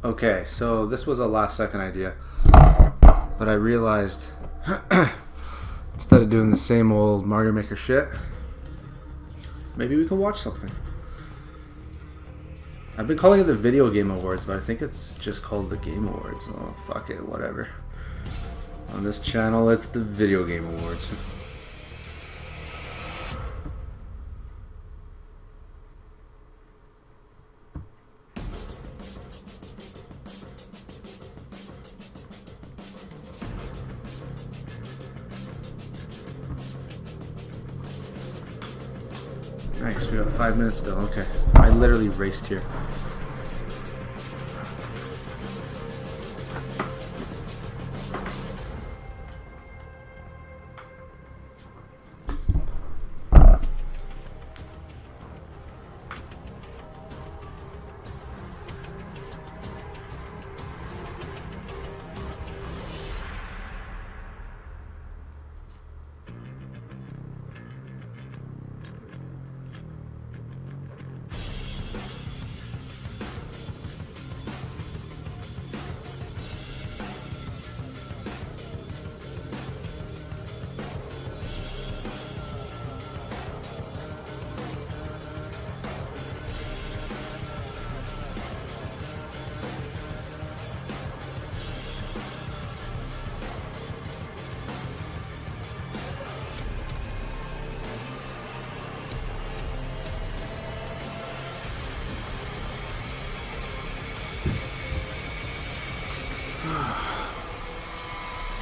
Okay, so this was a last second idea, but I realized instead of doing the same old Mario Maker shit, maybe we can watch something. I've been calling it the Video Game Awards, but I think it's just called the Game Awards. Oh, fuck it, whatever. On this channel, it's the Video Game Awards. Nice, we have 5 minutes still. Okay. I literally raced here.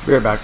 Be right back.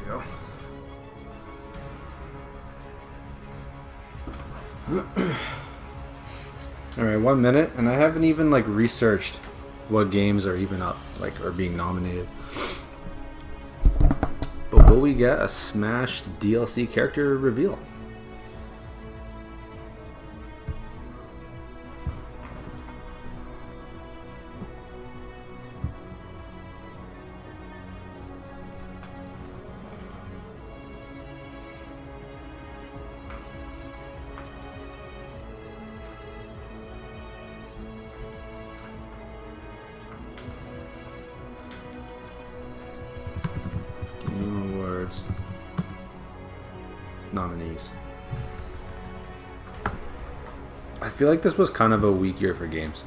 Go. Alright, 1 minute, and I haven't even like researched what games are even up, like, are being nominated. But will we get a Smash DLC character reveal? Nominees. I feel like this was kind of a weak year for games.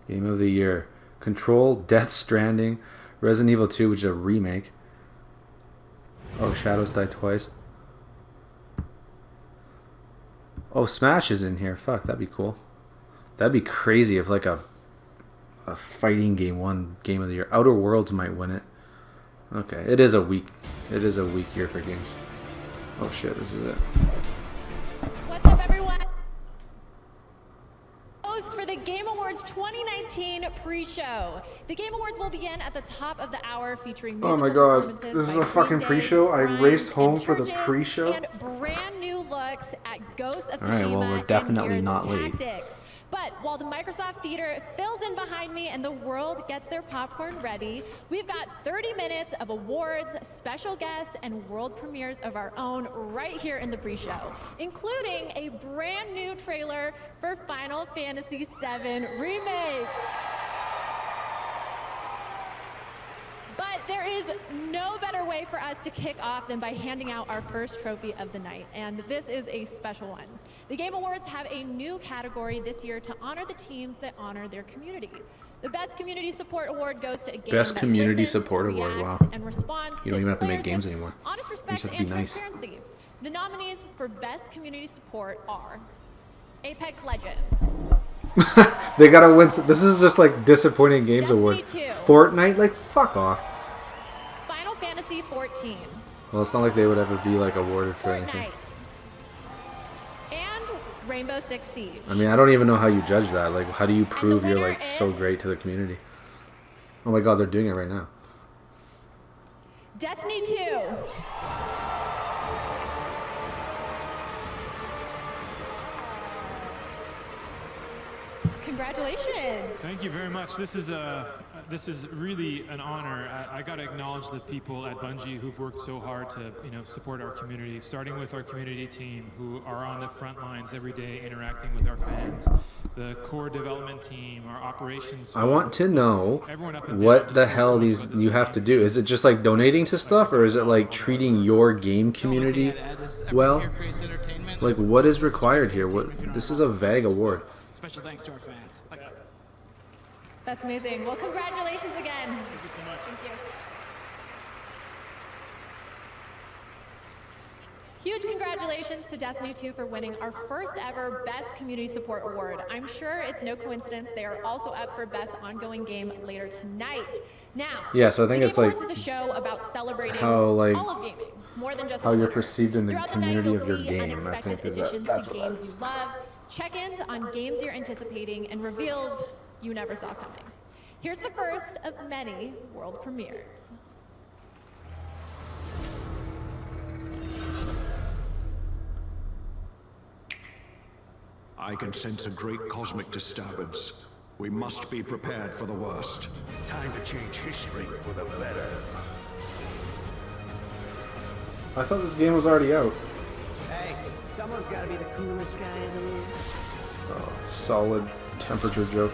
Game of the year. Control, Death Stranding, Resident Evil 2, which is a remake. Oh, Shadows Die Twice. Oh, Smash is in here. Fuck, that'd be cool. That'd be crazy if like a fighting game won Game of the Year. Outer Worlds might win it. Okay, it is a weak year for games. Oh shit, this is it. What's up, everyone? Host for the Game Awards 2019 pre-show. The Game Awards will begin at the top of the hour, featuring musical Oh my god, performances this is by a fucking Green Day, pre-show? I Grimes, raced home and for the Churches, pre-show? and brand new looks at Ghosts of Tsushima. Alright, well, we're definitely and Gears not late. Tactics. But while the Microsoft Theater fills in behind me and the world gets their popcorn ready, we've got 30 minutes of awards, special guests, and world premieres of our own right here in the pre-show, including a brand new trailer for Final Fantasy VII Remake. But there is no better way for us to kick off than by handing out our first trophy of the night, and this is a special one. The Game Awards have a new category this year to honor the teams that honor their community. The Best Community Support Award goes to a game Best that Community listens, Support Award, reacts, wow. and responds You don't to even its have to make players games with anymore. honest You respect just have to and be nice. transparency. The nominees for Best Community Support are Apex Legends, They gotta win. This is just like disappointing games Destiny award. 2. Fortnite, like fuck off. Final Fantasy XIV, Well, it's not like they would ever be like awarded for anything. Fortnite, and Rainbow Six Siege. I mean, I don't even know how you judge that. Like, how do you prove you're winner like so is- great to the community? Oh my god, they're doing it right now. Destiny 2. Congratulations. Thank you very much. This is really an honor. I got to acknowledge the people at Bungie who've worked so hard to support our community, starting with our community team who are on the front lines every day interacting with our fans, the core development team, our operations. I want to know Everyone up and down what just the feels hell so much these about this you have game. to do. Is it just like donating to stuff, or is it like treating your game community well? Like, what is required here? What? This is a vague award. Special thanks to our fans. That's amazing. Well, congratulations again. Thank you so much. Thank you. Huge congratulations to Destiny 2 for winning our first ever Best Community Support Award. I'm sure it's no coincidence they are also up for Best Ongoing Game later tonight. Now, Yeah, so I think the it's Game like Awards is a show about celebrating how, like, all of gaming, more than just how the you're winners. perceived in the Throughout community night, of your you'll see game, I unexpected think, is that- additions that's to what that games is. you love, check-ins on games you're anticipating, and reveals you never saw coming. Here's the first of many world premieres. I can sense a great cosmic disturbance. We must be prepared for the worst. Time to change history for the better. I thought this game was already out. Hey, someone's gotta be the coolest guy in the room. Solid temperature joke.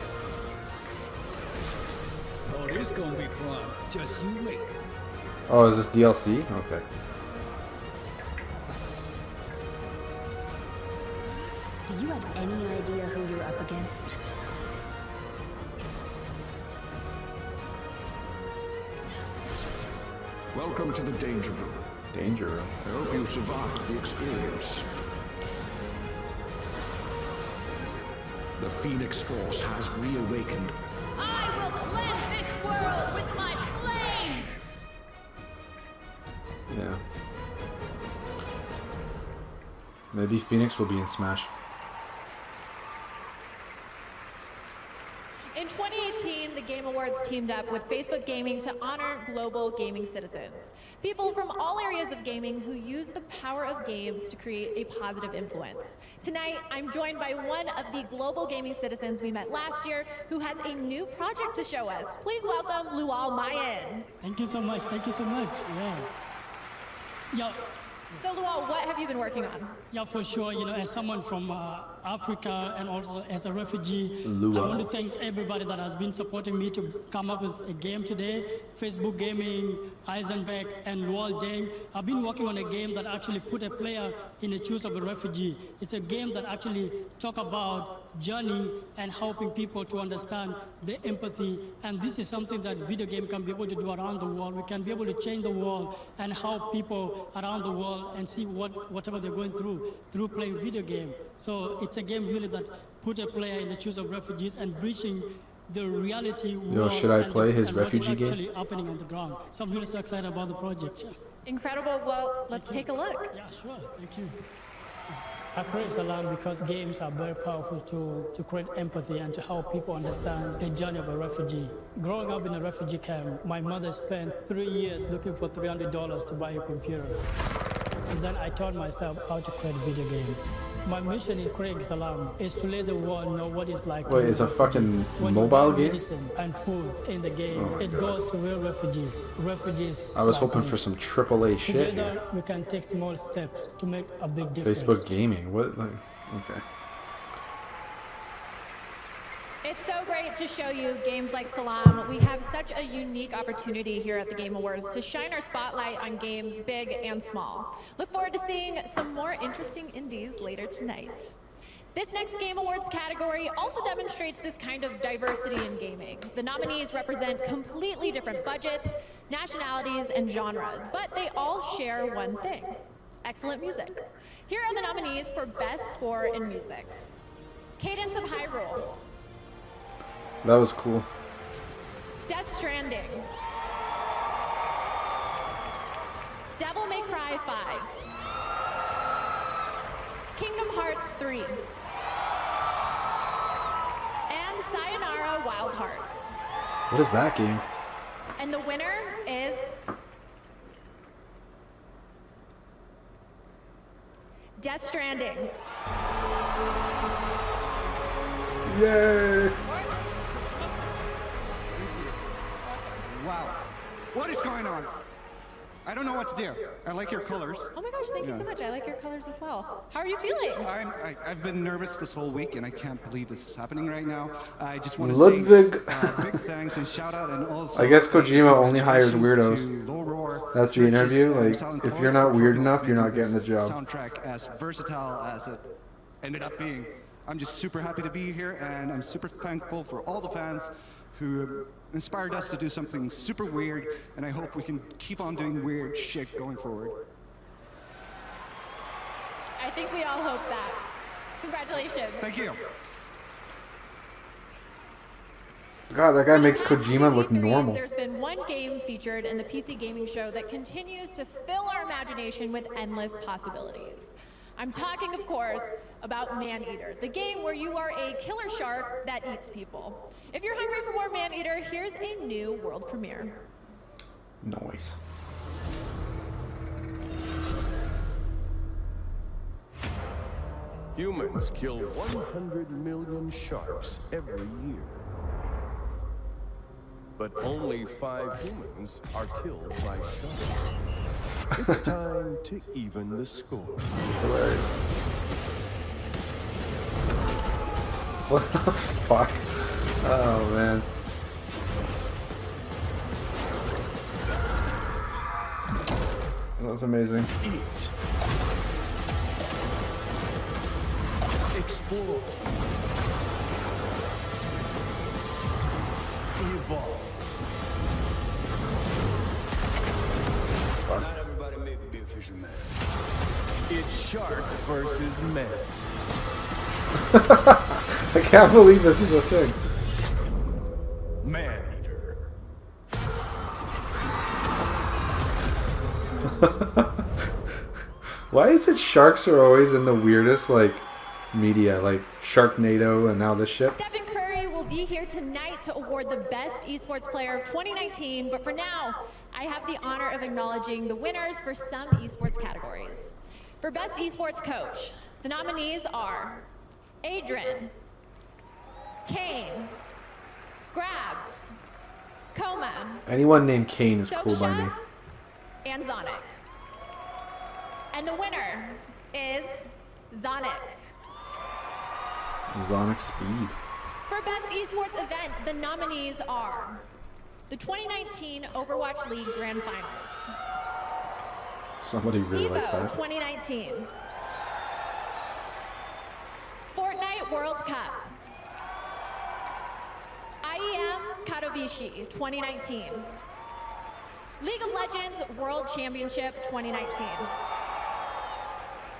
Oh, this gonna be fun. Just you wait. Oh, is this DLC? Okay. Do you have any idea who you're up against? Welcome to the Danger Room. Danger Room. I hope you survived the experience. The Phoenix Force has reawakened. I will cleanse this world with my flames! Yeah. Maybe Phoenix will be in Smash. In 2018, the Game Awards teamed up with Facebook Gaming to honor global gaming citizens. People from all areas of gaming who use the power of games to create a positive influence. Tonight, I'm joined by one of the global gaming citizens we met last year who has a new project to show us. Please welcome Lual Mayan. Thank you so much. Thank you so much. Yeah. So Lual, what have you been working on? Yeah, for sure. As someone from Africa and also as a refugee. Luau. I want to thank everybody that has been supporting me to come up with a game today. Facebook Gaming, Eisenberg, and Luol Deng. I've been working on a game that actually put a player in the shoes of a refugee. It's a game that actually talk about journey and helping people to understand the empathy. And this is something that video game can be able to do around the world. We can be able to change the world and help people around the world and see whatever they're going through playing video game. So it's a game really that put a player in the shoes of refugees and breaching the reality world. should I play his and what refugee is game? actually happening on the ground. So I'm really so excited about the project. Incredible. Well, let's take a look. Yeah, sure. Thank you. I praise the Lord because games are very powerful to create empathy and to help people understand the journey of a refugee. Growing up in a refugee camp, my mother spent 3 years looking for $300 to buy a computer. And then I taught myself how to create a video game. My mission in creating Salam is to let the world know what it's like. Wait, it's a fucking when you mobile buy game? medicine and food in the game. It goes to real refugees. Refugees. I was like hoping me. for some AAA shit Together, here. we can take small steps to make a big difference. Facebook Gaming. What? Like, okay. It's so great to show you games like Salam. We have such a unique opportunity here at the Game Awards to shine our spotlight on games big and small. Look forward to seeing some more interesting indies later tonight. This next Game Awards category also demonstrates this kind of diversity in gaming. The nominees represent completely different budgets, nationalities, and genres, but they all share one thing: excellent music. Here are the nominees for Best Score in Music. Cadence of Hyrule, That was cool. Death Stranding, Devil May Cry 5, Kingdom Hearts 3, and Sayonara Wild Hearts. What is that game? And the winner is Death Stranding. Yay! Wow. What is going on? I don't know what to do. I like your colors. Oh my gosh, thank you so much. I like your colors as well. How are you feeling? I've been nervous this whole week, and I can't believe this is happening right now. I just want to Ludwig. say big thanks and shout out, and also I guess Kojima only hires congratulations weirdos. to Low Roar, That's the Churches, interview. and Like, Silent if Poets you're not for weird helping enough, us you're not make getting the this job. Soundtrack as versatile as it ended up being. I'm just super happy to be here, and I'm super thankful for all the fans who inspired us to do something super weird, and I hope we can keep on doing weird shit going forward. I think we all hope that. Congratulations. Thank you. God, that guy For the makes past Kojima two look E3s, normal. There's been one game featured in the PC gaming show that continues to fill our imagination with endless possibilities. I'm talking, of course, about Maneater, the game where you are a killer shark that eats people. If you're hungry for more Maneater, here's a new world premiere. Noise. Humans kill 100 million sharks every year. But only 5 humans are killed by sharks. It's time to even the score. It's hilarious. What the fuck? Oh man. That's amazing. Eat. Explore. Evolve. Not everybody may be a fisherman. It's shark versus man. I can't believe this is a thing. Man-eater. Why is it sharks are always in the weirdest like media, like Sharknado and now this shit? Stephen Curry will be here tonight to award the Best Esports Player of 2019, but for now, I have the honor of acknowledging the winners for some esports categories. For Best Esports Coach, the nominees are Adrian, Kane, Grabs, Coma, Anyone named Kane is cool by me. Soksha, and Zonic. And the winner is Zonic. Sonic Speed. For Best Esports Event, the nominees are the 2019 Overwatch League Grand Finals, Somebody really like Evo that. 2019, Fortnite World Cup, IEM Katowice 2019, League of Legends World Championship 2019,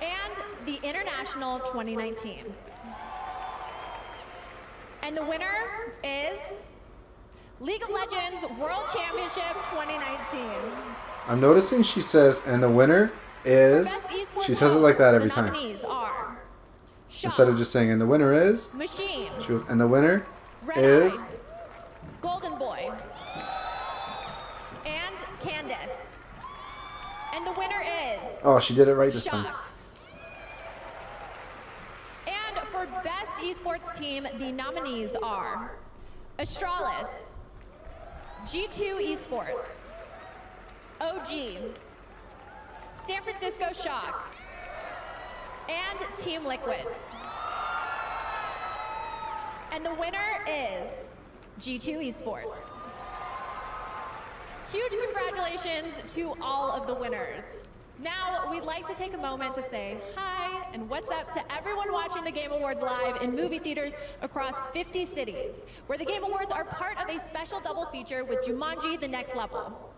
and the International 2019. And the winner is League of Legends World Championship 2019. I'm noticing she says, and the winner is. Best esports She says it like that every the time. nominees are Instead of just saying, and the winner is. Machine, She goes, and the winner Red is. Eye, Golden Boy, and Candace. And the winner is Oh, she did it right this time. Shox. And for Best Esports Team, the nominees are Astralis, G2 Esports, OG, San Francisco Shock, and Team Liquid. And the winner is G2 Esports. Huge congratulations to all of the winners. Now, we'd like to take a moment to say hi and what's up to everyone watching the Game Awards live in movie theaters across 50 cities, where the Game Awards are part of a special double feature with Jumanji: The Next Level.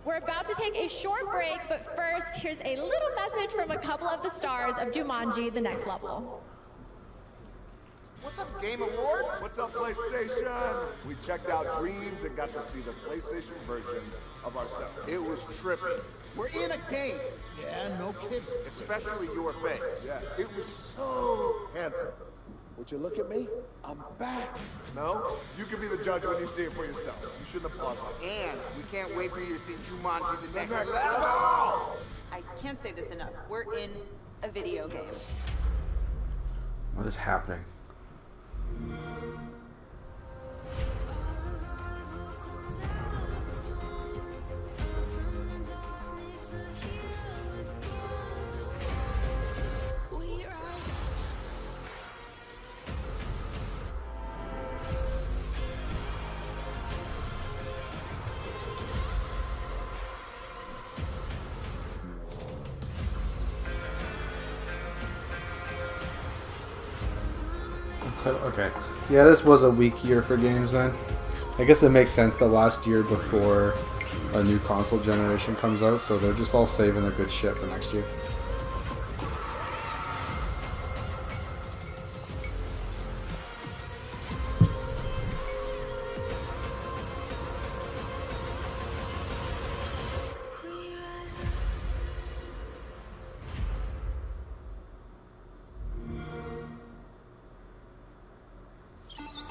We're about to take a short break, but first, here's a little message from a couple of the stars of Jumanji: The Next Level. What's up, Game Awards? What's up, PlayStation? We checked out Dreams and got to see the PlayStation versions of ourselves. It was trippy. We're in a game. Yeah, no kidding. Especially your face. Yes. It was so handsome. Would you look at me? I'm back. No? You can be the judge when you see it for yourself. You shouldn't have paused on it. And we can't wait for you to see Jumanji: The Next Level. I can't say this enough. We're in a video game. What is happening? Okay. Yeah, this was a weak year for games, man. I guess it makes sense the last year before a new console generation comes out, so they're just all saving their good shit for next year.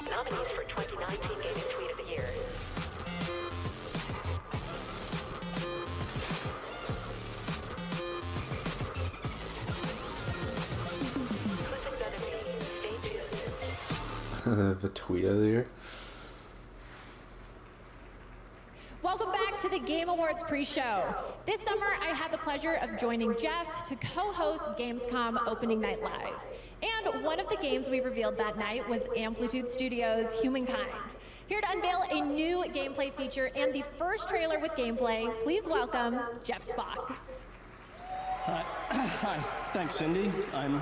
Nominees for 2019 Gaming Tweet of the Year. The tweet of the year. Welcome back to the Game Awards pre-show. This summer, I had the pleasure of joining Jeff to co-host Gamescom Opening Night Live. And one of the games we revealed that night was Amplitude Studios' Humankind. Here to unveil a new gameplay feature and the first trailer with gameplay, please welcome Jeff Spock. Hi, thanks, Cindy. I'm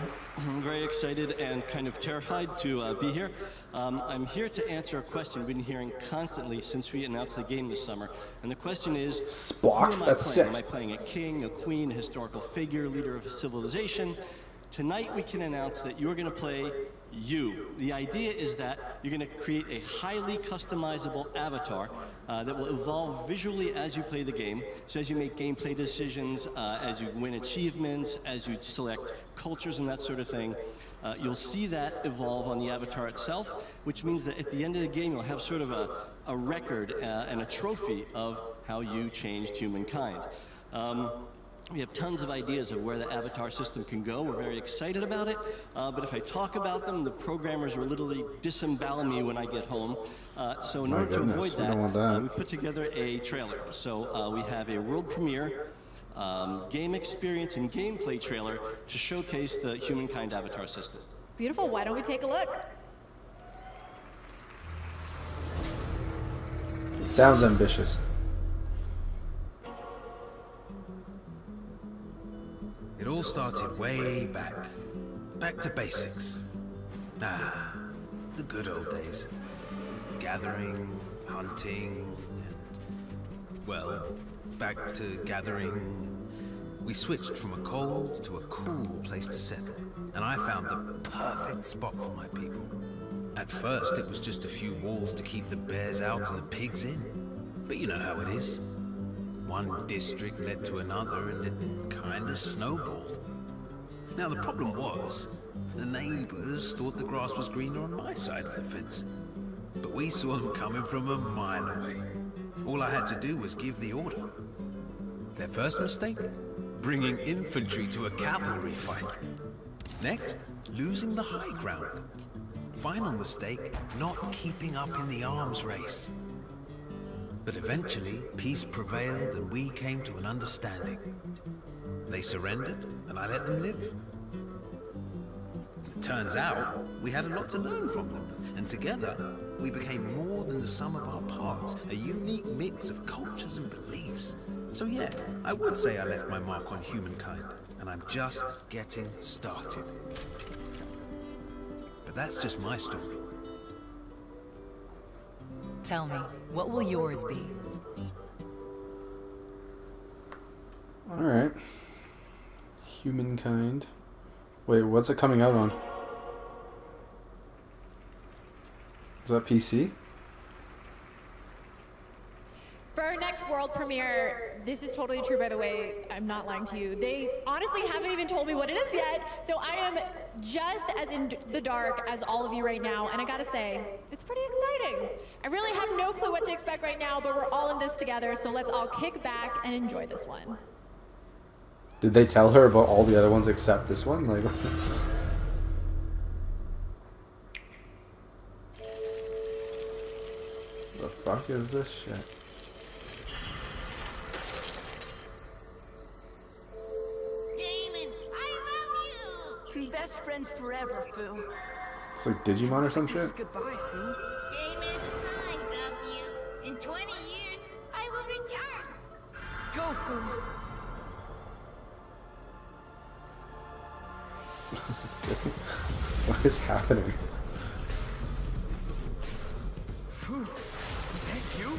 very excited and kind of terrified to be here. I'm here to answer a question we've been hearing constantly since we announced the game this summer. And the question is, Spock? who am I That's playing? sick. Am I playing a king, a queen, a historical figure, leader of a civilization? Tonight we can announce that you're going to play you. The idea is that you're going to create a highly customizable avatar that will evolve visually as you play the game. So as you make gameplay decisions, as you win achievements, as you select cultures and that sort of thing, you'll see that evolve on the avatar itself, which means that at the end of the game you'll have sort of a record and a trophy of how you changed humankind. We have tons of ideas of where the avatar system can go. We're very excited about it, but if I talk about them, the programmers will literally disembowel me when I get home. So in order to avoid that, we put together a trailer. So we have a world premiere game experience and gameplay trailer to showcase the Humankind avatar system. Beautiful. Why don't we take a look? It sounds ambitious. It all started way back to basics. Ah, the good old days. Gathering, hunting, and, well, back to gathering. We switched from a cold to a cool place to settle, and I found the perfect spot for my people. At first, it was just a few walls to keep the bears out and the pigs in. But you know how it is. One district led to another, and it kinda snowballed. Now, the problem was, the neighbors thought the grass was greener on my side of the fence. But we saw them coming from a mile away. All I had to do was give the order. Their first mistake? Bringing infantry to a cavalry fight. Next, losing the high ground. Final mistake, not keeping up in the arms race. But eventually, peace prevailed and we came to an understanding. They surrendered, and I let them live. It turns out, we had a lot to learn from them, and together, we became more than the sum of our parts, a unique mix of cultures and beliefs. So yeah, I would say I left my mark on humankind, and I'm just getting started. But that's just my story. Tell me, what will yours be? Alright. Humankind. Wait, what's it coming out on? Is that PC? For our next world premiere, this is totally true, by the way, I'm not lying to you. They honestly haven't even told me what it is yet, so I am just as in the dark as all of you right now, and I gotta say, it's pretty exciting. I really have no clue what to expect right now, but we're all in this together, so let's all kick back and enjoy this one. Did they tell her about all the other ones except this one? Like, the fuck is this shit? Best friends forever, Fu. It's like Digimon or some shit? Goodbye, Fu. Damon, I love you. In 20 years, I will return. Go, Fu. What is happening? Fu, is that you?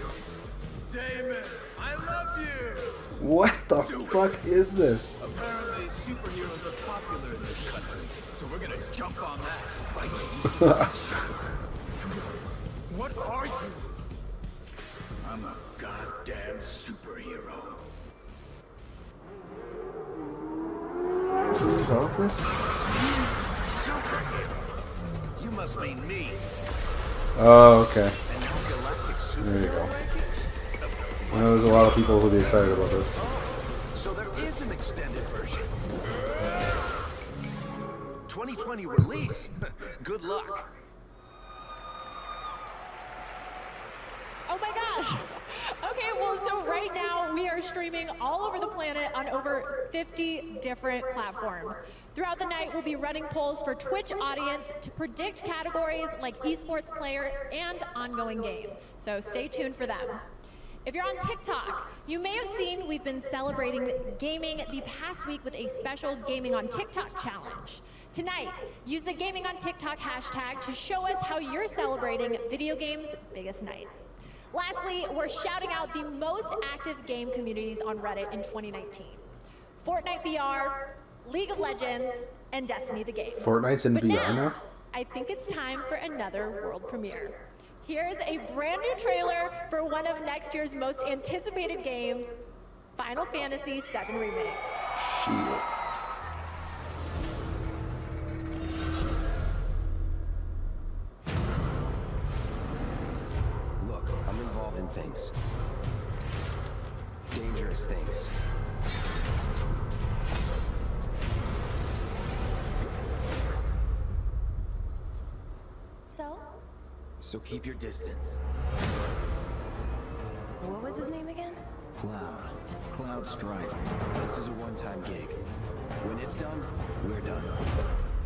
Damon, I love you. What the fuck is this? Apparently, superheroes are popular in this country, so we're gonna jump on that. What are you? I'm a goddamn superhero. Who developed this? Superhero? You must mean me. Oh, okay. There you go. I know there's a lot of people who'll be excited about this. So there is an extended version. 2020 release. Good luck. Oh my gosh! Okay, well, so right now we are streaming all over the planet on over 50 different platforms. Throughout the night, we'll be running polls for Twitch audience to predict categories like esports player and ongoing game. So stay tuned for them. If you're on TikTok, you may have seen we've been celebrating gaming the past week with a special Gaming on TikTok challenge. Tonight, use the Gaming on TikTok hashtag to show us how you're celebrating video games' biggest night. Lastly, we're shouting out the most active game communities on Reddit in 2019. Fortnite VR, League of Legends, and Destiny the Game. Fortnite's in But VR now? I think it's time for another world premiere. Here's a brand new trailer for one of next year's most anticipated games, Final Fantasy VII Remake. Shit. Look, I'm involved in things. Dangerous things. So keep your distance. What was his name again? Cloud. Cloud Strife. This is a one-time gig. When it's done, we're done.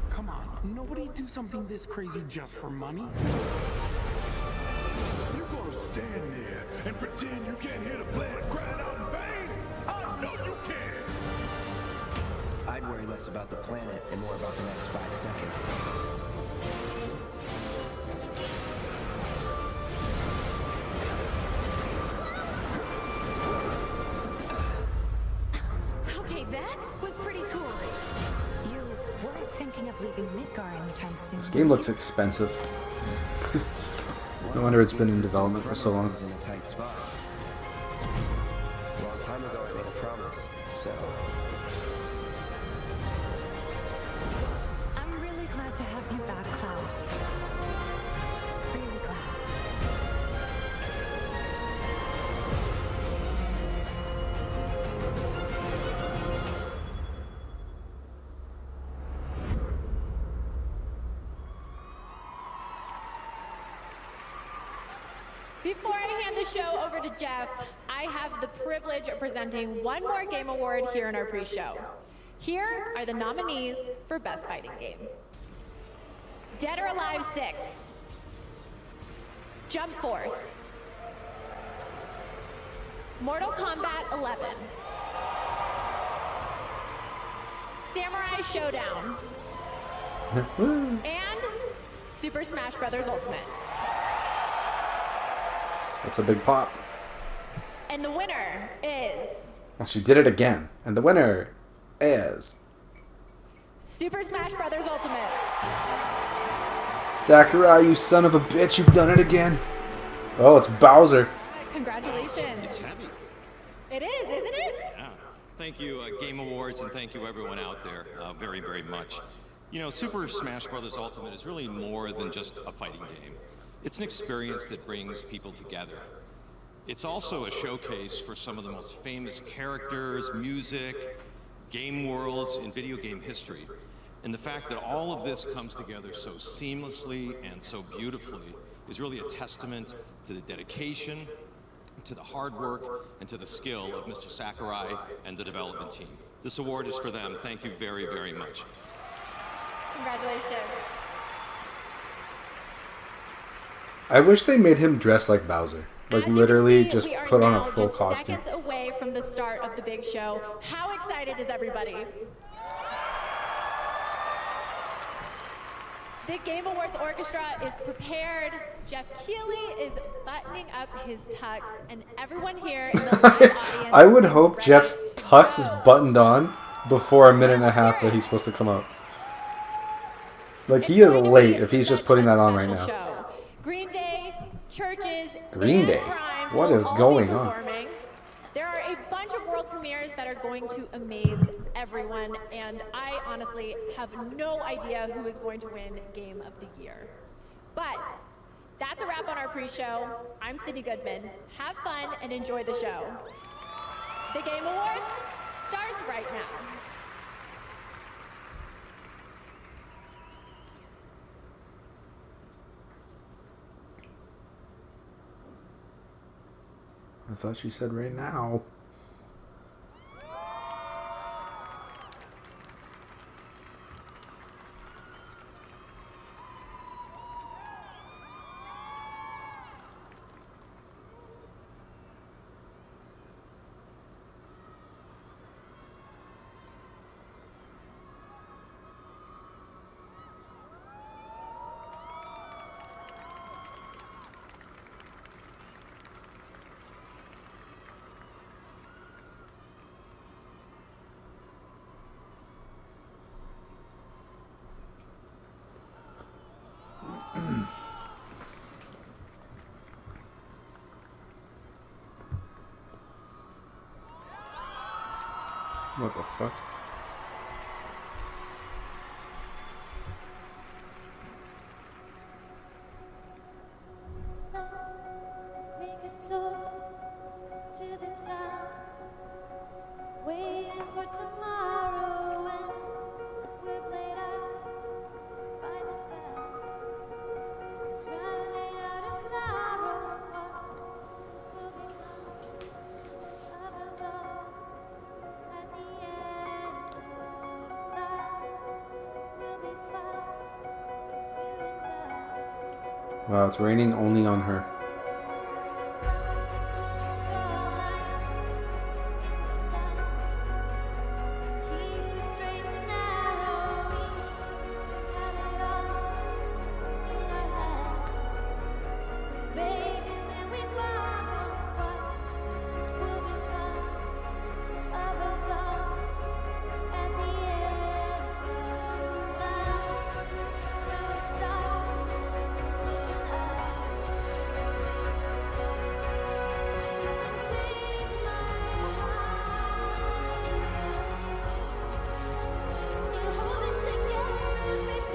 Come on. Nobody do something this crazy just for money. You gonna stand there and pretend you can't hear the planet crying out in vain? I know you can! I'd worry less about the planet and more about the next 5 seconds. Okay, that was pretty cool. You weren't thinking of leaving Midgar anytime soon. This game looks expensive. No wonder it's been in development for so long. In a tight spot. A long time ago, I made a promise, so. I'm really glad to have you back, Cloud. Really glad. Before I hand the show over to Jeff, I have the privilege of presenting one more game award here in our pre-show. Here are the nominees for Best Fighting Game. Dead or Alive 6, Jump Force, Mortal Kombat 11, Samurai Showdown, and Super Smash Bros. Ultimate. That's a big pop. And the winner is... Well, she did it again. And the winner is... Super Smash Bros. Ultimate. Sakurai, you son of a bitch, you've done it again. Oh, it's Bowser. Congratulations. It's heavy. It is, isn't it? Yeah. Thank you, Game Awards, and thank you everyone out there very, very much. You know, Super Smash Bros. Ultimate is really more than just a fighting game. It's an experience that brings people together. It's also a showcase for some of the most famous characters, music, game worlds in video game history. And the fact that all of this comes together so seamlessly and so beautifully is really a testament to the dedication, to the hard work, and to the skill of Mr. Sakurai and the development team. This award is for them. Thank you very, very much. Congratulations. I wish they made him dress like Bowser. Like literally just we are put on a now full just costume. seconds away from the start of the big show. How excited is everybody? The Game Awards Orchestra is prepared. Jeff Keighley is buttoning up his tux, and everyone here in the live audience. I would hope Jeff's tux is buttoned on before a minute and a half that he's supposed to come out. Like, he is late if he's just putting that on right now. Show. Green Day, Churches, Green and Day? Grimes What will is all going be on? performing. There are a bunch of world premieres that are going to amaze everyone, and I honestly have no idea who is going to win Game of the Year. But that's a wrap on our pre-show. I'm Sydney Goodman. Have fun and enjoy the show. The Game Awards starts right now. I thought she said right now. What the fuck? Make a toast to the time, waiting for tomorrow when we're played out by the bell, drowning out of sorrows. What will become of us all at the end Wow, it's raining only on her.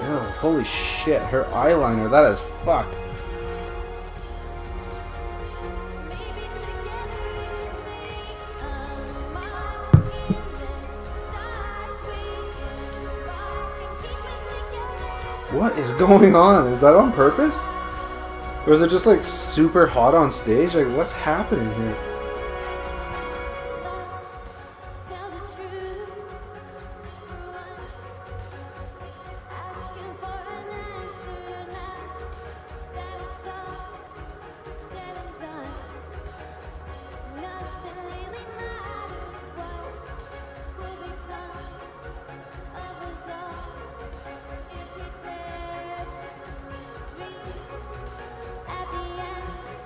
Oh, holy shit, her eyeliner, that is fucked. What is going on? Is that on purpose? Or is it just like super hot on stage? Like, what's happening here?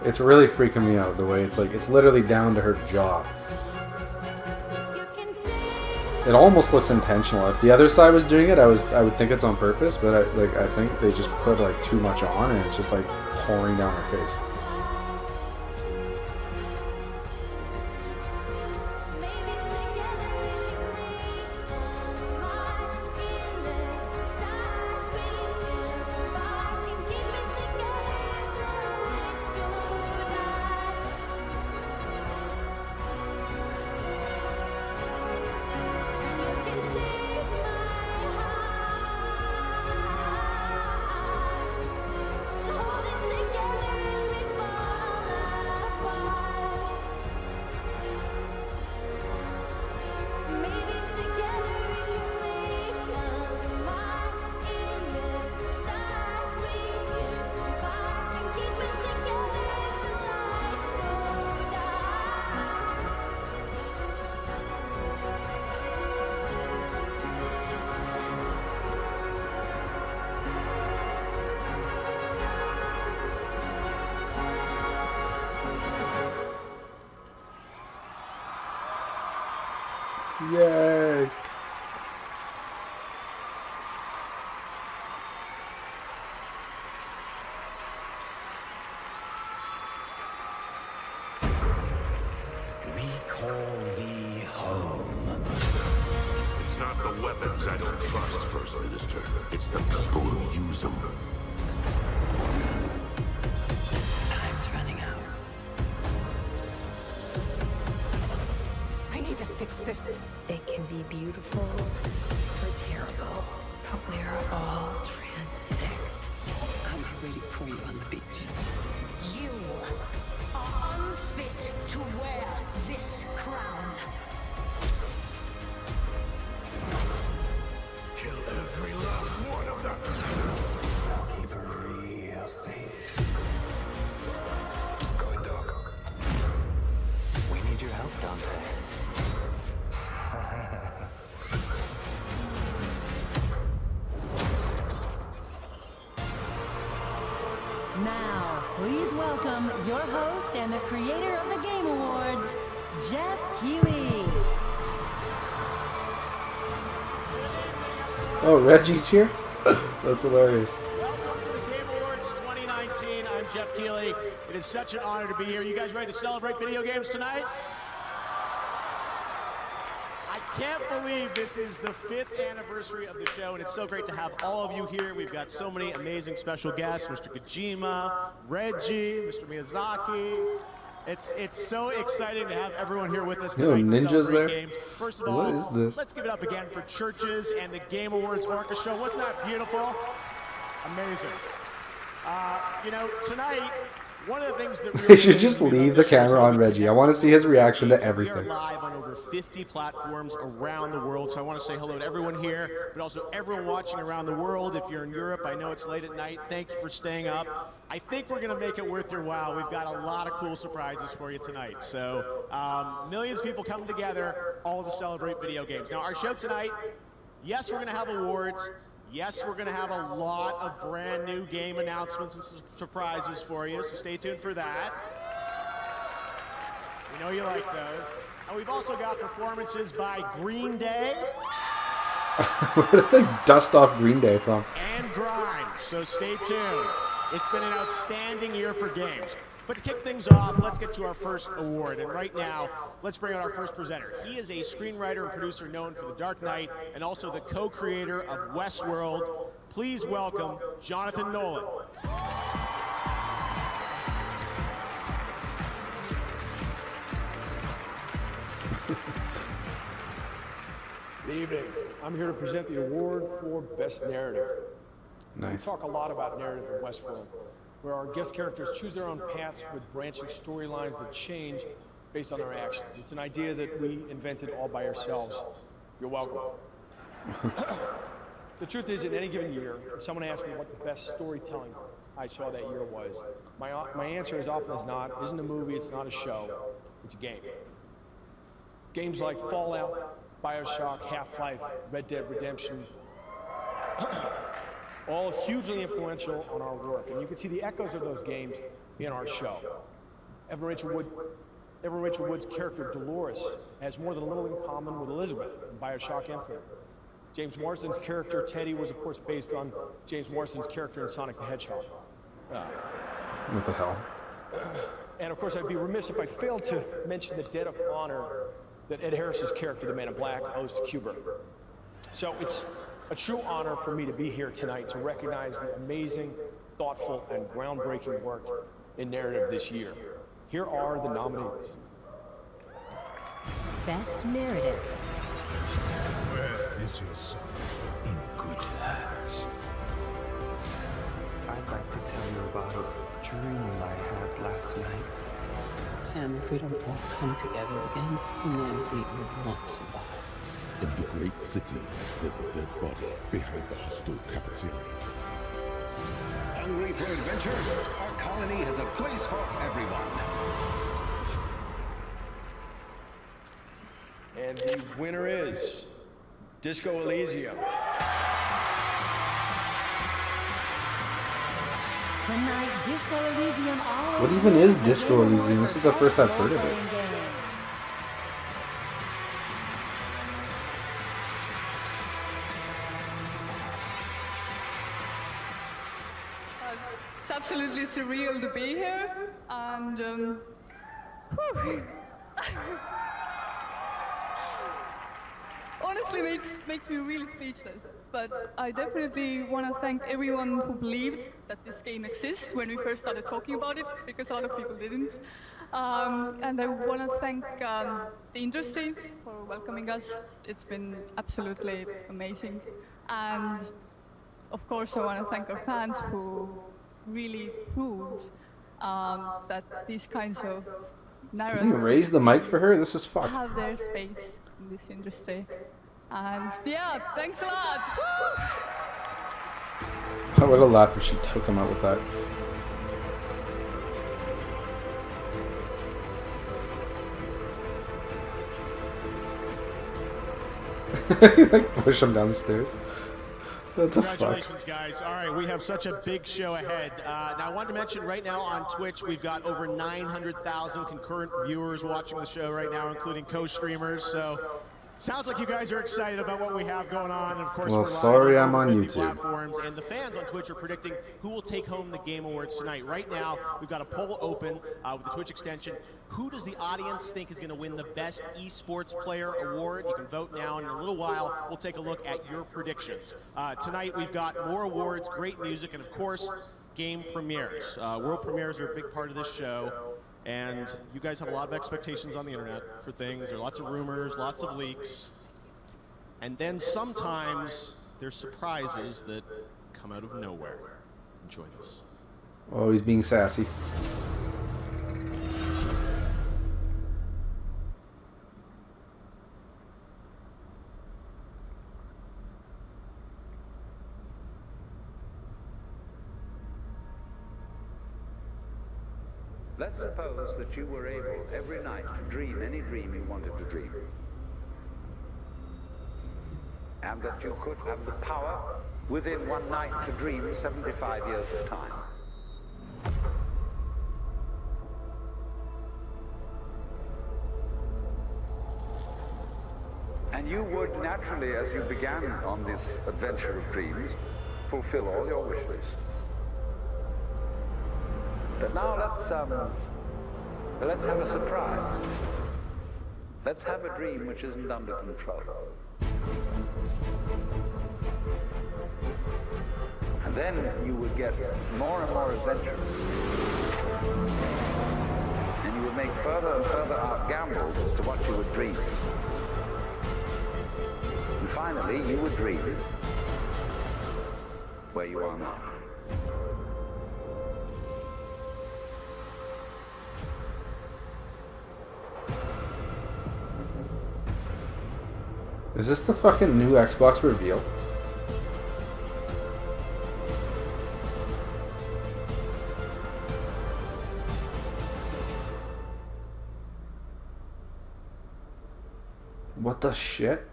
It's really freaking me out the way it's like, it's literally down to her jaw. It almost looks intentional. If the other side was doing it, I would think it's on purpose, but I think they just put like too much on and it's just like pouring down her face. Yay! We call thee home. It's not the weapons I don't trust, First Minister. It's the people who use them. Time's running out. I need to fix this. It can be beautiful or terrible, but we're all transfixed. I'm waiting for you on the beach. You are unfit to wear this crown. Kill every last one of them. I'll keep her real safe. Going dark. We need your help, Dante. Now, please welcome your host and the creator of the Game Awards, Jeff Keighley. Oh, Reggie's here? That's hilarious. Welcome to the Game Awards 2019. I'm Jeff Keighley. It is such an honor to be here. You guys ready to celebrate video games tonight? I can't believe this is the 5th anniversary of the show, and it's so great to have all of you here. We've got so many amazing special guests, Mr. Kojima, Reggie, Mr. Miyazaki. It's so exciting to have everyone here with us tonight. Ninjas there? Games. First of all, What is this? let's give it up again for Churches and the Game Awards Orchestra. Wasn't that beautiful? Amazing. You know, tonight One of the things that They should just leave the camera on Reggie. I want to see his reaction to we are everything. live on over 50 platforms around the world, so I want to say hello to everyone here, but also everyone watching around the world. If you're in Europe, I know it's late at night. Thank you for staying up. I think we're going to make it worth your while. We've got a lot of cool surprises for you tonight. So millions of people coming together, all to celebrate video games. Now, our show tonight, yes, we're going to have awards. Yes, we're going to have a lot of brand new game announcements and surprises for you, so stay tuned for that. We know you like those. And we've also got performances by Green Day. Where did they dust off Green Day from? And Grimes, so stay tuned. It's been an outstanding year for games. But to kick things off, let's get to our first award. And right now, let's bring out our first presenter. He is a screenwriter and producer known for The Dark Knight and also the co-creator of Westworld. Please welcome Jonathan Nolan. Good evening. I'm here to present the award for Best Narrative. Nice. We talk a lot about narrative in Westworld, where our guest characters choose their own paths with branching storylines that change based on their actions. It's an idea that we invented all by ourselves. You're welcome. The truth is, in any given year, if someone asks me what the best storytelling I saw that year was, my answer as often as not isn't a movie, it's not a show, it's a game. Games like Fallout, BioShock, Half-Life, Red Dead Redemption, all hugely influential on our work. And you can see the echoes of those games in our show. Evan Rachel Wood's character Dolores has more than a little in common with Elizabeth in BioShock Infinite. James Marsden's character Teddy was, of course, based on James Marsden's character in Sonic the Hedgehog. What the hell? And of course, I'd be remiss if I failed to mention the debt of honor that Ed Harris's character, the Man in Black, owes to Kubrick. So it's a true honor for me to be here tonight to recognize the amazing, thoughtful, and groundbreaking work in narrative this year. Here are the nominees. Best Narrative. Where is your son? In good hands. I'd like to tell you about a dream I had last night. Sam, if we don't all come together again, then we will not survive. In the great city, there's a dead body behind the hostel cafeteria. Hungry for adventure? Our colony has a place for everyone. And the winner is Disco Elysium. Tonight, Disco Elysium always. What even is Disco Elysium? This is the first I've heard of it. It's absolutely surreal to be here, and honestly makes me really speechless. But I definitely want to thank everyone who believed that this game exists when we first started talking about it, because a lot of people didn't. And I want to thank the industry for welcoming us. It's been absolutely amazing. And of course, I want to thank our fans who really proved that these kinds of narratives Can you raise the mic for her? This is fucked. have their space in this industry. And yeah, thanks a lot. Woo! I would have laughed if she took him out with that. Like push him down the stairs. What the fuck? Congratulations, guys. All right, we have such a big show ahead. Now, I wanted to mention right now on Twitch, we've got over 900,000 concurrent viewers watching the show right now, including co-streamers. So, sounds like you guys are excited about what we have going on. And of course, Well, we're live sorry on I'm on 50 YouTube. platforms, and the fans on Twitch are predicting who will take home the Game Awards tonight. Right now, we've got a poll open with the Twitch extension. Who does the audience think is going to win the Best Esports Player Award? You can vote now, and in a little while, we'll take a look at your predictions. Tonight, we've got more awards, great music, and of course, game premieres. World premieres are a big part of this show. And you guys have a lot of expectations on the internet for things. There are lots of rumors, lots of leaks. And then sometimes there's surprises that come out of nowhere. Enjoy this. Oh, he's being sassy. Let's suppose that you were able every night to dream any dream you wanted to dream. And that you could have the power within one night to dream 75 years of time. And you would naturally, as you began on this adventure of dreams, fulfill all your wishes. But now let's have a surprise. Let's have a dream which isn't under control. And then you would get more and more adventurous. And you would make further and further out gambles as to what you would dream. And finally, you would dream where you are now. Is this the fucking new Xbox reveal? What the shit?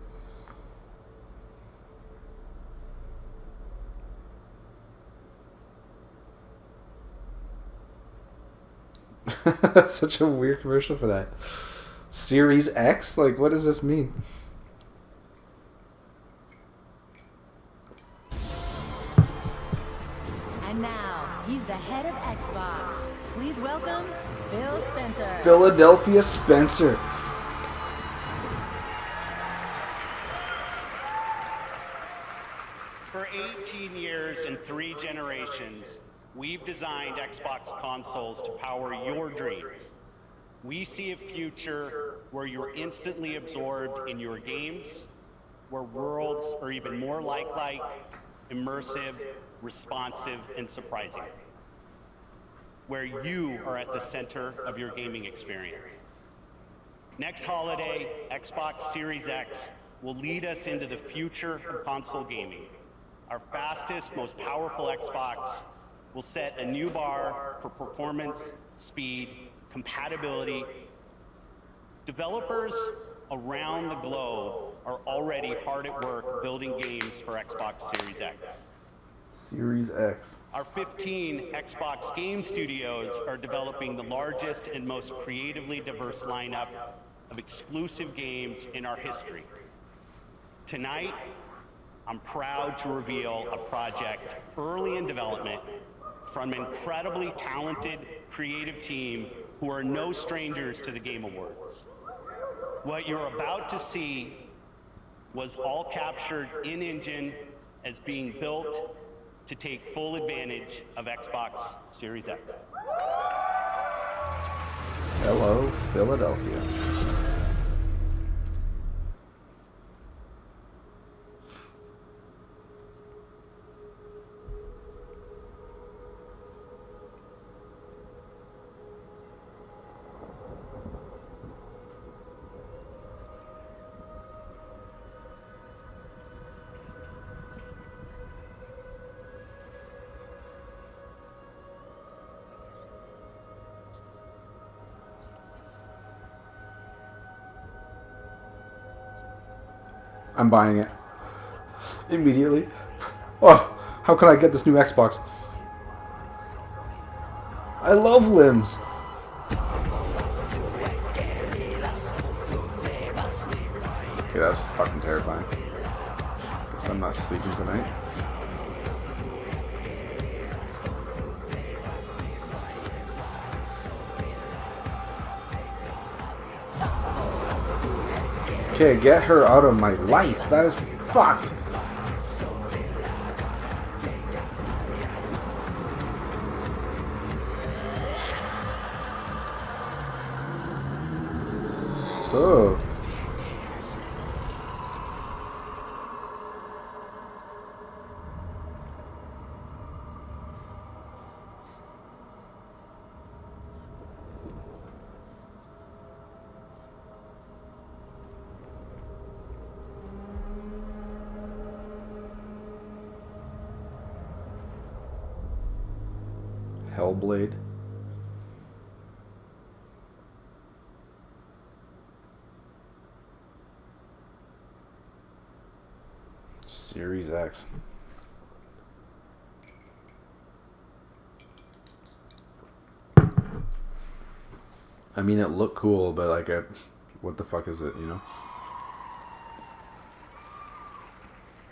That's such a weird commercial for that. Series X? Like, what does this mean? And now, he's the head of Xbox. Please welcome Phil Spencer. Philadelphia Spencer. For 18 years and 3 generations, we've designed Xbox consoles to power your dreams. We see a future where you're instantly absorbed in your games, where worlds are even more lifelike, immersive, responsive, and surprising. Where you are at the center of your gaming experience. Next holiday, Xbox Series X will lead us into the future of console gaming. Our fastest, most powerful Xbox will set a new bar for performance, speed, compatibility. Developers around the globe are already hard at work building games for Xbox Series X. Series X. Our 15 Xbox game studios are developing the largest and most creatively diverse lineup of exclusive games in our history. Tonight, I'm proud to reveal a project early in development from an incredibly talented, creative team who are no strangers to the Game Awards. What you're about to see was all captured in-engine as being built to take full advantage of Xbox Series X. Hello, Philadelphia. I'm buying it. Immediately. Oh, how can I get this new Xbox? I love limbs. Okay, that was fucking terrifying. Guess I'm not sleeping tonight. Okay, get her out of my life. That is fucked. Oh. Hellblade. Series X. I mean, it looked cool, but like, what the fuck is it, you know?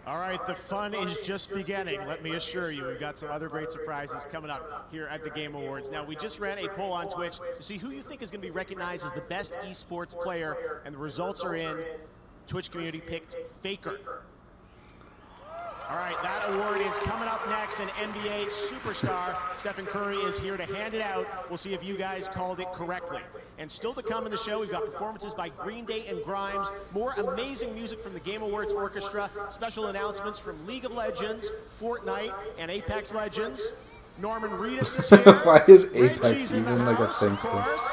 All right, the fun is just beginning. Let me assure you, we've got some other great surprises coming up here at the Game Awards. Now, we just ran a poll on Twitch to see who you think is going to be recognized as the best esports player, and the results are in. Twitch community picked Faker. All right, that award is coming up next, and NBA superstar Stephen Curry is here to hand it out. We'll see if you guys called it correctly. And still to come in the show, we've got performances by Green Day and Grimes, more amazing music from the Game Awards Orchestra, special announcements from League of Legends, Fortnite, and Apex Legends. Norman Reedus is here. Why is Apex Reggie's in the even like a house, thing of still? course.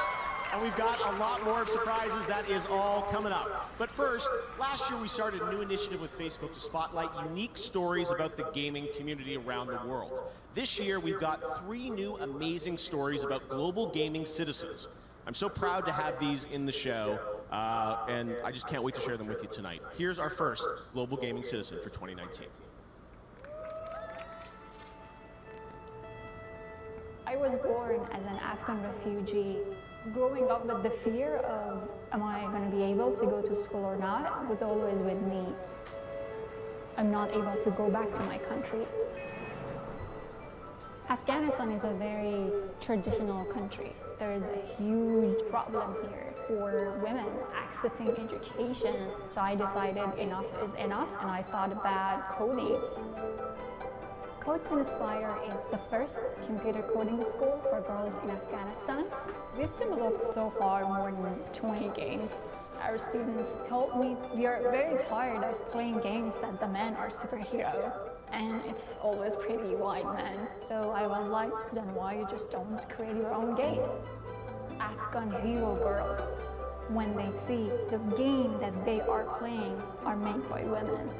And we've got a lot more of surprises. That is all coming up. But first, last year we started a new initiative with Facebook to spotlight unique stories about the gaming community around the world. This year we've got 3 new amazing stories about global gaming citizens. I'm so proud to have these in the show, and I just can't wait to share them with you tonight. Here's our first global gaming citizen for 2019. I was born as an Afghan refugee. Growing up with the fear of, am I going to be able to go to school or not, was always with me. I'm not able to go back to my country. Afghanistan is a very traditional country. There is a huge problem here for women accessing education. So I decided enough is enough, and I thought about coding. Code to Inspire is the first computer coding school for girls in Afghanistan. We've developed so far more than 20 games. Our students told me we are very tired of playing games that the men are superhero, and it's always pretty white men. So I was like, then why you just don't create your own game? Afghan hero girl, when they see the game that they are playing are made by women,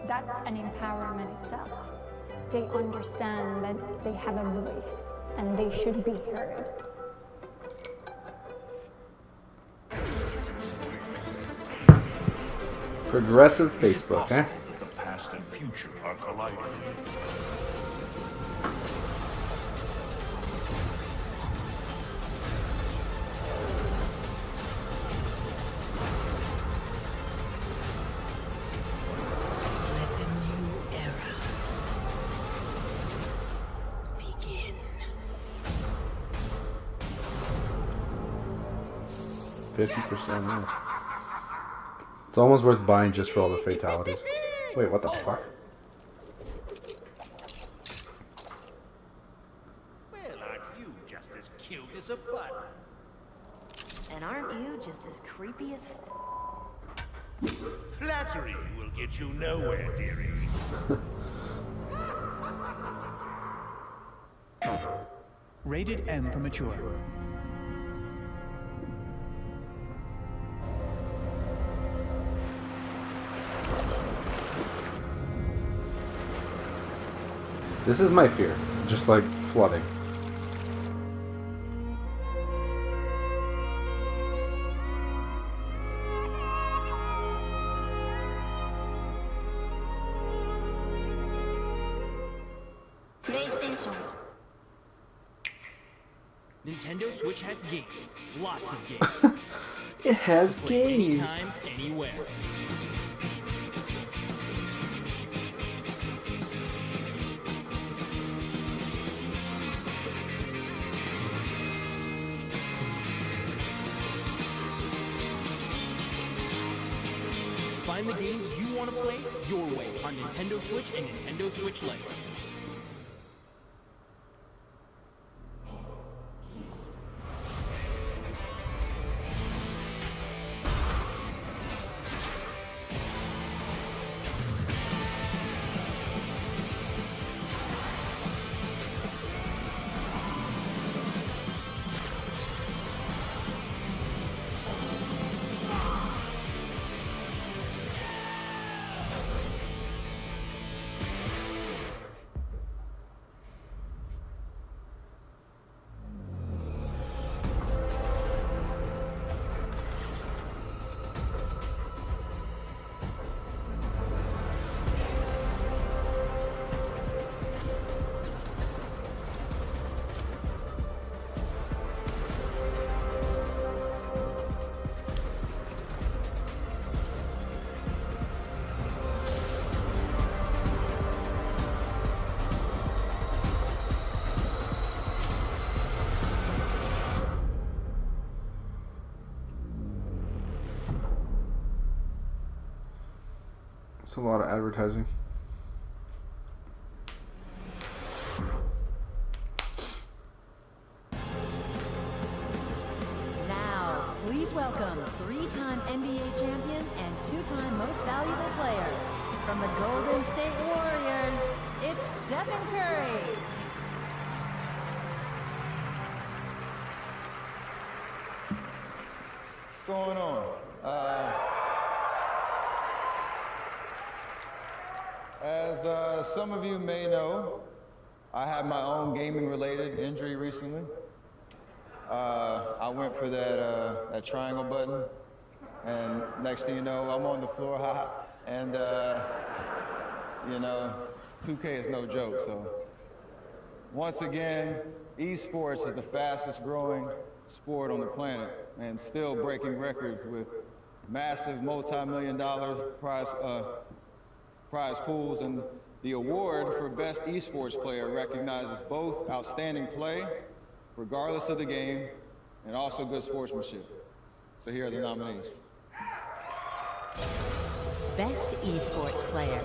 that's an empowerment itself. They understand that they have a voice and they should be heard. Progressive Facebook, eh? The past and future are colliding. Let the new era begin. 50% off. It's almost worth buying just for all the fatalities. Wait, what the fuck? Well, aren't you just as cute as a button? And aren't you just as creepy as Flattery will get you nowhere, dearie. Rated M for mature. This is my fear. Just like flooding. PlayStation. Nintendo Switch has games. Lots of games. It has Play games. Anytime, anywhere. Find the games you want to play your way on Nintendo Switch and Nintendo Switch Lite. It's a lot of advertising. Now, please welcome three-time NBA champion and two-time most valuable player. From the Golden State Warriors, it's Stephen Curry. What's going on? As some of you may know, I had my own gaming-related injury recently. I went for that triangle button, and next thing you know, I'm on the floor, and you know, 2K is no joke. So once again, esports is the fastest-growing sport on the planet, and still breaking records with massive multi-million-dollar prize pools, and the award for best esports player recognizes both outstanding play, regardless of the game, and also good sportsmanship. So here are the nominees. Best esports player.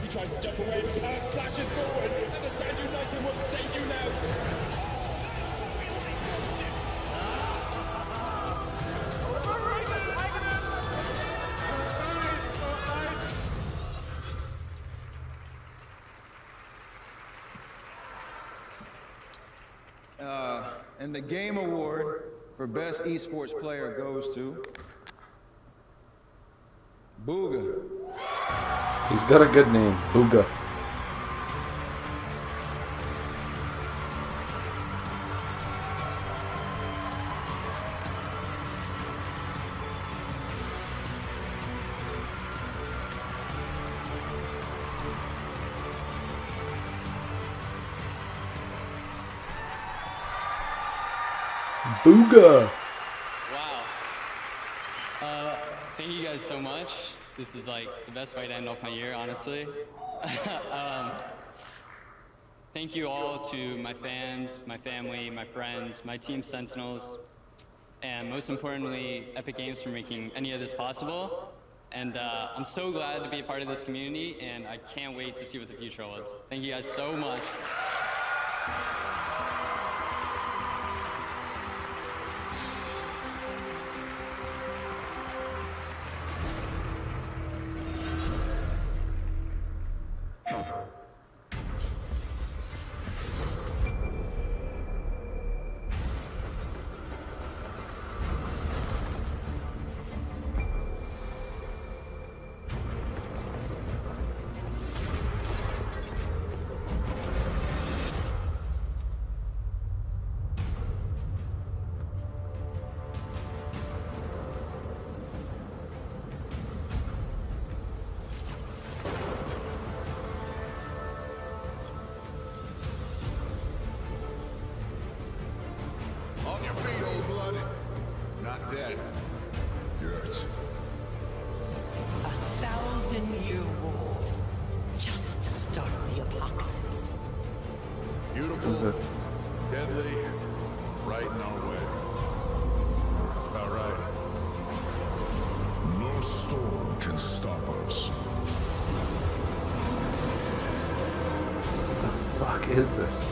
He tries to jump away, and splashes forward. Understand United will save you now. And the game award for best esports player goes to Booga. He's got a good name, Booga. Booga! Wow. Thank you guys so much. This is like the best way to end off my year, honestly. Thank you all to my fans, my family, my friends, my team Sentinels, and most importantly, Epic Games for making any of this possible. And I'm so glad to be a part of this community, and I can't wait to see what the future holds. Thank you guys so much. On your feet, old blood. Not dead. Yet. 1,000-year war, just to start the apocalypse. Beautiful. Who's this? Deadly. Right in our way. That's about right. No storm can stop us. What the fuck is this?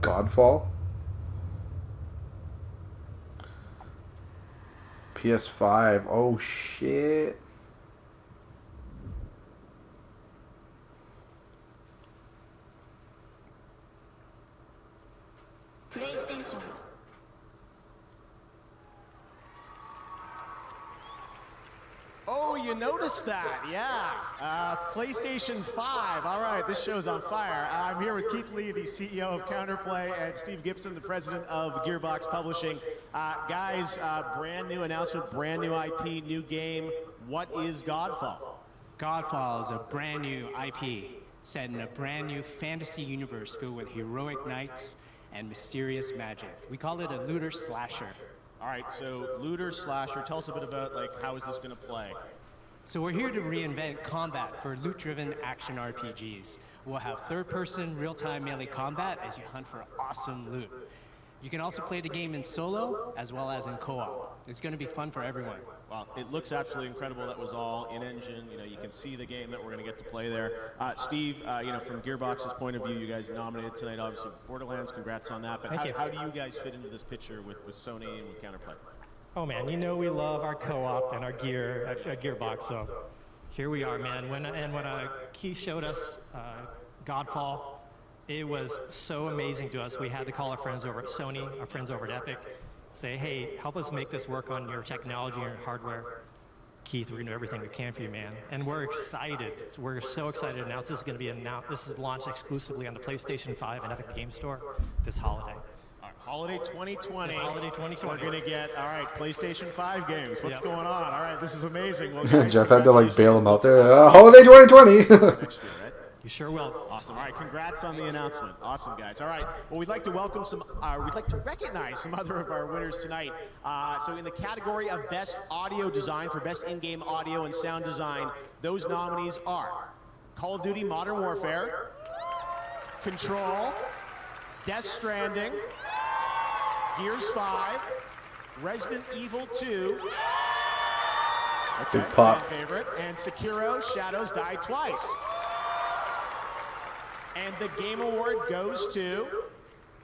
Godfall? PS5. Oh shit. PlayStation. Oh, you noticed that, yeah. PlayStation 5. All right, this show's on fire. I'm here with Keith Lee, the CEO of Counterplay, and Steve Gibson, the president of Gearbox Publishing. Guys, brand new announcement, brand new IP, new game. What is Godfall? Godfall is a brand new IP set in a brand new fantasy universe filled with heroic knights and mysterious magic. We call it a looter slasher. All right, so looter, slasher, tell us a bit about, like, how is this going to play? So we're here to reinvent combat for loot-driven action RPGs. We'll have third-person, real-time melee combat as you hunt for awesome loot. You can also play the game in solo as well as in co-op. It's going to be fun for everyone. Wow, it looks absolutely incredible. That was all in-engine. You know, you can see the game that we're going to get to play there. Steve, you know, from Gearbox's point of view, you guys nominated tonight, obviously, Borderlands. Congrats on that. But how do you guys fit into this picture with Sony and with Counterplay? Oh man, you know we love our co-op and our gear at Gearbox, so here we are, man. When Keith showed us Godfall, it was so amazing to us. We had to call our friends over at Sony, our friends over at Epic, say, hey, help us make this work on your technology and your hardware. Keith, we're going to do everything we can for you, man. And we're excited. We're so excited to announce this is going to be this is launched exclusively on the PlayStation 5 and Epic Game Store this holiday. Holiday 2020. Holiday 2020. We're going to get, all right, PlayStation 5 games. What's going on? All right, this is amazing. Well, Jeff had to like bail him out there. Holiday 2020. Next year, right? You sure will. Awesome. All right, congrats on the announcement. Awesome, guys. All right, well, we'd like to welcome we'd like to recognize some other of our winners tonight. So in the category of Best Audio Design for Best In-Game Audio and Sound Design, those nominees are Call of Duty Modern Warfare, Control, Death Stranding, Gears 5, Resident Evil 2, Big pop. favorite, and Sekiro Shadows Die Twice. And the Game Award goes to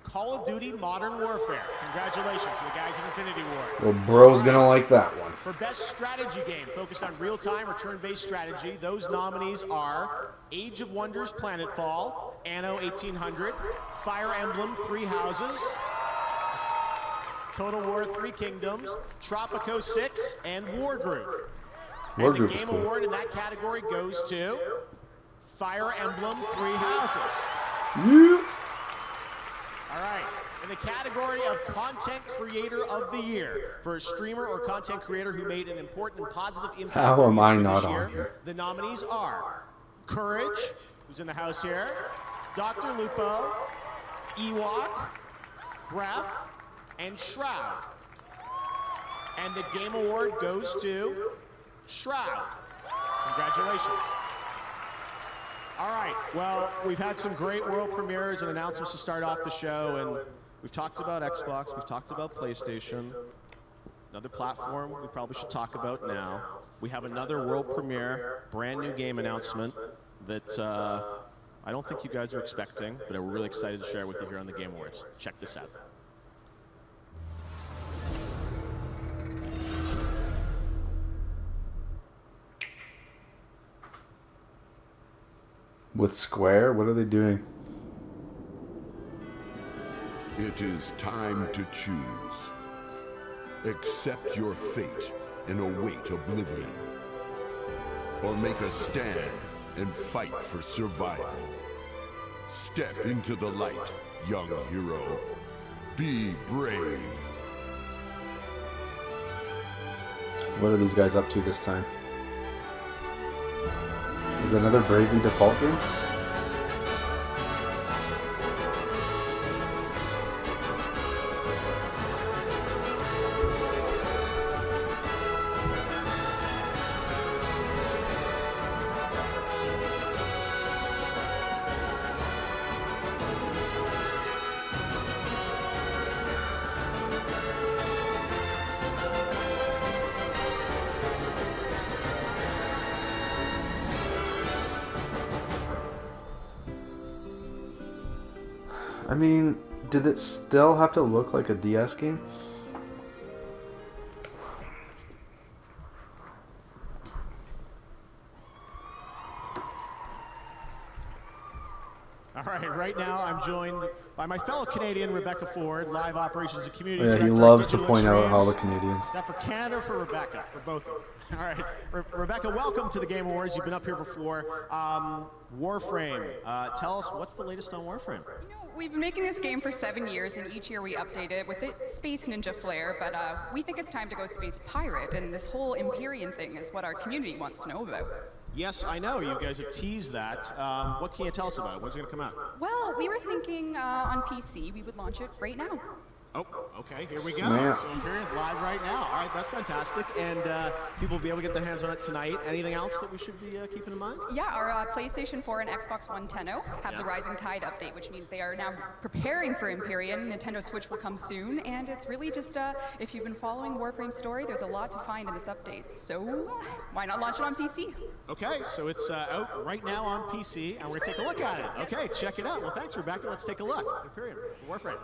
Call of Duty Modern Warfare. Congratulations to the guys at Infinity Ward. Well, bro's gonna like that one. For Best Strategy Game, focused on real-time or turn-based strategy, those nominees are Age of Wonders Planetfall, Anno 1800, Fire Emblem Three Houses, Total War Three Kingdoms, Tropico 6, and Wargroove. And the Game Award in that category goes to Fire Emblem Three Houses. Yeah. All right. In the category of Content Creator of the Year, for a streamer or content creator who made an important and positive impact How on am the I industry not this on year, here? the nominees are Courage, who's in the house here, Dr. Lupo, Ewok, Gref, and Shroud. And the Game Award goes to Shroud. Congratulations. All right, well, we've had some great world premieres and announcements to start off the show, and we've talked about Xbox, we've talked about PlayStation. Another platform we probably should talk about now. We have another world premiere, brand new game announcement that I don't think you guys are expecting, but we're really excited to share with you here on the Game Awards. Check this out. With Square, what are they doing? It is time to choose. Accept your fate and await oblivion. Or make a stand and fight for survival. Step into the light, young hero. Be brave. What are these guys up to this time? Is it another Bravely Default game? I mean, did it still have to look like a DS game? All right now I'm joined by my fellow Canadian, Rebecca Ford, Live Operations and Community Yeah, he Director loves at to Digital point out all the Extremes. Canadians. Is that for Canada or for Rebecca? For both of you. All right. Rebecca, welcome to the Game Awards. You've been up here before. Warframe. Tell us, what's the latest on Warframe? We've been making this game for 7 years, and each year we update it with the Space Ninja flair, but we think it's time to go Space Pirate, and this whole Empyrean thing is what our community wants to know about. Yes, I know. You guys have teased that. What can you tell us about it? When's it going to come out? Well, we were thinking on PC we would launch it right now. Oh, okay, here we go. Snap. So Imperium's live right now. All right, that's fantastic. And people will be able to get their hands on it tonight. Anything else that we should be keeping in mind? Yeah, our PlayStation 4 and Xbox One Tenno have the Rising Tide update, which means they are now preparing for Empyrean. Nintendo Switch will come soon, and it's really just, if you've been following Warframe's story, there's a lot to find in this update. So why not launch it on PC? Okay, so it's out right now on PC, and we're going to take a look at it. Okay, check it out. Well, thanks, Rebecca. Let's take a look. Imperium, Warframe.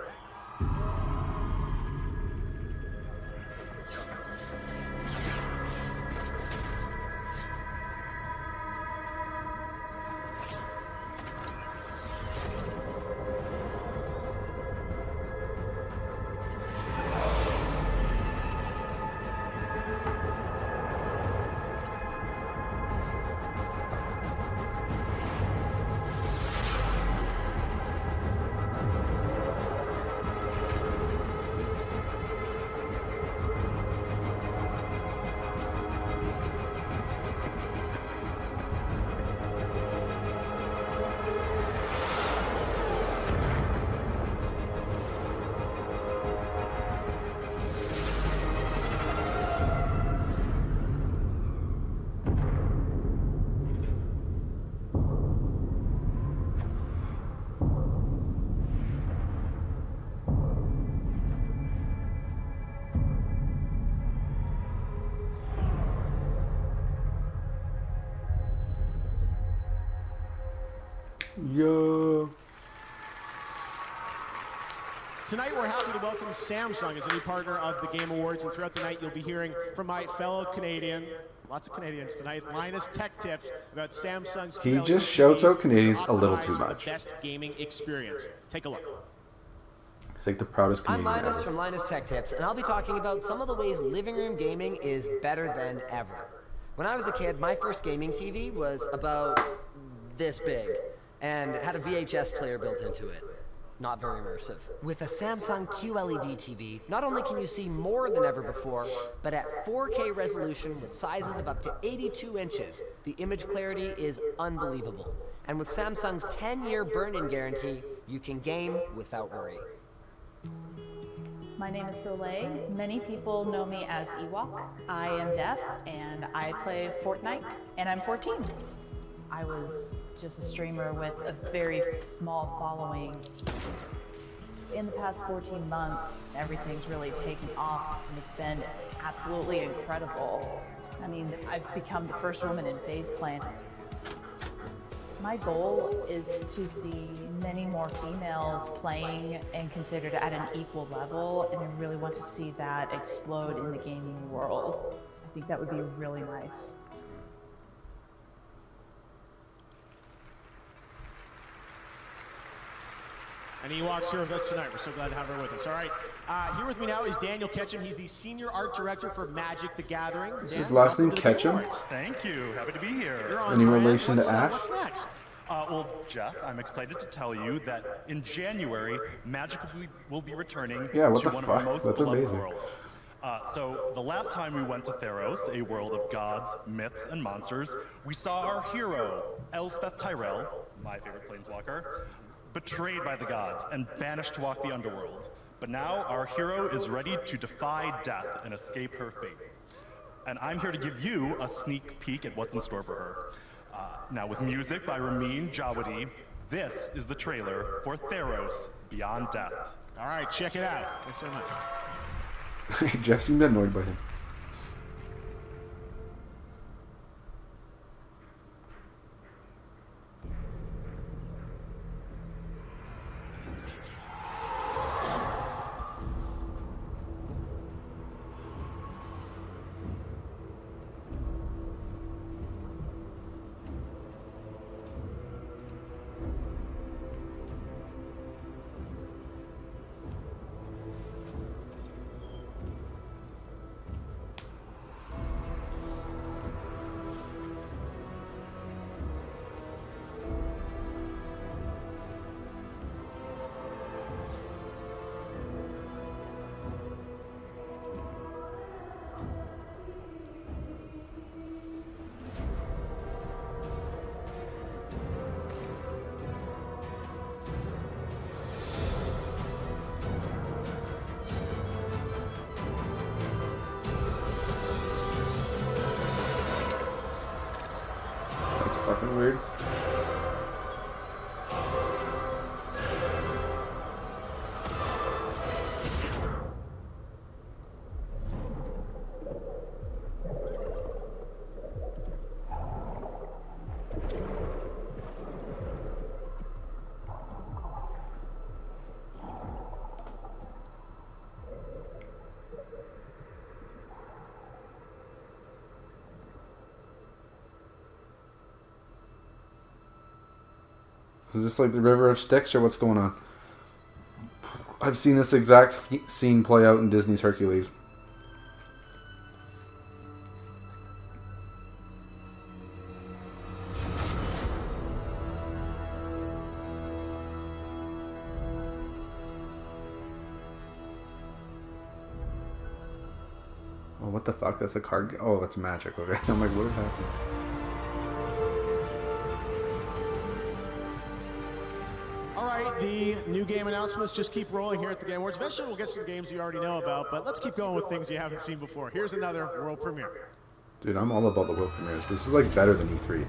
Yo. Tonight, we're happy to welcome Samsung as a new partner of the Game Awards, and throughout the night, you'll be hearing from my fellow Canadian, lots of Canadians tonight, Linus Tech Tips about Samsung's He QLED just shouts out TVs Canadians to a little optimize too for much. the best gaming experience. Take a look. He's like the proudest I'm Canadian Linus ever. from Linus Tech Tips, and I'll be talking about some of the ways living room gaming is better than ever. When I was a kid, my first gaming TV was about this big, and it had a VHS player built into it. Not very immersive. With a Samsung QLED TV, not only can you see more than ever before, but at 4K resolution with sizes of up to 82 inches, the image clarity is unbelievable. And with Samsung's 10-year burn-in guarantee, you can game without worry. My name is Soleil. Many people know me as Ewok. I am deaf and I play Fortnite, and I'm 14. I was just a streamer with a very small following. In the past 14 months, everything's really taken off and it's been absolutely incredible. I mean, I've become the first woman in FaZe Clan. My goal is to see many more females playing and considered at an equal level, and I really want to see that explode in the gaming world. I think that would be really nice. And Ewok's here with us tonight. We're so glad to have her with us. All right. Here with me now is Daniel Ketchum. He's the Senior Art Director for Magic the Gathering. Is his last name Ketchum? Thank you. Happy to be here. Any relation to Ash? What's next? Well, Jeff, I'm excited to tell you that in January, Magic will be returning Yeah, what to the one fuck? of our most That's beloved amazing. worlds. So the last time we went to Theros, a world of gods, myths, and monsters, we saw our hero, Elspeth Tyrell, my favorite planeswalker, betrayed by the gods and banished to walk the underworld. But now our hero is ready to defy death and escape her fate. And I'm here to give you a sneak peek at what's in store for her. Now with music by Ramin Djawadi, this is the trailer for Theros Beyond Death. All right, check it out. Thanks so much. Jeff seemed annoyed by him. That's fucking weird. Is this like the River of Styx or what's going on? I've seen this exact scene play out in Disney's Hercules. Oh, what the fuck? That's a card. Oh, that's magic. Okay. I'm like, what is happening? The new game announcements just keep rolling here at the Game Awards. Eventually we'll get some games you already know about, but let's keep going with things you haven't seen before. Here's another world premiere. Dude, I'm all about the world premieres. This is like better than E3.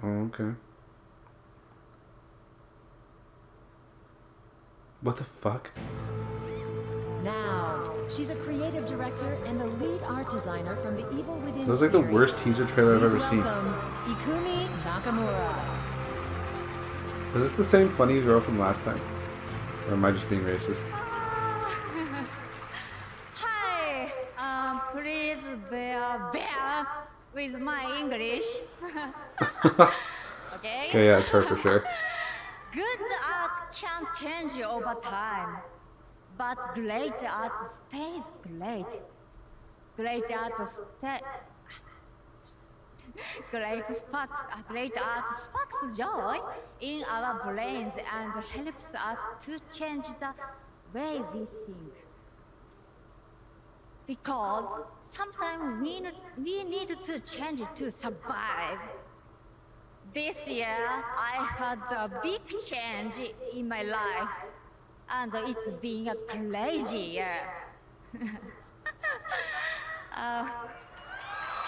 Oh, okay. What the fuck? Now, she's a creative director and the lead art designer from the Evil Within That was like the series. worst teaser trailer I've ever seen. Welcome, Ikumi Nakamura. Is this the same funny girl from last time? Or am I just being racist? Hi, please bear with my English. Okay? Okay, yeah, it's her for sure. Good art can change over time, but great art stays great. Great art great art sparks joy in our brains and helps us to change the way we think. Because sometimes we need to change to survive. This year, I had a big change in my life, and it's been a crazy year.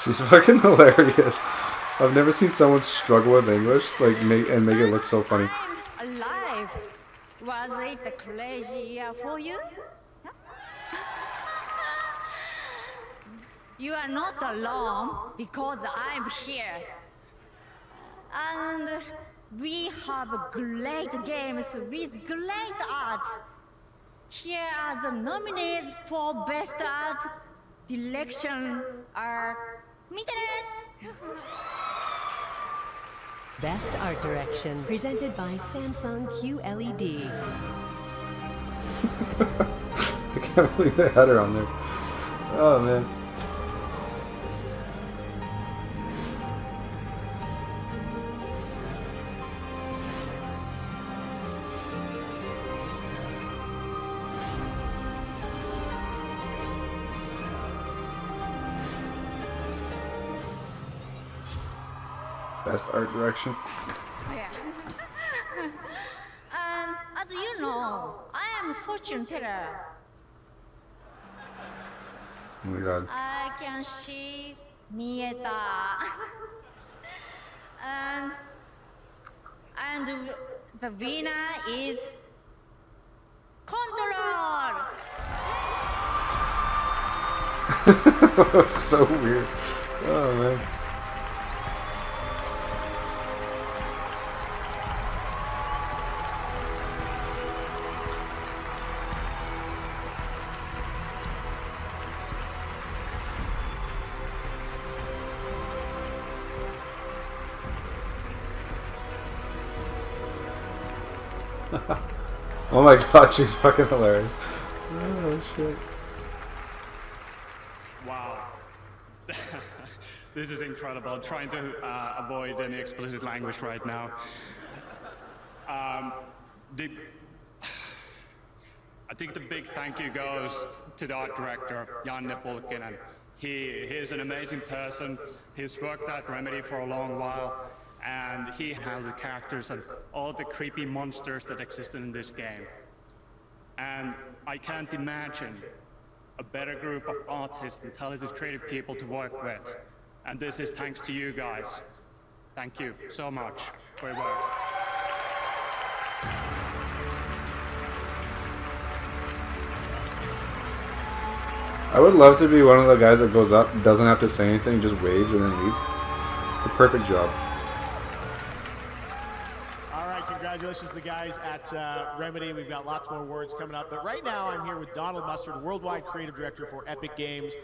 She's fucking hilarious. I've never seen someone struggle with English like make it look so funny. Alive. Was it a crazy year for you? You are not alone because I'm here. And we have great games with great art. Here are the nominees for Best Art Direction are... Best Art Direction, presented by Samsung QLED. I can't believe they had her on there. Oh man. Best art direction. Yeah. As you know, I am a fortune teller. Oh my god. I can see Mieta. and the winner is Control. That was so weird. Oh man. Oh my god, she's fucking hilarious. Oh shit. Wow. This is incredible. I'm trying to avoid any explicit language right now. I think the big thank you goes to the art director, Janne Pulkkinen. He is an amazing person. He's worked at Remedy for a long while, and he handled the characters and all the creepy monsters that existed in this game. And I can't imagine a better group of artists and talented creative people to work with. And this is thanks to you guys. Thank you so much for your work. I would love to be one of the guys that goes up, doesn't have to say anything, just waves and then leaves. It's the perfect job. All right, congratulations to the guys at Remedy. We've got lots more awards coming up. But right now, I'm here with Donald Mustard, Worldwide Creative Director for Epic Games.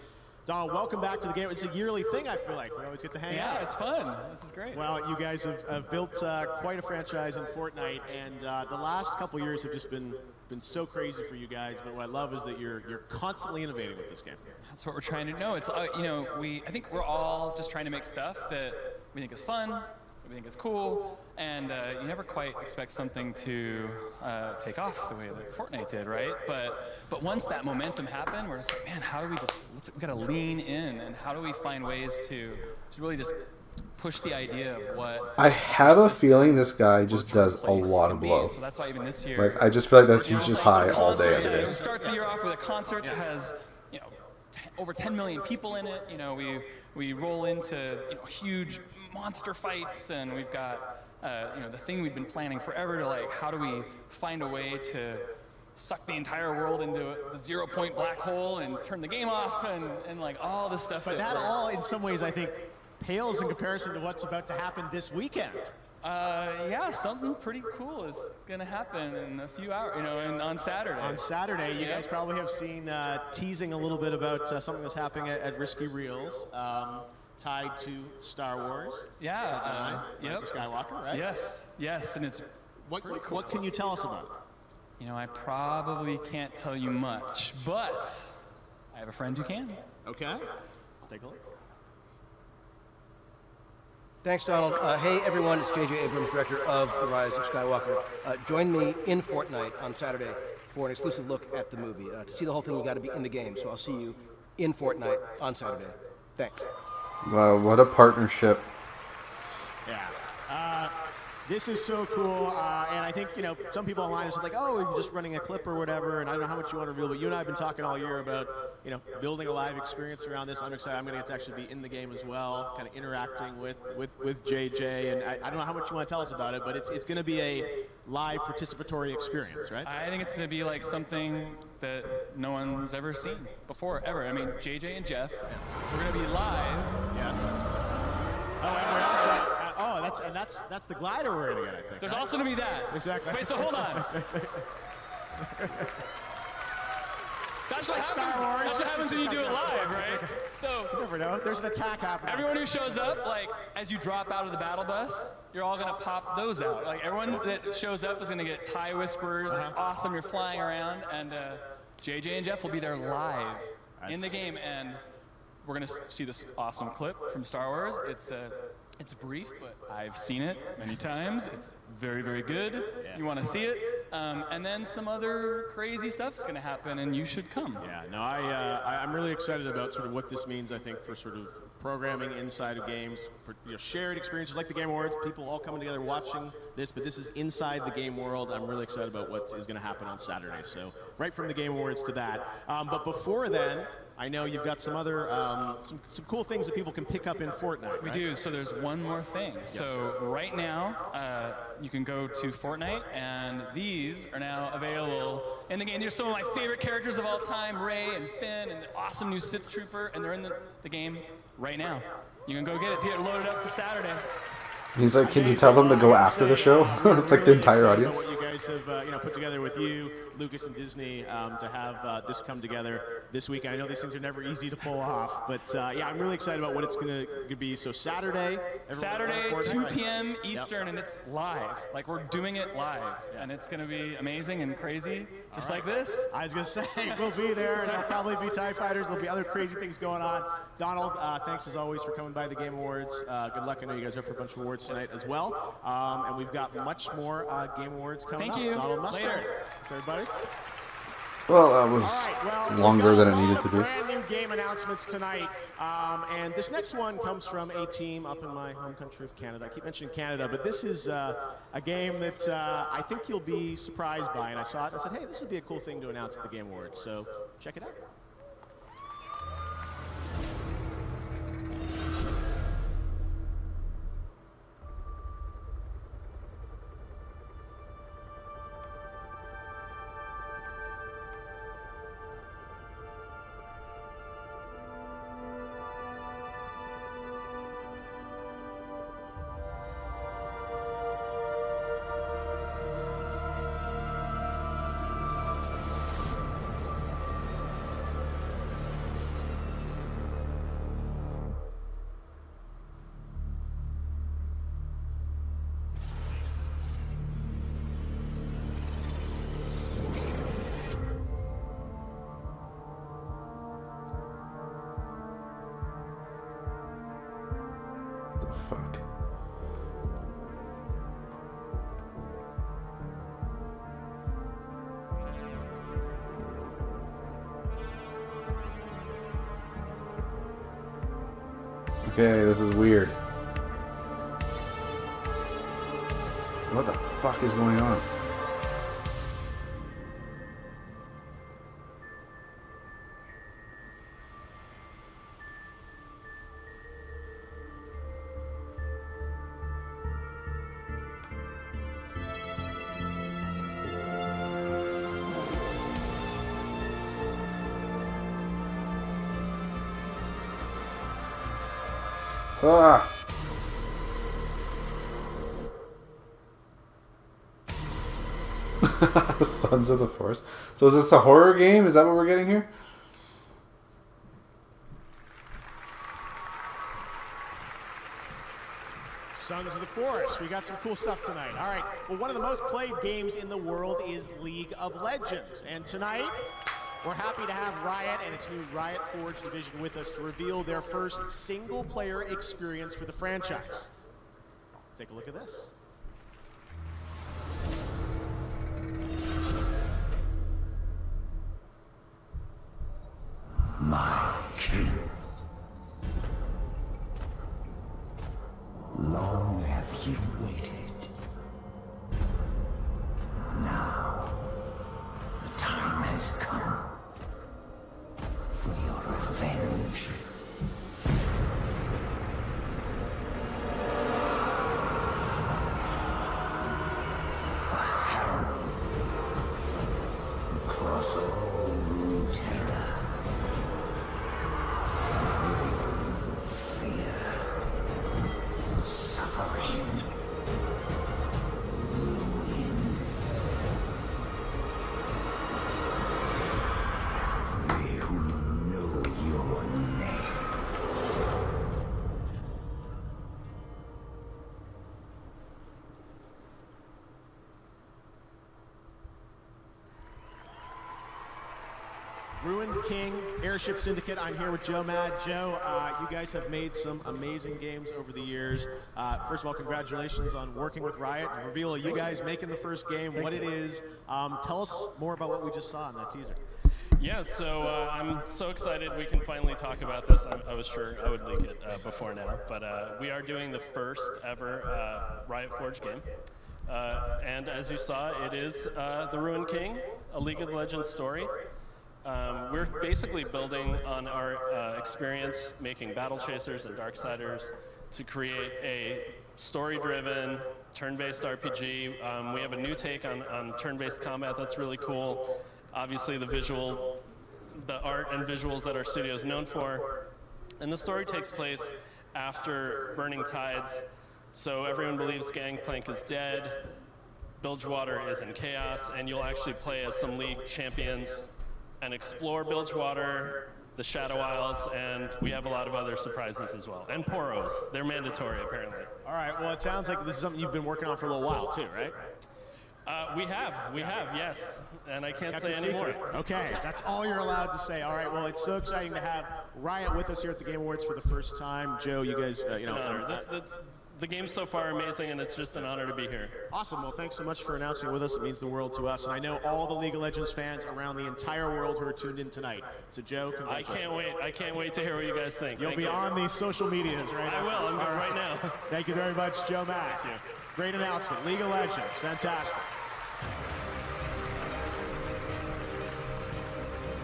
Donald, welcome back to the game. It's a yearly thing, I feel like. We always get to hang out. Yeah, it's fun. This is great. Well, you guys have built quite a franchise in Fortnite, and the last couple years have just been so crazy for you guys. But what I love is that you're constantly innovating with this game. That's what we're trying to know. It's I think we're all just trying to make stuff that we think is fun, that we think is cool, and you never quite expect something to take off the way that Fortnite did, right? But once that momentum happened, we're just like, man, how do we we gotta lean in, and how do we find ways to really just push the idea of what I have a feeling this guy just does a lot of blow. So that's why even this year, Like, I just feel like he's just high all day, every day. We start the year off with a concert that has, over 10 million people in it. We roll into huge monster fights, and we've got the thing we've been planning forever to, like, how do we find a way to suck the entire world into a 0-point black hole and turn the game off, and like all this stuff. But that all, in some ways, I think, pales in comparison to what's about to happen this weekend. Yeah, something pretty cool is going to happen in a few hours, on Saturday. On Saturday, you guys probably have seen teasing a little bit about something that's happening at Risky Reels, tied to Star Wars. Yeah, Rise of Skywalker, right? Yes, and it's pretty cool. What can you tell us about it? I probably can't tell you much, but I have a friend who can. Okay, let's take a look. Thanks, Donald. Hey, everyone, it's J.J. Abrams, director of The Rise of Skywalker. Join me in Fortnite on Saturday for an exclusive look at the movie. To see the whole thing, you got to be in the game, so I'll see you in Fortnite on Saturday. Thanks. Wow, what a partnership. Yeah. This is so cool, and I think, some people online are just like, oh, we're just running a clip or whatever, and I don't know how much you want to reveal, but you and I have been talking all year about, building a live experience around this. I'm excited. I'm going to get to actually be in the game as well, kind of interacting with JJ, and I don't know how much you want to tell us about it, but it's going to be a live participatory experience, right? I think it's going to be like something that no one's ever seen before, ever. I mean, JJ and Jeff, we're going to be live. Yes. Oh, and we're also, that's the glider we're gonna get, I think. There's also gonna be that. Exactly. Wait, so hold on. That's what happens. That's what happens when you do it live, right? So you never know. There's an attack happening. Everyone who shows up, like as you drop out of the battle bus, you're all gonna pop those out. Like everyone that shows up is gonna get tie whispers. It's awesome. You're flying around, and JJ and Jeff will be there live in the game, and we're gonna see this awesome clip from Star Wars. It's brief, but I've seen it many times. It's very, very good. Yeah. You want to see it. And then some other crazy stuff is going to happen, and you should come. Yeah, no, I'm really excited about sort of what this means, I think, for sort of programming inside of games, shared experiences like the Game Awards, people all coming together watching this, but this is inside the game world. I'm really excited about what is going to happen on Saturday. So right from the Game Awards to that. But before then, I know you've got some other, some cool things that people can pick up in Fortnite, We right? do, so there's one more thing. Yes. So right now, you can go to Fortnite, and these are now available in the game. These are some of my favorite characters of all time, Rey and Finn, and the awesome new Sith Trooper, and they're in the game right now. You can go get it loaded up for Saturday. He's like, can you tell them to go after the show? It's like the entire audience. What you guys guys have put together with you, Lucas and Disney, to have this come together this week. I know these things are never easy to pull off, but yeah, I'm really excited about what it's going to be. So Saturday, 2 p.m. Eastern, and it's live. Like, we're doing it live, and it's going to be amazing and crazy, just like this. I was going to say, we'll be there, and there'll probably be TIE Fighters. There'll be other crazy things going on. Donald, thanks as always for coming by the Game Awards. Good luck. I know you guys are for a bunch of awards tonight as well. And we've got much more Game Awards coming up. Thank you. Donald Mustard. Later. Thanks, everybody. Well, that was longer than it needed to be. Brand new game announcements tonight. And this next one comes from a team up in my home country of Canada. I keep mentioning Canada, but this is a game that I think you'll be surprised by. And I saw it and I said, hey, this would be a cool thing to announce at the Game Awards. So check it out. Fuck. Okay, this is weird. What the fuck is going on? Ah. Sons of the Force. So is this a horror game? Is that what we're getting here? Sons of the Forest. We got some cool stuff tonight. All right. Well, one of the most played games in the world is League of Legends. And tonight, we're happy to have Riot and its new Riot Forge division with us to reveal their first single-player experience for the franchise. Take a look at this. My king. Long have you waited. Now, the time has come for your revenge. A harrow across all Runeterra. Fear, suffering, ruin. They will know your name. Ruined King, Airship Syndicate. I'm here with Joe Mad. Joe, you guys have made some amazing games over the years. First of all, congratulations on working with Riot. Reveal you guys making the first game, what it is. Tell us more about what we just saw in that teaser. Yeah, so I'm so excited we can finally talk about this. I was sure I would leak it before now, but we are doing the first ever Riot Forge game. And as you saw, it is The Ruined King, a League of Legends story. We're basically building on our experience making Battle Chasers and Darksiders to create a story-driven, turn-based RPG. We have a new take on turn-based combat that's really cool. Obviously the art and visuals that our studio is known for. And the story takes place after Burning Tides. So everyone believes Gangplank is dead. Bilgewater is in chaos, and you'll actually play as some league champions and explore Bilgewater, the Shadow Isles, and we have a lot of other surprises as well. And Poros, they're mandatory apparently. All right, well, it sounds like this is something you've been working on for a little while too, right? We have, yes. And I can't Kept say it any more. secret. Okay, that's all you're allowed to say. All right, well, it's so exciting to have Riot with us here at the Game Awards for the first time. Joe, you guys, It's an honor. The game's so far amazing, and it's just an honor to be here. Awesome. Well, thanks so much for announcing it with us. It means the world to us. And I know all the League of Legends fans around the entire world who are tuned in tonight. So, Joe, I can't wait. I can't wait to hear what you guys think. You'll Thank be you. on these social medias right I now. will. I'm going right now. Thank you very much, Joe Mack. Thank you. Great announcement. League of Legends. Fantastic.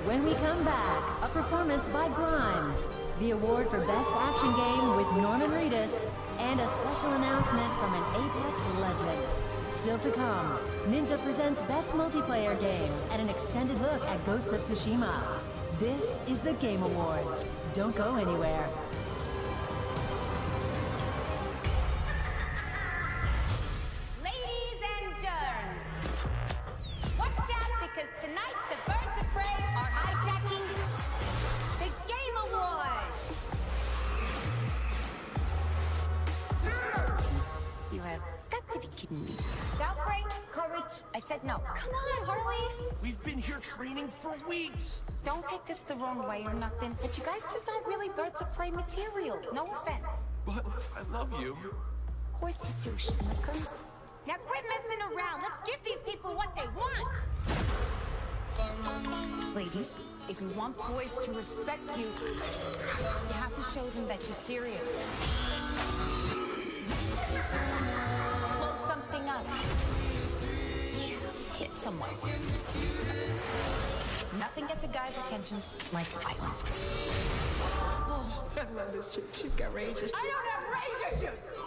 When we come back, a performance by Grimes, the award for Best Action Game with Norman Reedus, and a special announcement from an Apex legend. Still to come, Ninja presents Best Multiplayer Game and an extended look at Ghost of Tsushima. This is the Game Awards. Don't go anywhere. Ladies and germs, watch out because tonight the birds of prey are hijacking the Game Awards. You have got to be kidding me. Outbreak, courage. I said no. Come on, Harley. We've been here training for weeks. Don't take this the wrong way or nothing, but you guys just aren't really birds of prey material. No offense. But I love you. Of course you do, schnookums. Now quit messing around. Let's give these people what they want. Ladies, if you want boys to respect you, you have to show them that you're serious. Blow something up. Hit someone. Nothing gets a guy's attention like violence. Oh, I love this chick. She's got rage issues. I don't have rage issues!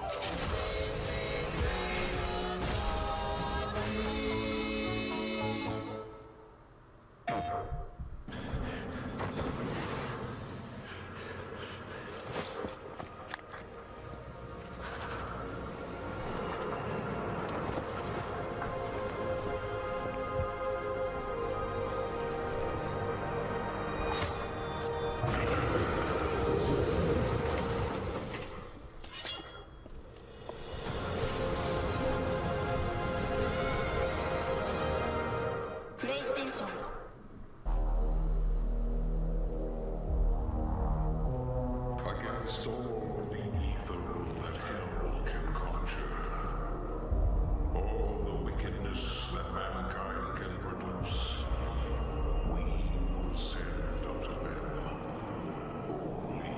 Against all the evil that hell can conjure, all the wickedness that mankind can produce, we will send unto them only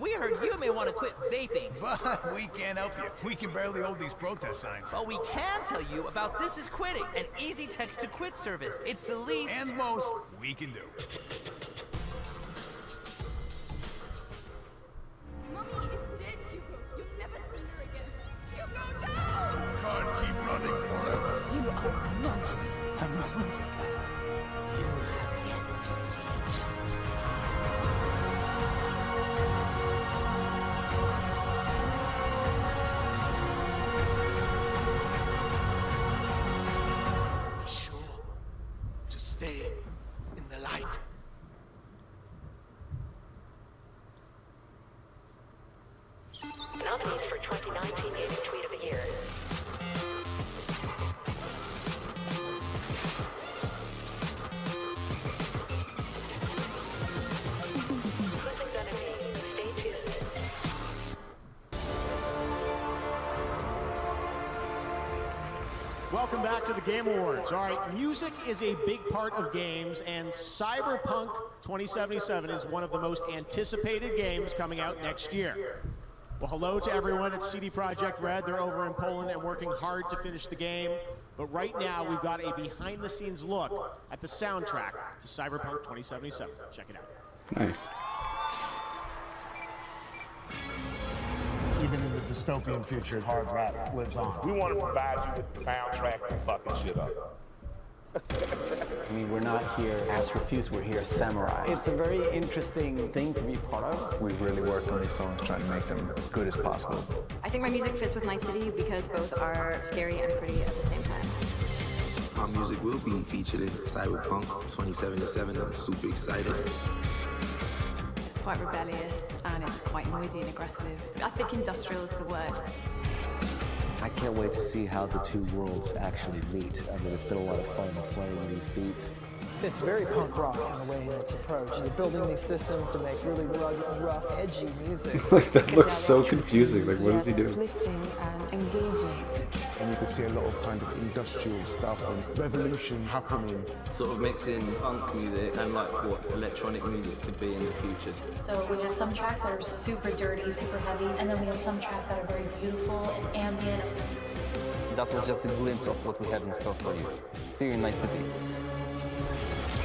We heard you may want to quit vaping. But we can't help you. We can barely hold these protest signs. But we can tell you about This Is Quitting, an easy text to quit service. It's the least and most we can do. Mommy is dead, Hugo. You'll never see her again. Hugo, no! Can't keep running forever. You are a monster. A monster. You have yet to see just Be sure to stay in the light. Nominees for 2019 Gaming Tweet of the Year. Who's it gonna be? Stay tuned. Welcome back to the Game Awards. All right, music is a big part of games, and Cyberpunk 2077 is one of the most anticipated games coming out next year. Well, hello to everyone at CD Projekt Red. They're over in Poland and working hard to finish the game. But right now, we've got a behind-the-scenes look at the soundtrack to Cyberpunk 2077. Check it out. Nice. Even in the dystopian future, hard rap lives on. We want to provide you with the soundtrack to fucking shit up. I mean, we're not here as refused, we're here as samurai. It's a very interesting thing to be part of. We really worked on these songs trying to make them as good as possible. I think my music fits with my city because both are scary and pretty at the same time. My music will be featured in Cyberpunk 2077. I'm super excited. It's quite rebellious and it's quite noisy and aggressive. I think industrial is the word. I can't wait to see how the two worlds actually meet. I mean, it's been a lot of fun playing these beats. It's very punk rock in the way that it's approached. You're building these systems to make really rugged, rough, edgy music. Like, that looks so confusing. Like, what is he doing? Uplifting and engaging. And you could see a lot of kind of industrial stuff and revolution happening. Sort of mixing punk music and like what electronic music could be in the future. So we have some tracks that are super dirty, super heavy, and then we have some tracks that are very beautiful and ambient. That was just a glimpse of what we had in store for you. See you in Night City.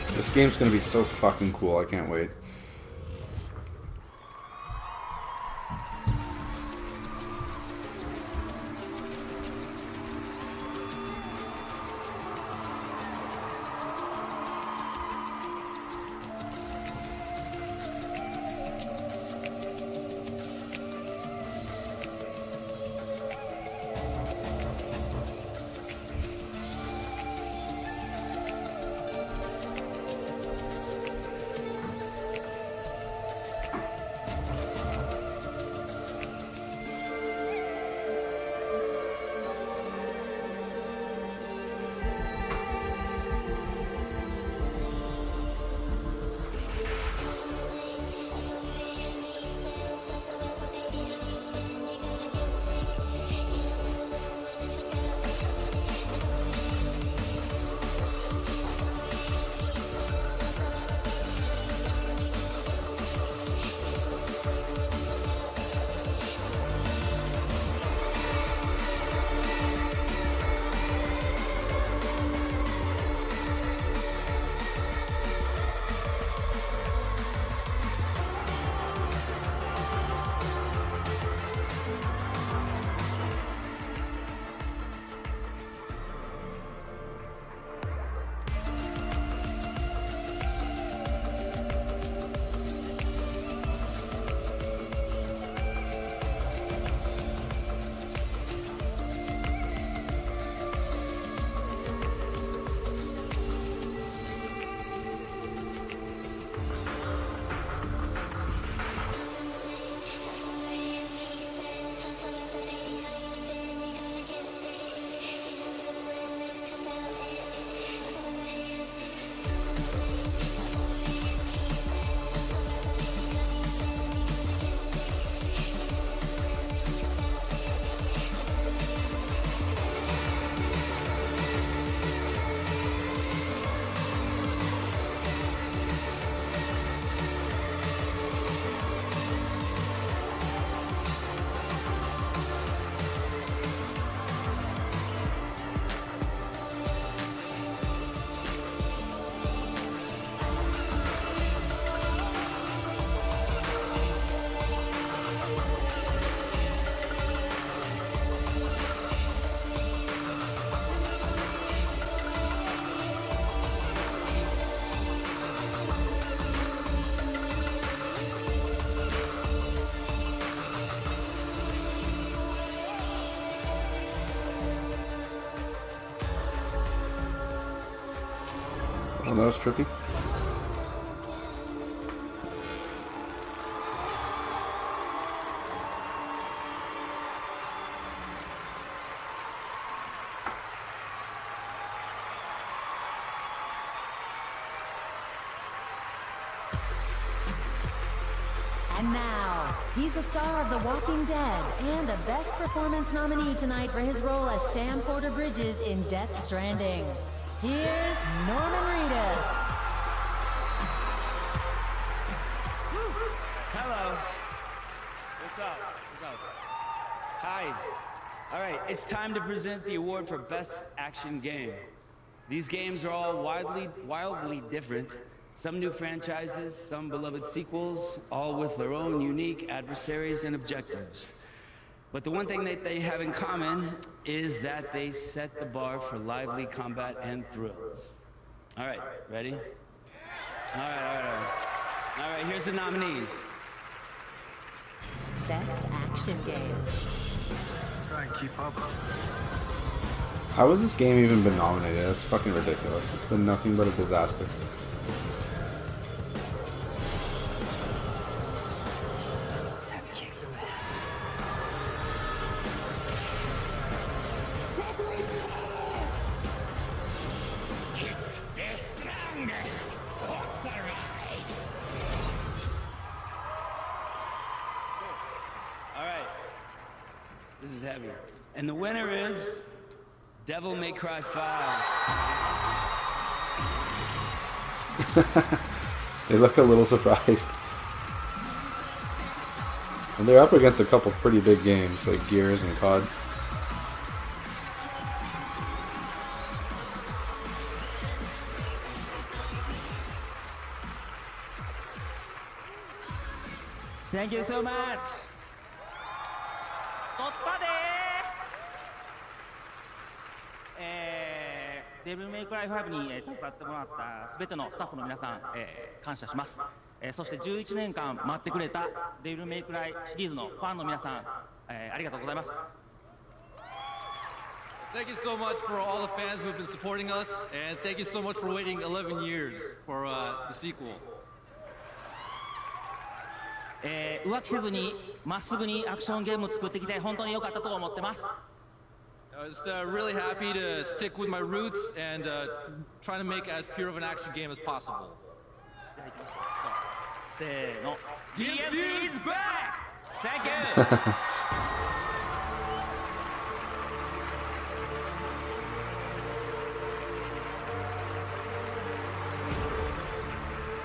This game's gonna be so fucking cool. I can't wait. Oh, that was trippy. And now, he's the star of The Walking Dead and a Best Performance nominee tonight for his role as Sam Porter Bridges in Death Stranding. Here's Norman Reedus. Hello. What's up? What's up? Hi. All right, it's time to present the award for Best Action Game. These games are all wildly different. Some new franchises, some beloved sequels, all with their own unique adversaries and objectives. But the one thing that they have in common is that they set the bar for lively combat and thrills. All right, ready? All right, here's the nominees. Best action game. Try and keep up. How has this game even been nominated? That's fucking ridiculous. It's been nothing but a disaster. Time to kick some ass. It's the strongest who survives. All right, this is heavy. And the winner is Devil May Cry 5. They look a little surprised. And they're up against a couple pretty big games like Gears and COD. Thank you so much. 突破でデビルメイクライ5に携わってもらった全てのスタッフの皆さん、感謝します。そして11年間待ってくれたデビルメイクライシリーズのファンの皆さん、ありがとうございます。Thank you so much for all the fans who have been supporting us, and thank you so much for waiting 11 years for the sequel. 浮気せずにまっすぐにアクションゲームを作ってきて本当に良かったと思ってます。I was really happy to stick with my roots and try to make as pure of an action game as possible. せーの。DMC is back! Thank you!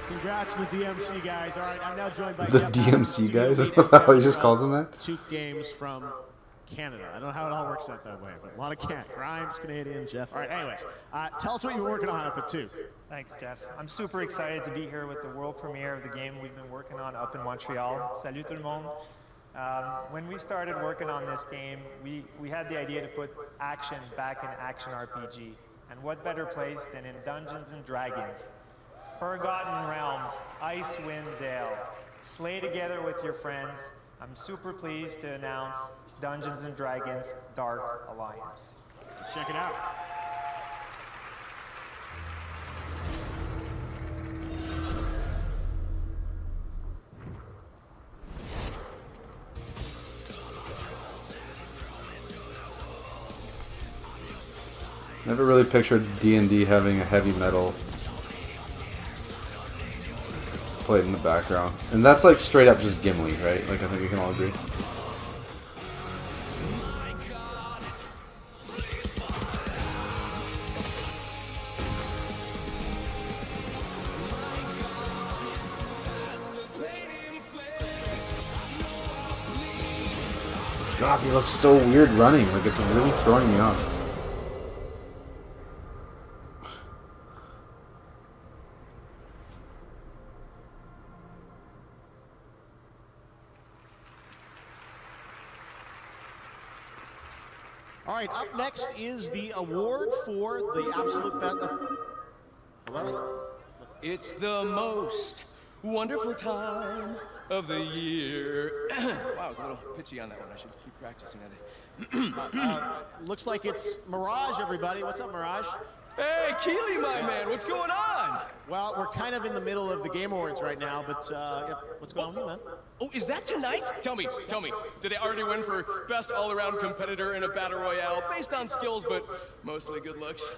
Congrats to the DMC guys. All right, I'm now joined by The Jeff DMC guys? Adams, What the hell? He just calls them that? Two games from Canada. I don't know how it all works out that way, but a lot of Grimes, Canadian, Jeff. All right, anyways, tell us what you've been working on up at 2. Thanks, Jeff. I'm super excited to be here with the world premiere of the game we've been working on up in Montreal. Salut tout le monde. When we started working on this game, we had the idea to put action back in action RPG. And what better place than in Dungeons and Dragons? Forgotten Realms, Icewind Dale. Slay together with your friends. I'm super pleased to announce Dungeons and Dragons Dark Alliance. Let's check it out. Never really pictured D&D having a heavy metal played in the background. And that's like straight up just Gimli, right? Like I think we can all agree. God, he looks so weird running. Like it's really throwing me off. All right, up next is the award for the absolute best. Hello? It's the most wonderful time of the year. Wow, I was a little pitchy on that one. I should keep practicing, I think. Looks like it's Mirage, everybody. What's up, Mirage? Hey, Keely, my man, what's going on? Well, we're kind of in the middle of the Game Awards right now, but what's going on with you, man? Oh, is that tonight? Tell me, did they already win for best all-around competitor in a battle royale based on skills, but mostly good looks?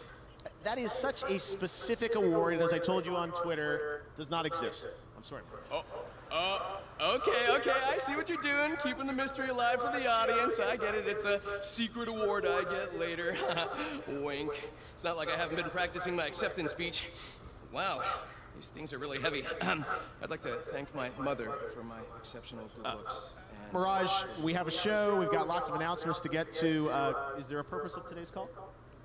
That is such a specific award, and as I told you on Twitter, does not exist. I'm sorry. Okay, I see what you're doing, keeping the mystery alive for the audience. I get it, it's a secret award I get later. Wink. It's not like I haven't been practicing my acceptance speech. Wow, these things are really heavy. I'd like to thank my mother for my exceptional good looks. Mirage, we have a show. We've got lots of announcements to get to. Is there a purpose of today's call?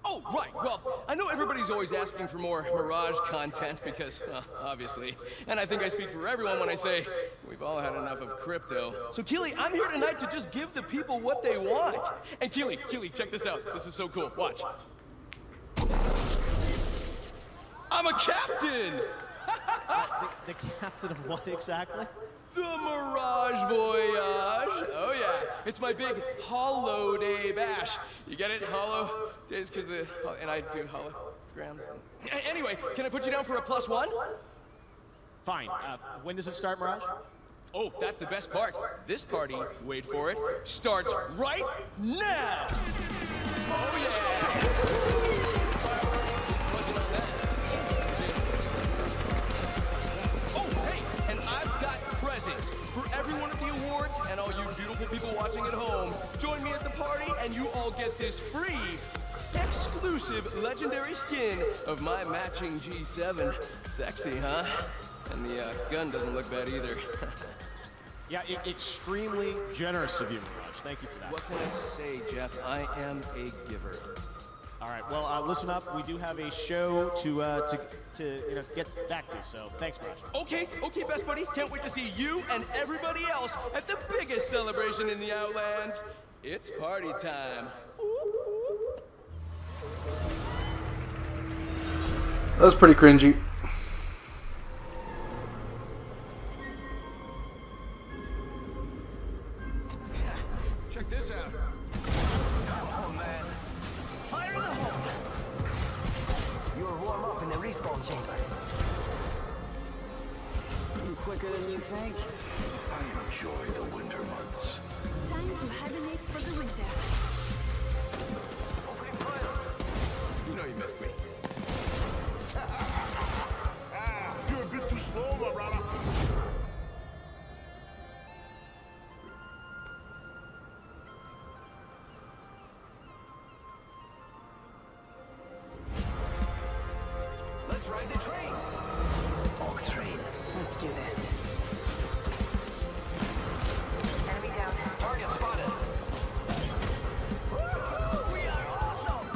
Oh, right. Well, I know everybody's always asking for more Mirage content because, obviously. And I think I speak for everyone when I say we've all had enough of crypto. So, Keely, I'm here tonight to just give the people what they want. And Keely, check this out. This is so cool. Watch. I'm a captain! The captain of what exactly? The Mirage Voyage. Oh yeah, it's my big holo day bash. You get it? Holo days because and I do holograms. Anyway, can I put you down for a +1? Fine. When does it start, Mirage? Oh, that's the best part. This party, wait for it, starts right now. Oh yeah. For everyone at the awards and all you beautiful people watching at home, join me at the party and you all get this free, exclusive legendary skin of my matching G7. Sexy, huh? And the gun doesn't look bad either. Yeah, extremely generous of you, Mirage. Thank you for that. What can I say, Jeff? I am a giver. All right, well, listen up. We do have a show to get back to, so thanks, Browash. Okay, best buddy. Can't wait to see you and everybody else at the biggest celebration in the Outlands. It's party time. That was pretty cringy. Check this out. Oh, man. Fire in the hole! You're warm up in the respawn chamber. Quicker than you think. I enjoy the winter months. Time to hibernate for the winter. You know you missed me. You're a bit too slow, my brother. Let's ride the train. Bulk train. Let's do this. Enemy down. Target spotted. Woo! We are awesome.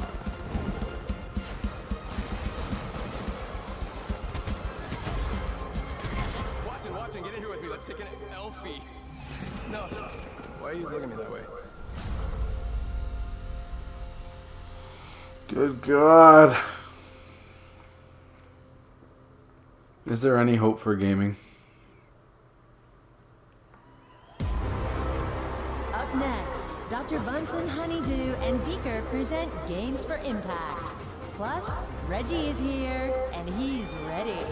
Watson, get in here with me. Let's take an Elfie. No, stop. Why are you looking at me that way? Good God. Is there any hope for gaming? Up next, Dr. Bunsen, Honeydew, and Beaker present Games for Impact. Plus, Reggie is here, and he's ready.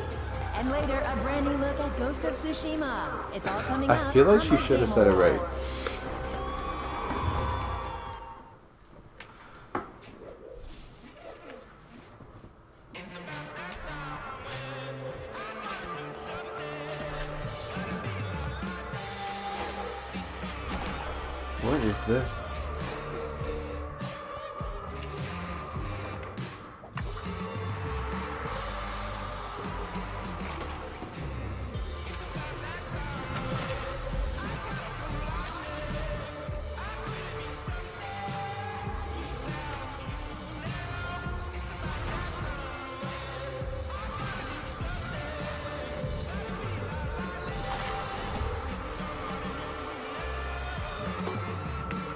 And later, a brand new look at Ghost of Tsushima. It's all coming up. I feel like on she the should have Game said it right. Awards. What is this?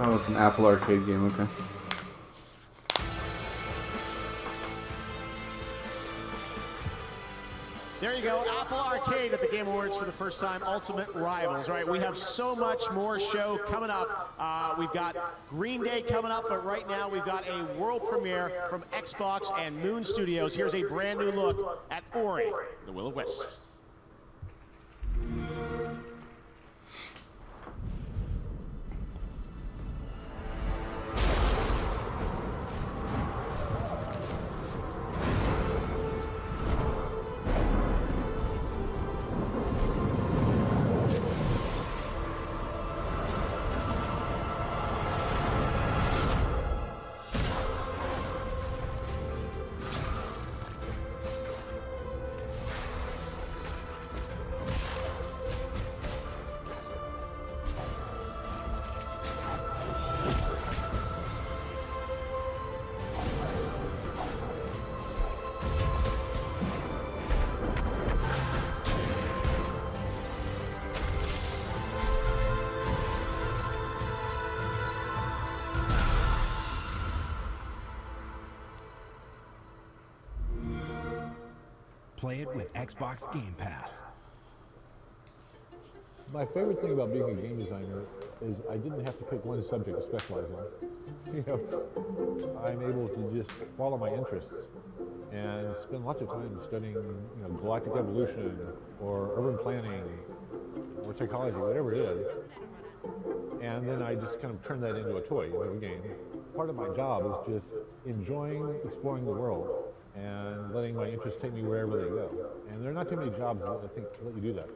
Oh, it's an Apple Arcade game, okay. There you go, Apple Arcade at the Game Awards for the first time, Ultimate Rivals. Right, we have so much more show coming up. We've got Green Day coming up, but right now we've got a world premiere from Xbox and Moon Studios. Here's a brand new look at Ori, the Will of Wisps. play it with Xbox Game Pass. My favorite thing about being a game designer is I didn't have to pick one subject to specialize in. You know, I'm able to just follow my interests and spend lots of time studying, you know, galactic evolution or urban planning or psychology, whatever it is. And then I just kind of turn that into a toy, into a game. Part of my job is just enjoying exploring the world and letting my interests take me wherever they go. And there are not too many jobs that I think let you do that.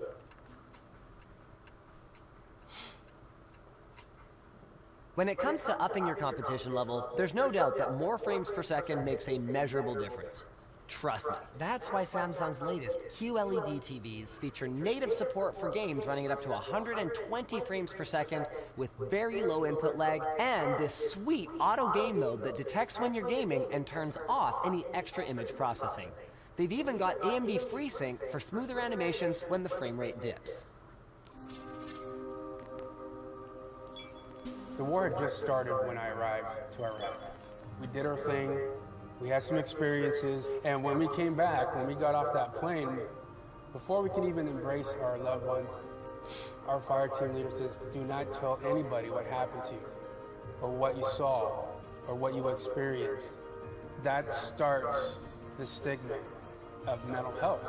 When it comes to upping your competition level, there's no doubt that more frames per second makes a measurable difference. Trust me, that's why Samsung's latest QLED TVs feature native support for games running at up to 120 frames per second with very low input lag, and this sweet auto game mode that detects when you're gaming and turns off any extra image processing. They've even got AMD FreeSync for smoother animations when the frame rate dips. The war had just started when I arrived to Iraq. We did our thing, we had some experiences, and when we came back, when we got off that plane, before we could even embrace our loved ones, our fire team leader says, do not tell anybody what happened to you, or what you saw, or what you experienced. That starts the stigma of mental health.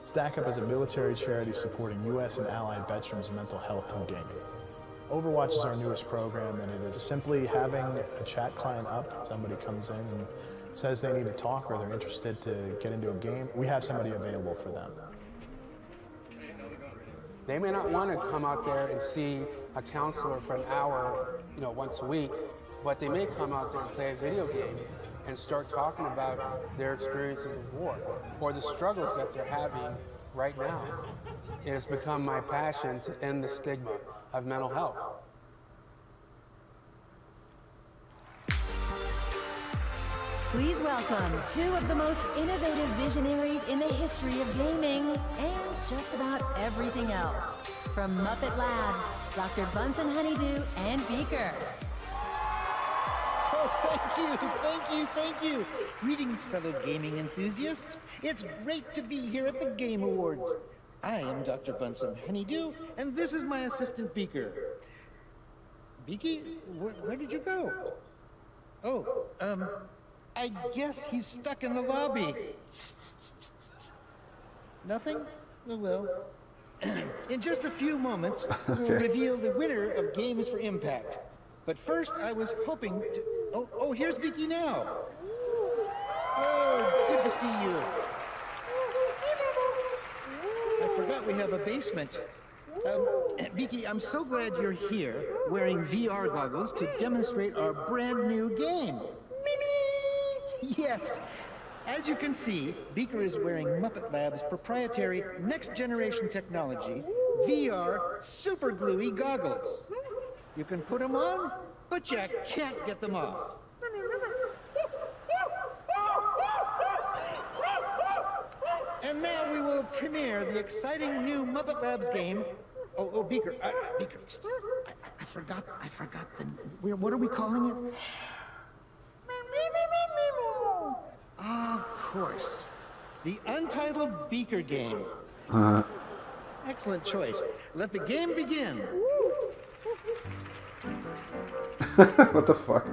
Stack Up is a military charity supporting U.S. and allied veterans' mental health through gaming. Overwatch is our newest program, and it is simply having a chat client up. Somebody comes in and says they need to talk or they're interested to get into a game. We have somebody available for them. They may not want to come out there and see a counselor for an hour, you know, once a week, but they may come out there and play a video game and start talking about their experiences of war or the struggles that they're having right now. It has become my passion to end the stigma of mental health. Please welcome two of the most innovative visionaries in the history of gaming and just about everything else. From Muppet Labs, Dr. Bunsen Honeydew and Beaker. Oh, thank you. Greetings, fellow gaming enthusiasts. It's great to be here at the Game Awards. I am Dr. Bunsen Honeydew, and this is my assistant, Beaker. Beaky, where did you go? Oh, I guess he's stuck in the lobby. Nothing? Oh, well. In just a few moments, we'll reveal the winner of Games for Impact. But first, I was hoping to... Oh, here's Beaky now. Oh, good to see you. I forgot we have a basement. Beaky, I'm so glad you're here, wearing VR goggles to demonstrate our brand new game. Yes. As you can see, Beaker is wearing Muppet Labs' proprietary next-generation technology, VR super gluey goggles. You can put them on, but you can't get them off. And now we will premiere the exciting new Muppet Labs game. Oh, Beaker, Beaker, I forgot the... What are we calling it? Of course. The Untitled Beaker Game. Excellent choice. Let the game begin. What the fuck?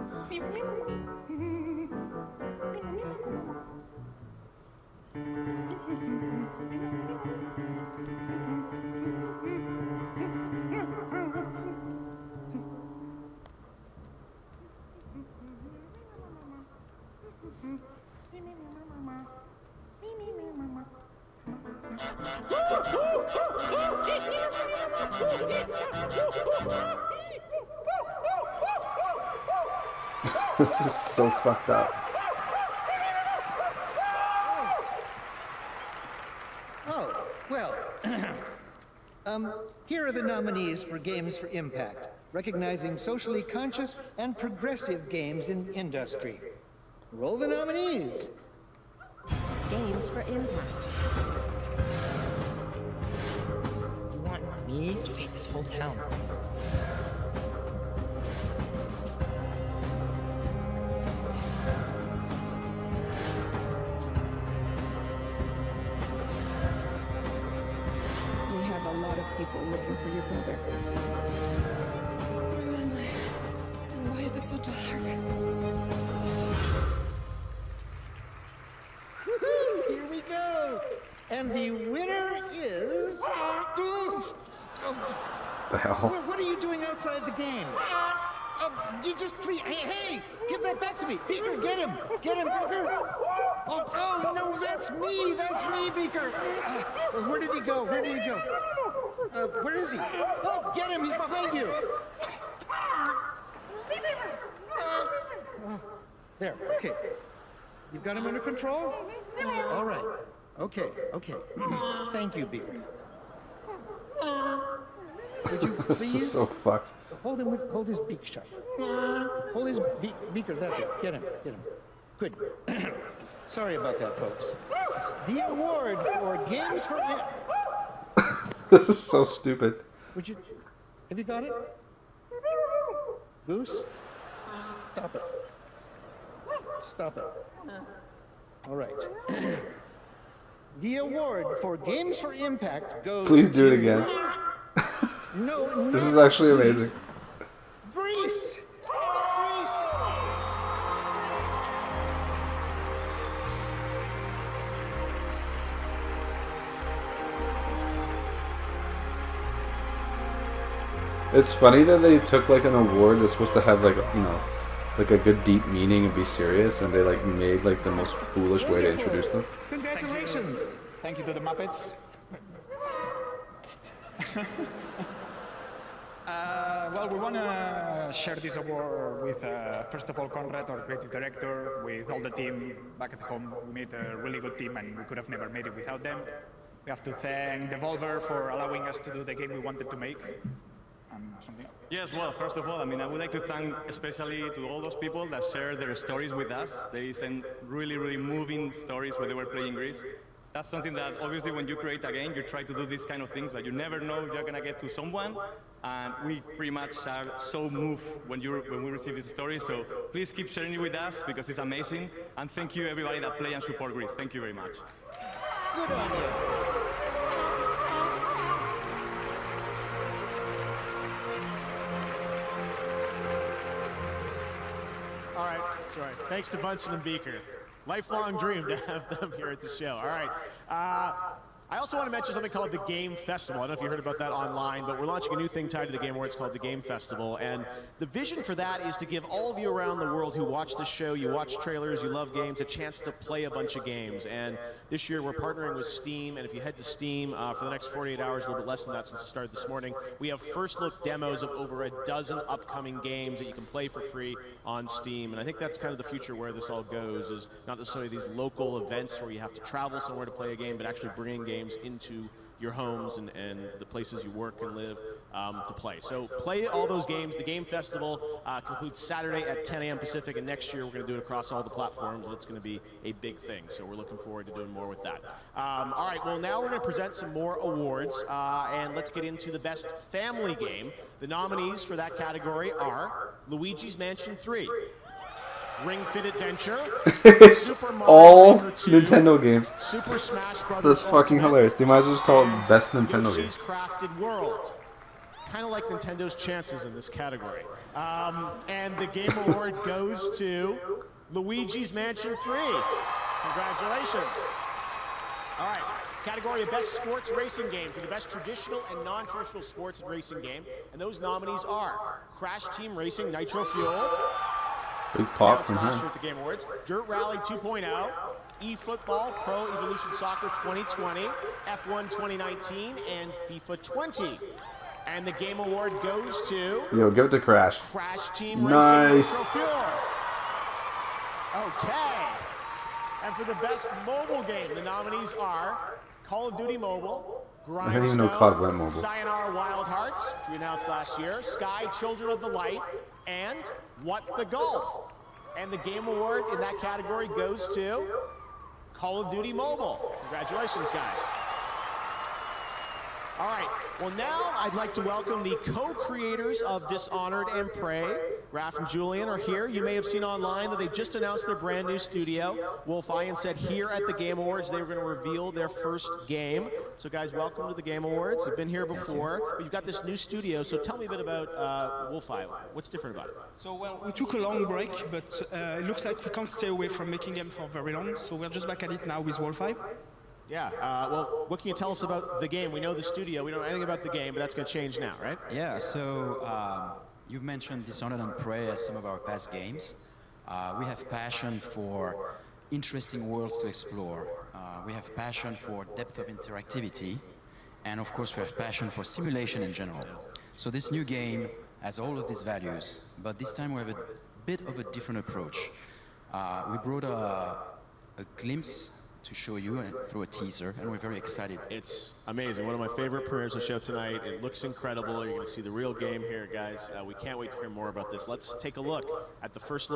This is so fucked up. Oh, well. Here are the nominees for Games for Impact, recognizing socially conscious and progressive games in the industry. Roll the nominees. Games for Impact. You want me to paint this whole town? people looking for your brother. Where am I? And why is it so dark? Woohoo! Here we go! And the winner is... The hell? What are you doing outside the game? You just please... Hey! Give that back to me! Beaker, get him! Get him, Beaker! Oh, no, that's me! That's me, Beaker! Where did he go? Where did he go? Where is he? Oh, get him! He's behind you! There, okay. You've got him under control? All right. Okay. Thank you, Beaker. Would you please... This is so fucked. Hold his beak shut. Hold his beaker, that's it. Get him. Good. Sorry about that, folks. The award for Games for... This is so stupid. Have you got it? Goose? Stop it. All right. The award for Games for Impact goes Please do to... it again. No. This is actually amazing. Greece! It's funny that they took like an award that's supposed to have like, you know, like a good deep meaning and be serious, and they like made like the most foolish way to introduce them. Congratulations! Thank you to the Muppets. Well, we want to share this award with, first of all, Conrad, our creative director, with all the team back at home. We made a really good team, and we could have never made it without them. We have to thank Devolver for allowing us to do the game we wanted to make. Yes, well, first of all, I mean, I would like to thank especially to all those people that share their stories with us. They sent really, really moving stories when they were playing Greece. That's something that obviously when you create a game, you try to do these kind of things, but you never know if you're gonna get to someone. And we pretty much are so moved when we receive this story. So please keep sharing it with us because it's amazing. And thank you everybody that play and support Greece. Thank you very much. Good on you. All right, sorry. Thanks to Bunsen and Beaker. Lifelong dream to have them here at the show. All right. I also want to mention something called the Game Festival. I don't know if you heard about that online, but we're launching a new thing tied to the Game Awards called the Game Festival. And the vision for that is to give all of you around the world who watch this show, you watch trailers, you love games, a chance to play a bunch of games. And this year we're partnering with Steam. And if you head to Steam for the next 48 hours, a little bit less than that since it started this morning, we have first look demos of over a dozen upcoming games that you can play for free on Steam. And I think that's kind of the future where this all goes, is not necessarily these local events where you have to travel somewhere to play a game, but actually bringing games into your homes and the places you work and live to play. So play all those games. The Game Festival concludes Saturday at 10 a.m. Pacific, and next year we're going to do it across all the platforms, and it's going to be a big thing. So we're looking forward to doing more with that. All right, well, now we're going to present some more awards, and let's get into the Best Family Game. The nominees for that category are Luigi's Mansion 3, Ring Fit Adventure, It's Super Mario all Maker 2, Nintendo games. Super Smash Bros. That's fucking Ultimate, hilarious. They might as well just call it Best Nintendo Game. Yoshi's Crafted World. Kind of like Nintendo's chances in this category. And the Game Award goes to Luigi's Mansion 3. Congratulations. All right, category of Best Sports Racing Game for the best traditional and non-traditional sports and racing game. And those nominees are Crash Team Racing Nitro Fueled, Big pop announced from last him. year at the Game Awards, Dirt Rally 2.0, eFootball Pro Evolution Soccer 2020, F1 2019, and FIFA 20. And the Game Award goes to Yo, give it to Crash. Crash Team Nice. Racing Nitro Fuel. Okay. And for the best mobile game, the nominees are Call of Duty Mobile, I didn't even know COD went mobile. Sayonara Wild Hearts, which we announced last year, Sky Children of the Light, and What the Golf. And the Game Award in that category goes to Call of Duty Mobile. Congratulations, guys. All right, well now I'd like to welcome the co-creators of Dishonored and Prey. Raph and Julian are here. You may have seen online that they just announced their brand new studio. Wolf Ian said here at the Game Awards they were going to reveal their first game. So guys, welcome to the Game Awards. You've been here before, but you've got this new studio. So tell me a bit about Wolf Ian. What's different about it? So well, we took a long break, but it looks like we can't stay away from making them for very long. So we're just back at it now with Wolf Ian. Yeah, well, what can you tell us about the game? We know the studio, we don't know anything about the game, but that's going to change now, right? Yeah, so you've mentioned Dishonored and Prey as some of our past games. We have passion for interesting worlds to explore. We have passion for depth of interactivity. And of course, we have passion for simulation in general. So this new game has all of these values, but this time we have a bit of a different approach. We brought a glimpse to show you through a teaser, and we're very excited. It's amazing. One of my favorite premieres of the show tonight. It looks incredible. You're going to see the real game here, guys. We can't wait to hear more about this. Let's take a look at the first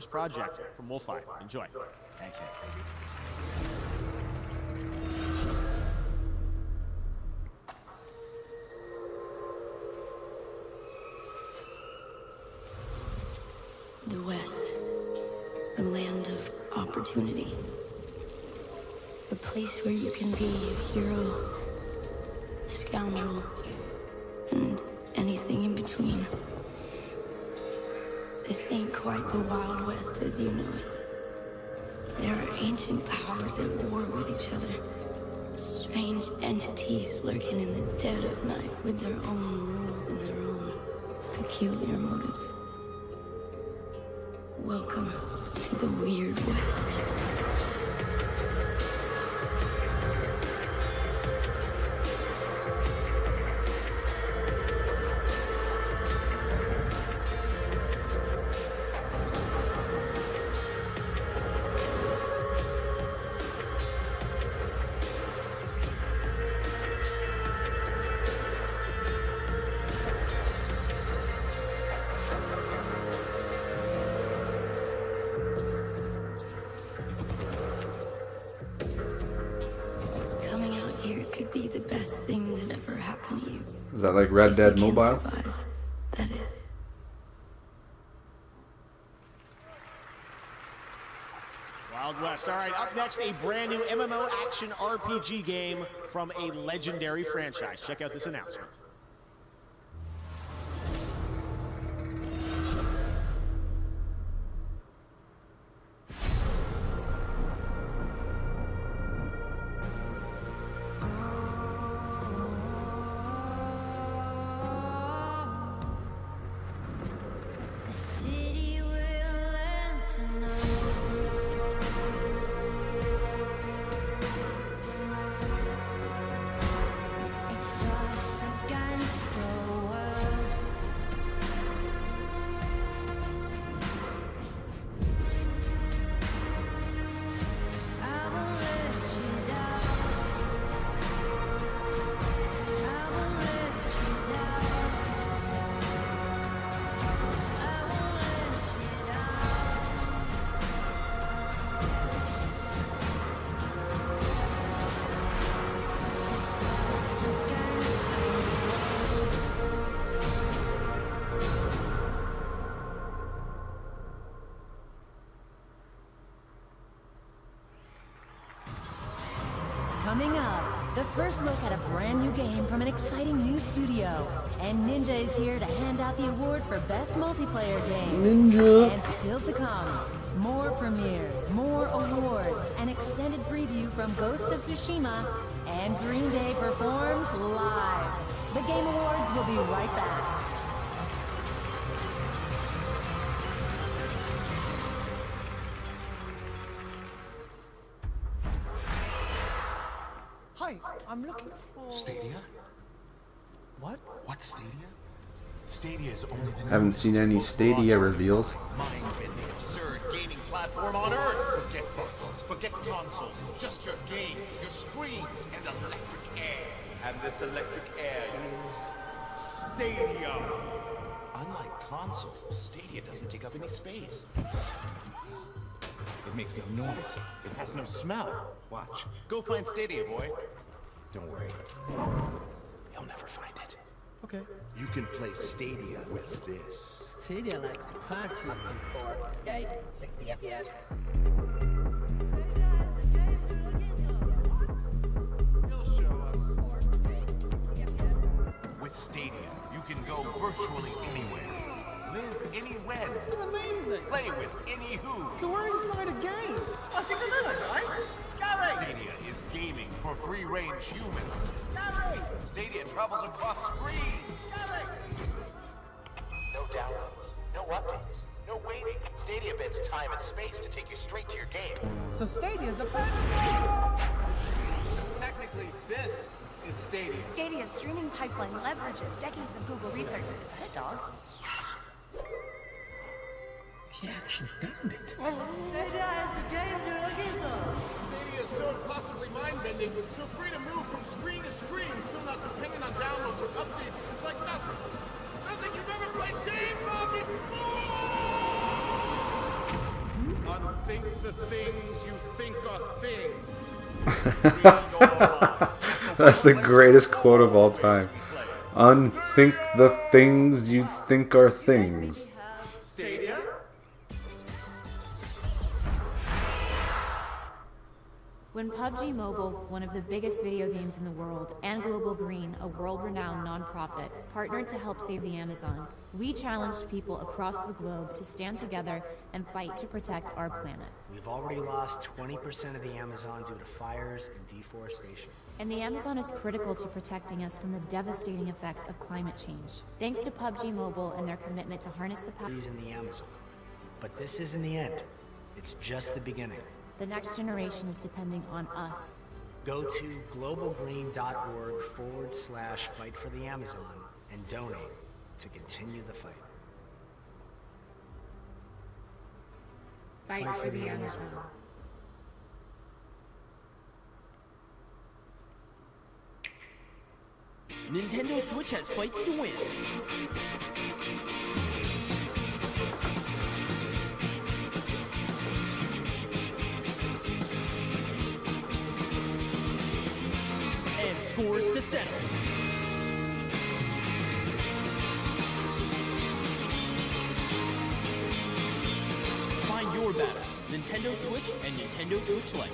project from Wolf Ian. Enjoy. Thank you. The West, the land of opportunity. A place where you can be a hero, a scoundrel, and anything in between. This ain't quite the Wild West as you know it. There are ancient powers at war with each other. Strange entities lurking in the dead of night with their own rules and their own peculiar motives. Welcome to the Weird West. Could be the best thing that ever happened to you. Is that like Red Dead Mobile? Survive, that is. Wild West. All right, up next, a brand new MMO action RPG game from a legendary franchise. Check out this announcement. Coming up, the first look at a brand new game from an exciting new studio. And Ninja is here to hand out the award for Best Multiplayer Game. Ninja! And still to come, more premieres, more awards, an extended preview from Ghost of Tsushima, and Green Day performs live. The Game Awards will be right back. Hi, I'm looking for... Stadia? What? What Stadia? Stadia is only the Haven't seen any Stadia reveals. mind-bending, absurd gaming platform on Earth. Forget boxes, forget consoles, just your games, your screens, and electric air. And this electric air is Stadia. Unlike consoles, Stadia doesn't take up any space. It makes no noise. It has no smell. Watch. Go find Stadia, boy. Don't worry. You'll never find it. Okay. You can play Stadia with this. Stadia likes to party. 4K, 60 FPS. With Stadia, you can go virtually anywhere. Live anywhere. This is amazing. Play with any who. So we're inside a game. I think I'm in it, right? Gary! Stadia is gaming for free-range humans. Gary! Stadia travels across screens. Gary! No downloads, no updates, no waiting. Stadia bends time and space to take you straight to your game. So Stadia's the best. Technically, this is Stadia. Stadia's streaming pipeline leverages decades of Google research. Is that a dog? He actually found it. Stadia is so impossibly mind-bending, so free to move from screen to screen, so not dependent on downloads or updates. It's like nothing. Nothing you've ever played games on before! Unthink the things you think are things. That's the greatest quote of all time. Unthink the things you think are things. Stadia? When PUBG Mobile, one of the biggest video games in the world, and Global Green, a world-renowned nonprofit, partnered to help save the Amazon, we challenged people across the globe to stand together and fight to protect our planet. We've already lost 20% of the Amazon due to fires and deforestation. And the Amazon is critical to protecting us from the devastating effects of climate change. Thanks to PUBG Mobile and their commitment to harness the power in the Amazon. But this isn't the end. It's just the beginning. The next generation is depending on us. Go to globalgreen.org/fight for the Amazon and donate to continue the fight. Fight for the Amazon. Nintendo Switch has fights to win. And scores to settle. Find your battle. Nintendo Switch and Nintendo Switch Lite.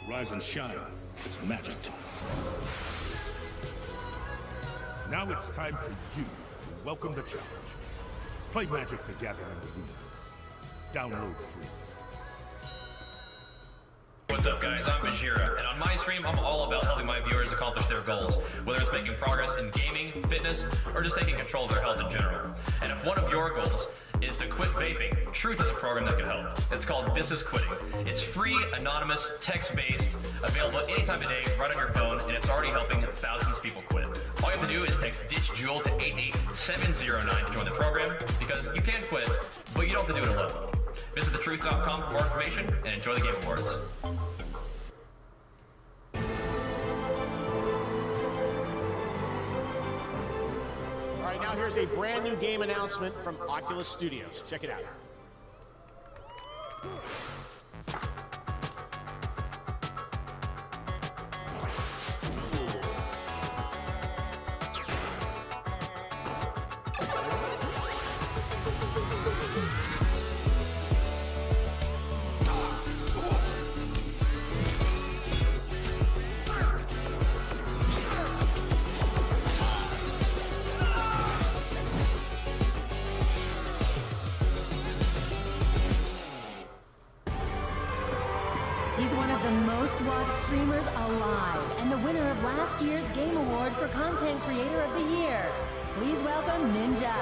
Rise and shine. It's magic time. Now it's time for you to welcome the challenge. Play Magic together in the arena. Download free. What's up guys, I'm Bajira, and on my stream I'm all about helping my viewers accomplish their goals, whether it's making progress in gaming, fitness, or just taking control of their health in general. And if one of your goals is to quit vaping, Truth is a program that can help. It's called This Is Quitting. It's free, anonymous, text-based, available anytime of day, right on your phone, and it's already helping thousands of people quit. All you have to do is text Ditch Jewel to 88709 to join the program, because you can quit, but you don't have to do it alone. Visit thetruth.com for more information, and enjoy the Game Awards. All right, now here's a brand new game announcement from Oculus Studios. Check it out. He's one of the most watched streamers alive and the winner of last year's Game Award for Content Creator of the Year. Please welcome Ninja.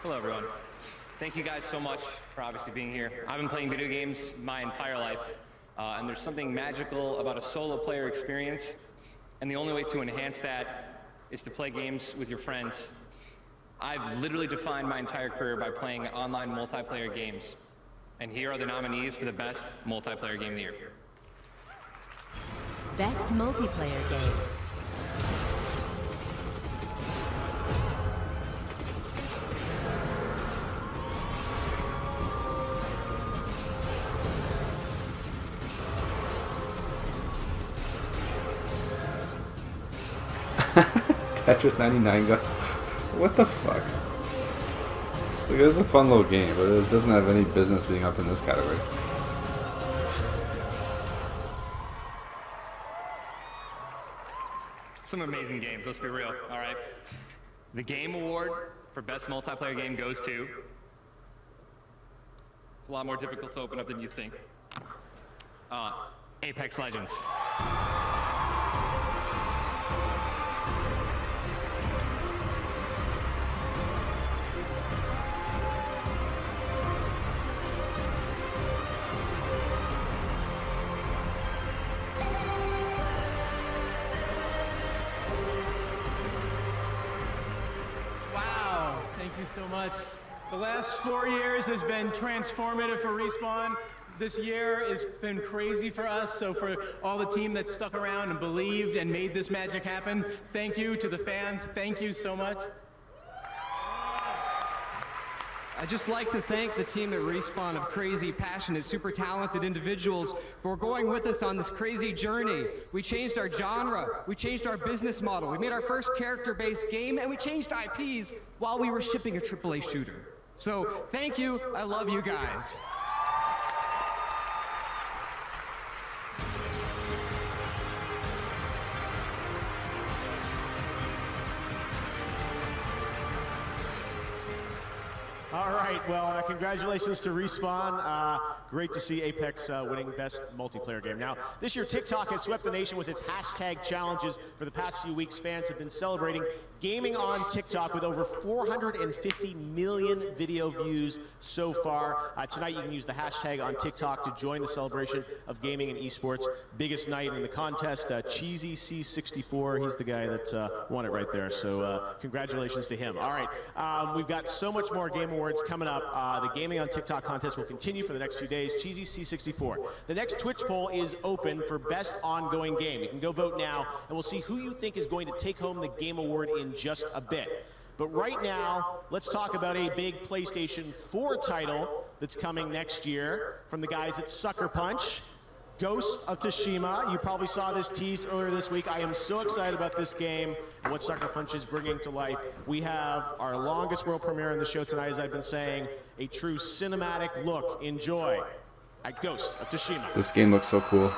Hello, everyone. Thank you guys so much for obviously being here. I've been playing video games my entire life, and there's something magical about a solo player experience, and the only way to enhance that is to play games with your friends. I've literally defined my entire career by playing online multiplayer games, and here are the nominees for the best multiplayer game of the year. Best Multiplayer Game. Tetris 99 gun. What the fuck? Like, this is a fun little game, but it doesn't have any business being up in this category. Some amazing games, let's be real, all right? The Game Award for Best Multiplayer Game goes to... It's a lot more difficult to open up than you think. Apex Legends. Wow, thank you so much. The last 4 years has been transformative for Respawn. This year has been crazy for us, so for all the team that stuck around and believed and made this magic happen, thank you. To the fans, thank you so much. I'd just like to thank the team at Respawn of crazy, passionate, super talented individuals for going with us on this crazy journey. We changed our genre, we changed our business model, we made our first character-based game, and we changed IPs while we were shipping a AAA shooter. So, thank you, I love you guys. All right, well, congratulations to Respawn. Great to see Apex winning Best Multiplayer Game. Now, this year TikTok has swept the nation with its hashtag challenges. For the past few weeks, fans have been celebrating gaming on TikTok with over 450 million video views so far. Tonight, you can use the hashtag on TikTok to join the celebration of gaming and esports. Biggest night in the contest, Cheesy C64. He's the guy that won it right there. So congratulations to him. All right, we've got so much more Game Awards coming up. The Gaming on TikTok contest will continue for the next few days. Cheesy C64. The next Twitch poll is open for Best Ongoing Game. You can go vote now, and we'll see who you think is going to take home the Game Award in just a bit. But right now, let's talk about a big PlayStation 4 title that's coming next year from the guys at Sucker Punch. Ghost of Tsushima. You probably saw this teased earlier this week. I am so excited about this game and what Sucker Punch is bringing to life. We have our longest world premiere on the show tonight, as I've been saying, a true cinematic look. Enjoy at Ghost of Tsushima. This game looks so cool.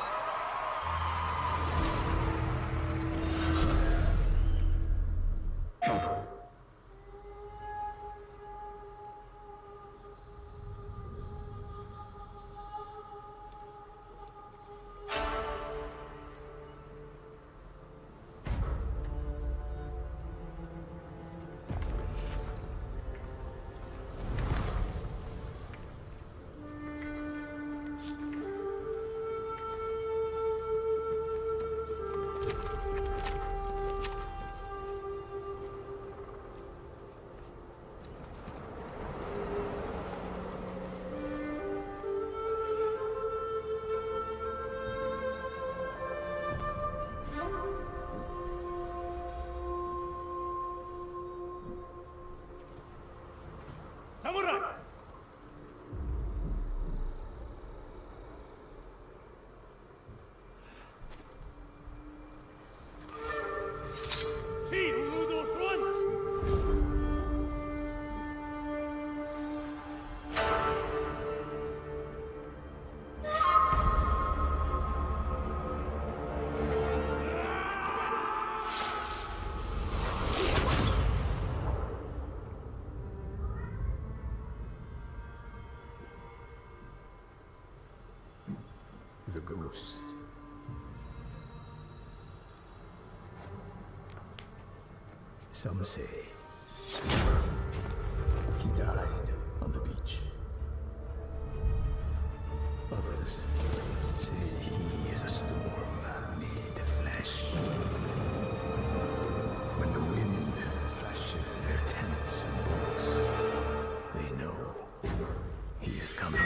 The ghost. Some say he died on the beach. Others say he is a storm made flesh. When the wind thrashes their tents and boats, they know he is coming.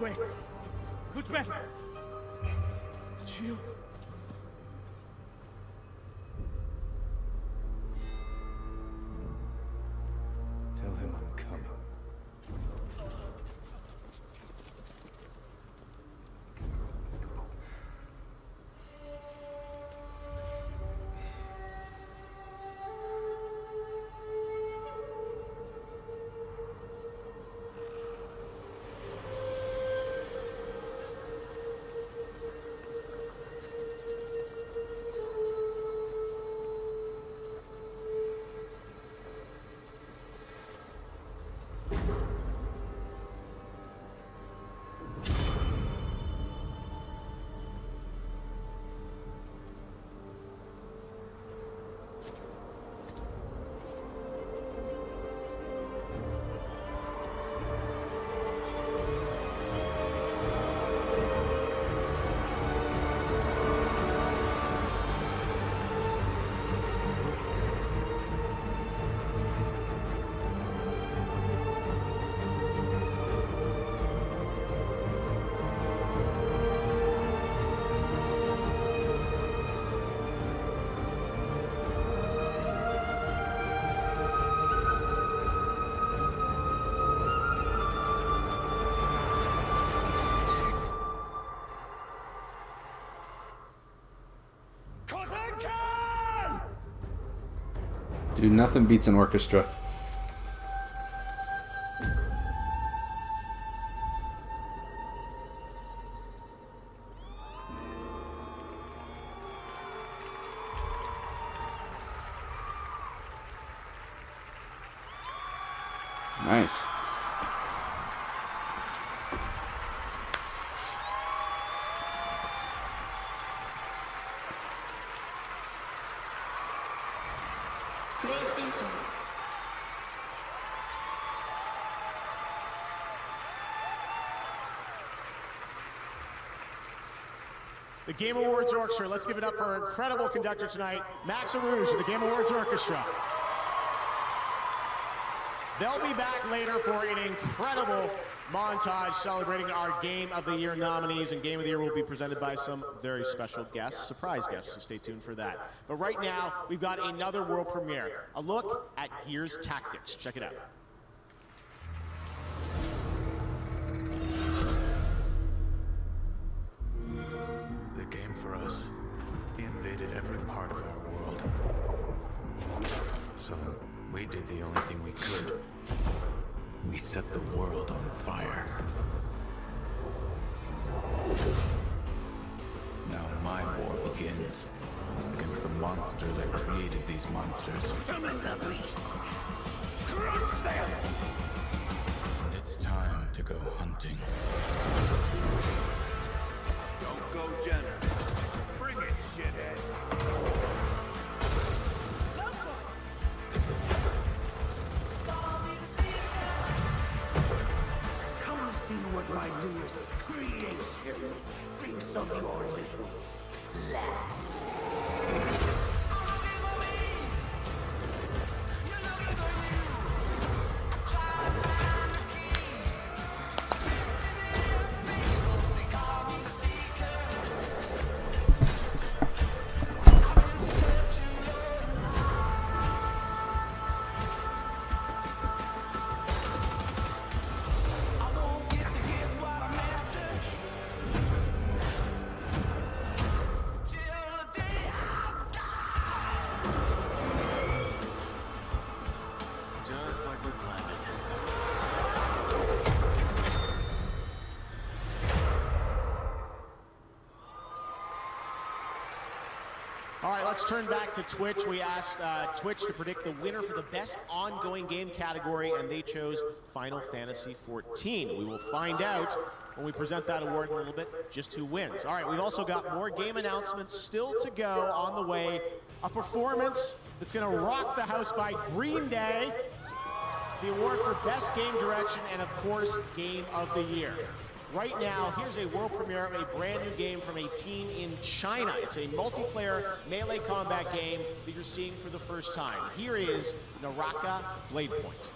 way. Good man. Chill. Tell him I'm coming. Dude, nothing beats an orchestra. Nice. PlayStation. The Game Awards Orchestra. Let's give it up for our incredible conductor tonight, Max Arouge, the Game Awards Orchestra. They'll be back later for an incredible montage celebrating our Game of the Year nominees, and Game of the Year will be presented by some very special guests, surprise guests, so stay tuned for that. But right now, we've got another world premiere, a look at Gears Tactics. Check it out. They came for us. They invaded every part of our world. So we did the only thing we could. We set the world on fire. Now my war begins against the monster that created these monsters. Summon the beast! Crush them! It's time to go hunting. Don't go gentle. Bring it, shitheads. Come see what my newest creation thinks of your little plan. Just like we planned it. All right, let's turn back to Twitch. We asked Twitch to predict the winner for the best ongoing game category, and they chose Final Fantasy XIV. We will find out when we present that award in a little bit just who wins. All right, we've also got more game announcements still to go on the way. A performance that's going to rock the house by Green Day, the award for Best Game Direction, and of course, Game of the Year. Right now, here's a world premiere of a brand new game from a team in China. It's a multiplayer melee combat game that you're seeing for the first time. Here is Naraka Blade Point.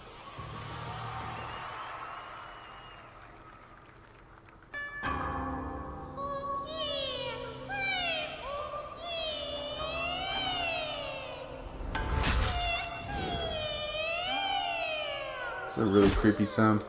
It's a really creepy sound.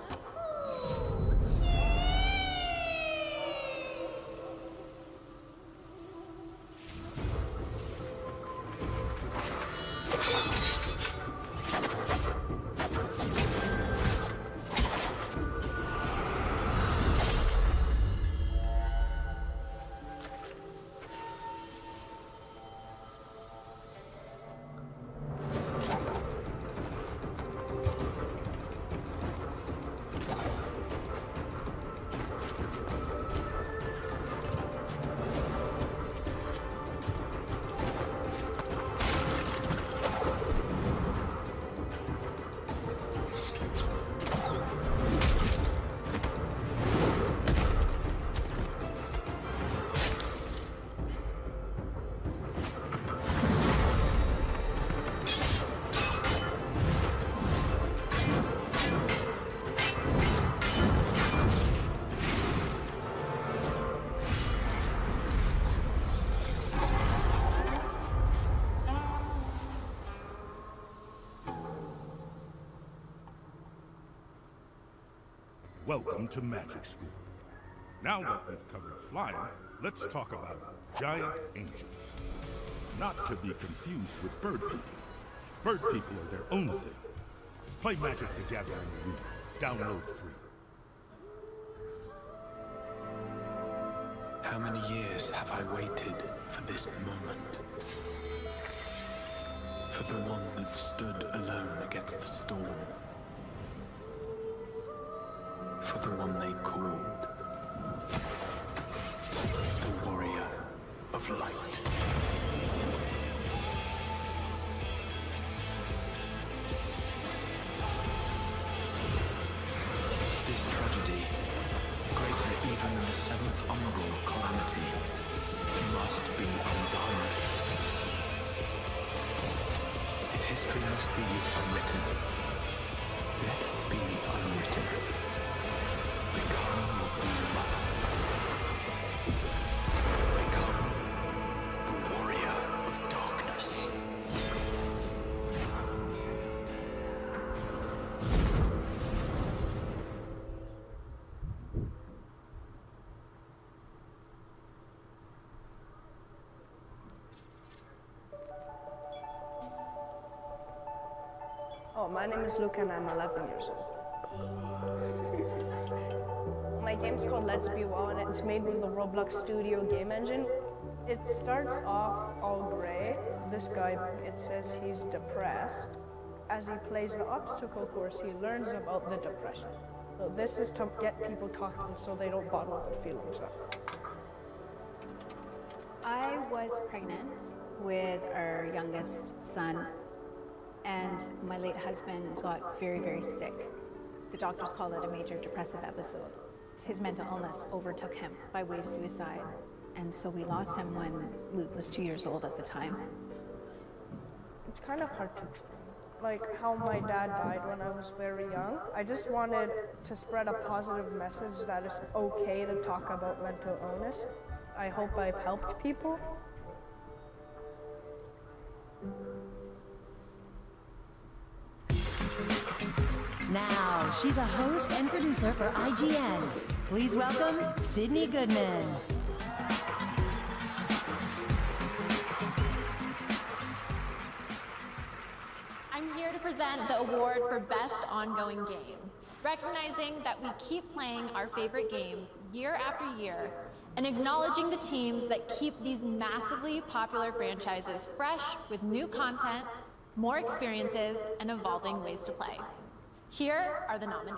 Welcome to Magic School. Now that we've covered flying, let's talk about giant angels. Not to be confused with bird people. Bird people are their own thing. Play Magic together in the room. Download free. How many years have I waited for this moment? For the one that stood alone against the storm. For the one they called the Warrior of Light. This tragedy, greater even than the seventh umbral calamity, must be undone. If history must be unwritten, let it be unwritten. Become what you must. Become the warrior of darkness. Oh, my name is Luke and I'm 11 years old. My game's called Let's Be Wow and it's made with the Roblox Studio game engine. It starts off all gray. This guy, it says he's depressed. As he plays the obstacle course, he learns about the depression. So this is to get people talking so they don't bottle their feelings up. I was pregnant with our youngest son, and my late husband got very, very sick. The doctors call it a major depressive episode. His mental illness overtook him by way of suicide, and so we lost him when Luke was 2 years old at the time. It's kind of hard to explain. Like how my dad died when I was very young. I just wanted to spread a positive message that it's okay to talk about mental illness. I hope I've helped people. Now, she's a host and producer for IGN. Please welcome Sydney Goodman. I'm here to present the award for Best Ongoing Game, recognizing that we keep playing our favorite games year after year and acknowledging the teams that keep these massively popular franchises fresh with new content, more experiences, and evolving ways to play. Here are the nominees.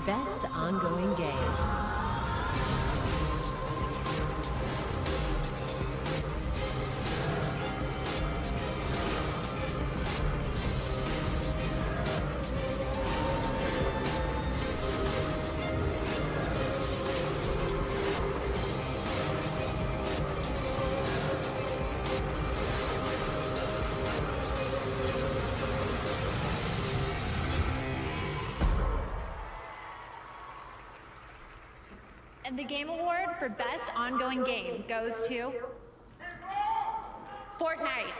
Best Ongoing Game. And the Game Award for Best Ongoing Game goes to Fortnite.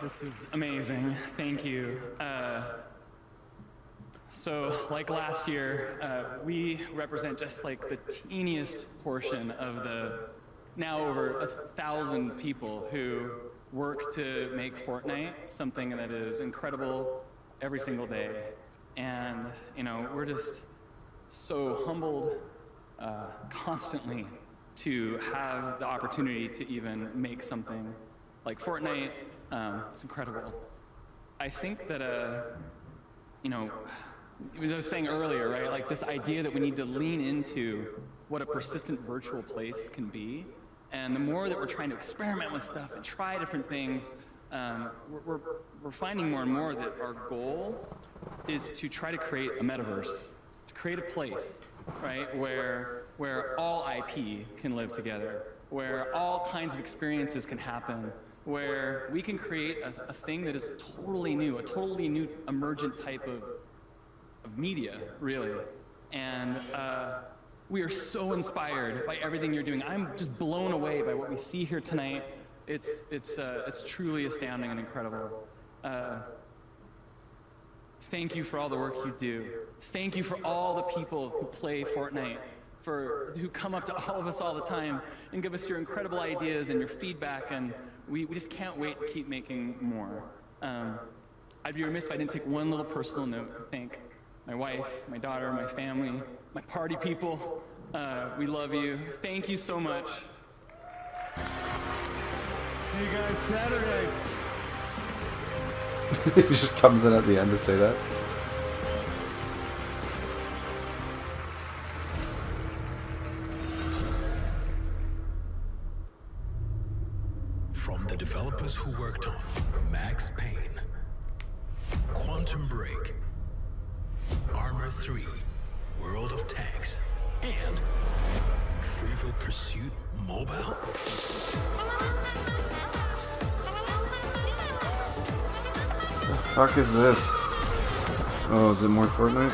this is amazing. Thank you. So, like last year, we represent just like the teeniest portion of the now over 1,000 people who work to make Fortnite something that is incredible every single day. And, you know, we're just so humbled constantly to have the opportunity to even make something like Fortnite. It's incredible. I think that, you know, as I was saying earlier, right, like this idea that we need to lean into what a persistent virtual place can be. And the more that we're trying to experiment with stuff and try different things, we're finding more and more that our goal is to try to create a metaverse, to create a place, right, where all IP can live together, where all kinds of experiences can happen, where we can create a thing that is totally new, a totally new emergent type of media, really. And we are so inspired by everything you're doing. I'm just blown away by what we see here tonight. It's truly astounding and incredible. Thank you for all the work you do. Thank you for all the people who play Fortnite, who come up to all of us all the time and give us your incredible ideas and your feedback, and we just can't wait to keep making more. I'd be remiss if I didn't take one little personal note to thank my wife, my daughter, my family, my party people. We love you. Thank you so much. See you guys Saturday. He just comes in at the end to say that. From the developers who worked on Max Payne, Quantum Break, Armor 3, World of Tanks, and Trivial Pursuit Mobile. The fuck is this? Oh, is it more Fortnite?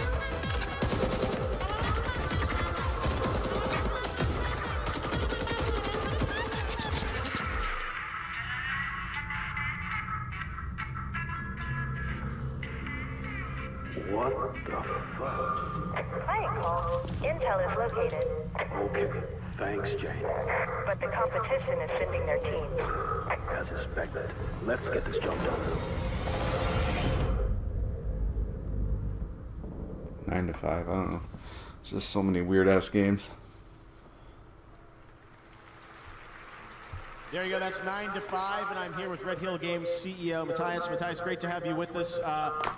What the fuck? Quiet, Cole. Intel is located. Okay, thanks, Jane. But the competition is sending their teams. As expected. Let's get this job done. 9 to 5, I don't know. It's just so many weird ass games. There you go, that's 9 to 5, and I'm here with Red Hill Games CEO Matthias. Matthias, great to have you with us.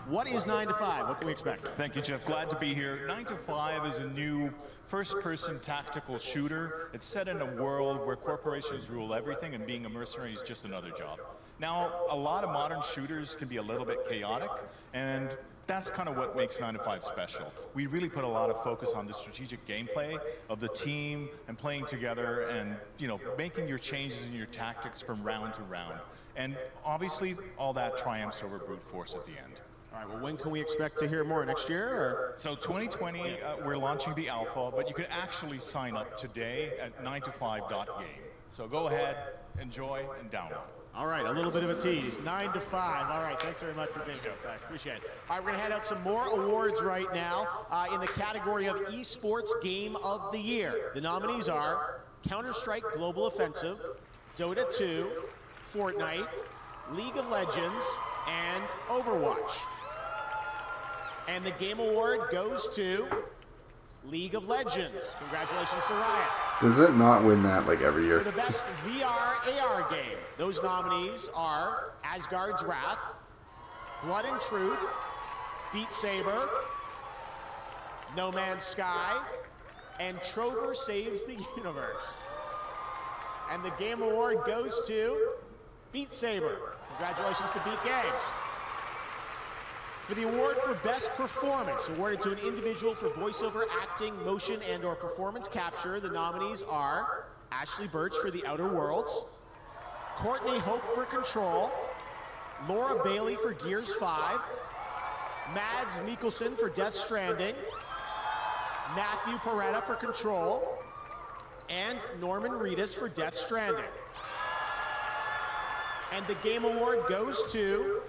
What is 9 to 5? What can we expect? Thank you, Jeff. Glad to be here. 9 to 5 is a new first-person tactical shooter. It's set in a world where corporations rule everything, and being a mercenary is just another job. Now, a lot of modern shooters can be a little bit chaotic, and that's kind of what makes 9 to 5 special. We really put a lot of focus on the strategic gameplay of the team and playing together and, you know, making your changes in your tactics from round to round. And obviously, all that triumphs over brute force at the end. All right, well, when can we expect to hear more? Next year? Or? So 2020, we're launching the alpha, but you can actually sign up today at 9to5.game. So go ahead, enjoy, and download. All right, a little bit of a tease. 9 to 5. All right, thanks very much for being here, guys. Appreciate it. All right, we're going to hand out some more awards right now in the category of Esports Game of the Year. The nominees are Counter-Strike Global Offensive, Dota 2, Fortnite, League of Legends, and Overwatch. And the Game Award goes to League of Legends. Congratulations to Riot. Does it not win that like every year? For the best VR AR game, those nominees are Asgard's Wrath, Blood and Truth, Beat Saber, No Man's Sky, and Trover Saves the Universe. And the Game Award goes to Beat Saber. Congratulations to Beat Games. For the award for Best Performance, awarded to an individual for voiceover, acting, motion, and/or performance capture, the nominees are Ashley Birch for The Outer Worlds, Courtney Hope for Control, Laura Bailey for Gears 5, Mads Mikkelsen for Death Stranding, Matthew Peretta for Control, and Norman Reedus for Death Stranding. And the game award goes to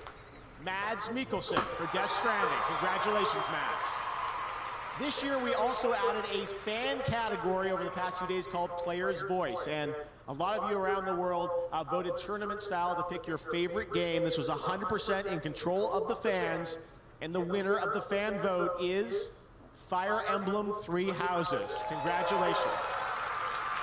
Mads Mikkelsen for Death Stranding. Congratulations, Mads. This year, we also added a fan category over the past few days called Player's Voice. And a lot of you around the world voted tournament style to pick your favorite game. This was 100% in control of the fans. And the winner of the fan vote is Fire Emblem Three Houses. Congratulations.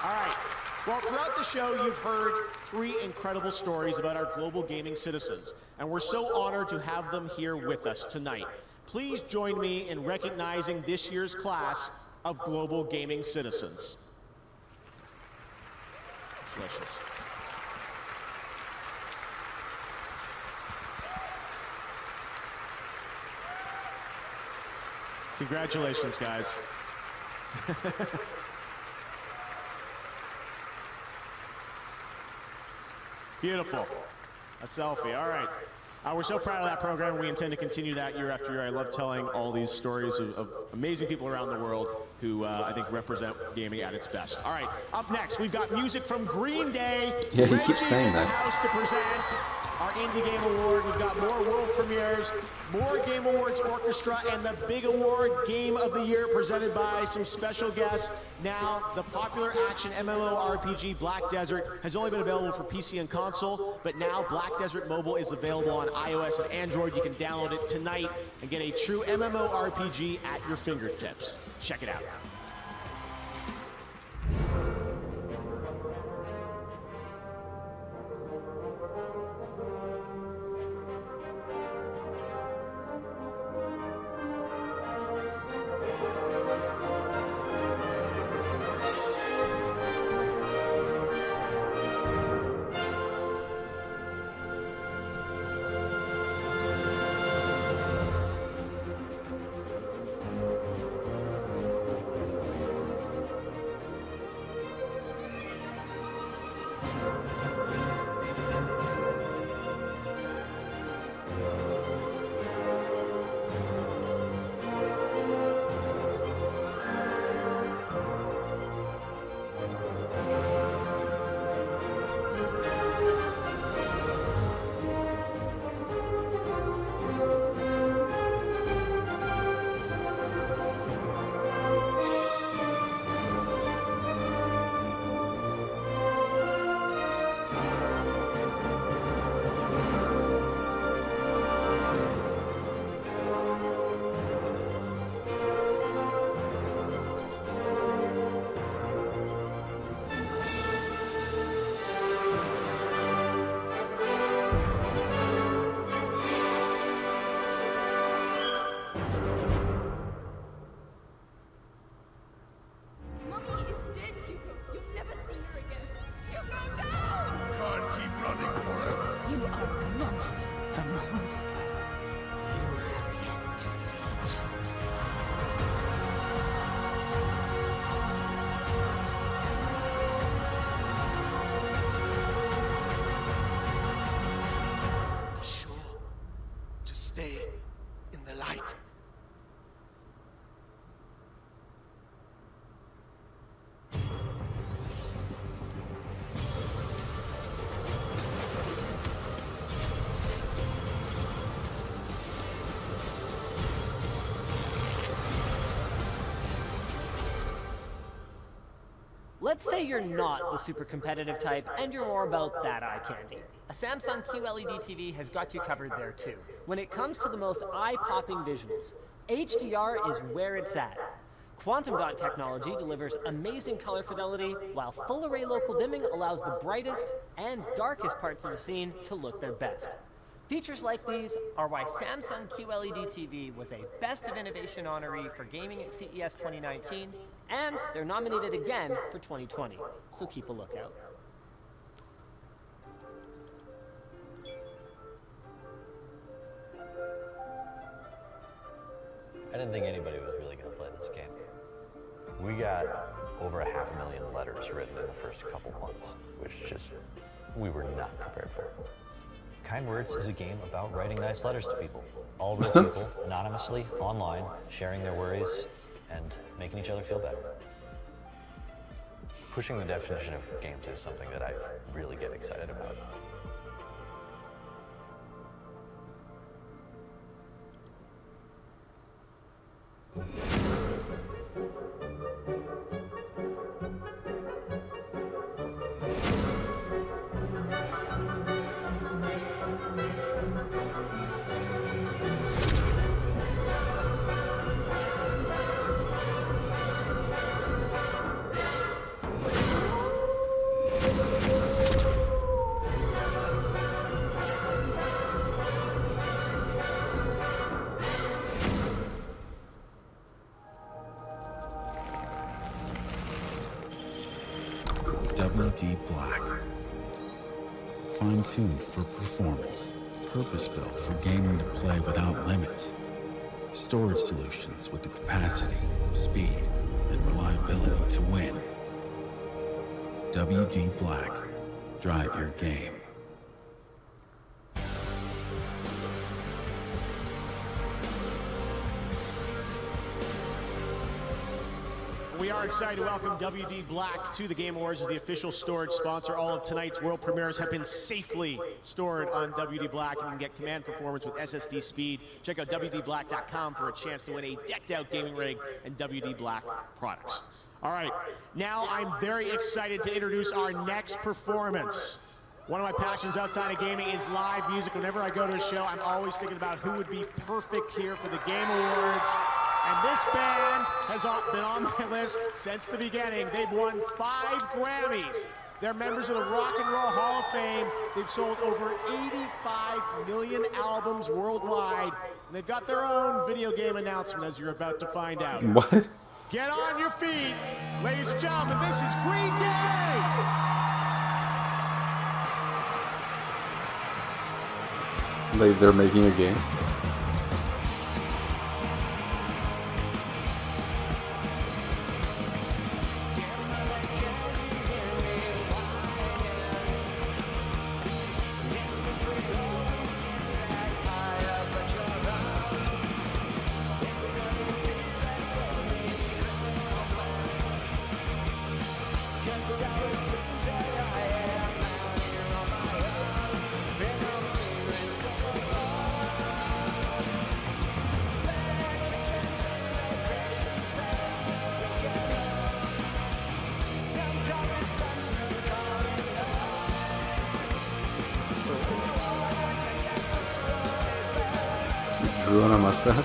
All right. Well, throughout the show, you've heard 3 incredible stories about our global gaming citizens. And we're so honored to have them here with us tonight. Please join me in recognizing this year's class of global gaming citizens. Congratulations. Congratulations, guys. Beautiful. A selfie. All right. We're so proud of that program. We intend to continue that year after year. I love telling all these stories of amazing people around the world who I think represent gaming at its best. All right, up next, we've got music from Green Day. Yeah, he keeps saying in the that. house to present our Indie Game Award. We've got more world premieres, more Game Awards Orchestra, and the big award, Game of the Year, presented by some special guests. Now, the popular action MMORPG Black Desert has only been available for PC and console, but now Black Desert Mobile is available on iOS and Android. You can download it tonight and get a true MMORPG at your fingertips. Check it out. Let's say you're not the super competitive type and you're more about that eye candy. A Samsung QLED TV has got you covered there too. When it comes to the most eye-popping visuals, HDR is where it's at. Quantum dot technology delivers amazing color fidelity, while full array local dimming allows the brightest and darkest parts of a scene to look their best. Features like these are why Samsung QLED TV was a Best of Innovation honoree for gaming at CES 2019, and they're nominated again for 2020, so keep a lookout. I didn't think anybody was really going to play this game. We got over 500,000 letters written in the first couple months, which just, we were not prepared for. Kind Words is a game about writing nice letters to people. All real people, anonymously, online, sharing their worries and making each other feel better. Pushing the definition of games is something that I really get excited about. WD Black. Fine-tuned for performance, purpose-built for gaming to play without limits. Storage solutions with the capacity, speed, and reliability to win. WD Black. Drive your game. We are excited to welcome WD Black to the Game Awards as the official storage sponsor. All of tonight's world premieres have been safely stored on WD Black, and you can get command performance with SSD speed. Check out WDBlack.com for a chance to win a decked-out gaming rig and WD Black products. All right, now I'm very excited to introduce our next performance. One of my passions outside of gaming is live music. Whenever I go to a show, I'm always thinking about who would be perfect here for the Game Awards. And this band has been on my list since the beginning. They've won 5 Grammys. They're members of the Rock and Roll Hall of Fame. They've sold over 85 million albums worldwide. And they've got their own video game announcement, as you're about to find out. What? Get on your feet, ladies and gentlemen. This is Green Day. They're making a game. Drew on a mustache.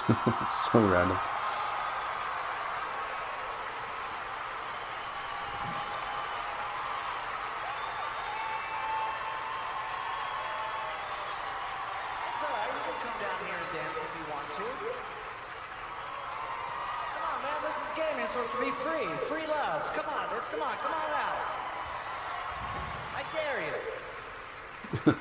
It's so random. It's alright, you can come down here and dance if you want to. Come on, man, this is gaming. It's supposed to be free. Free love. Come on, come on out. I dare you.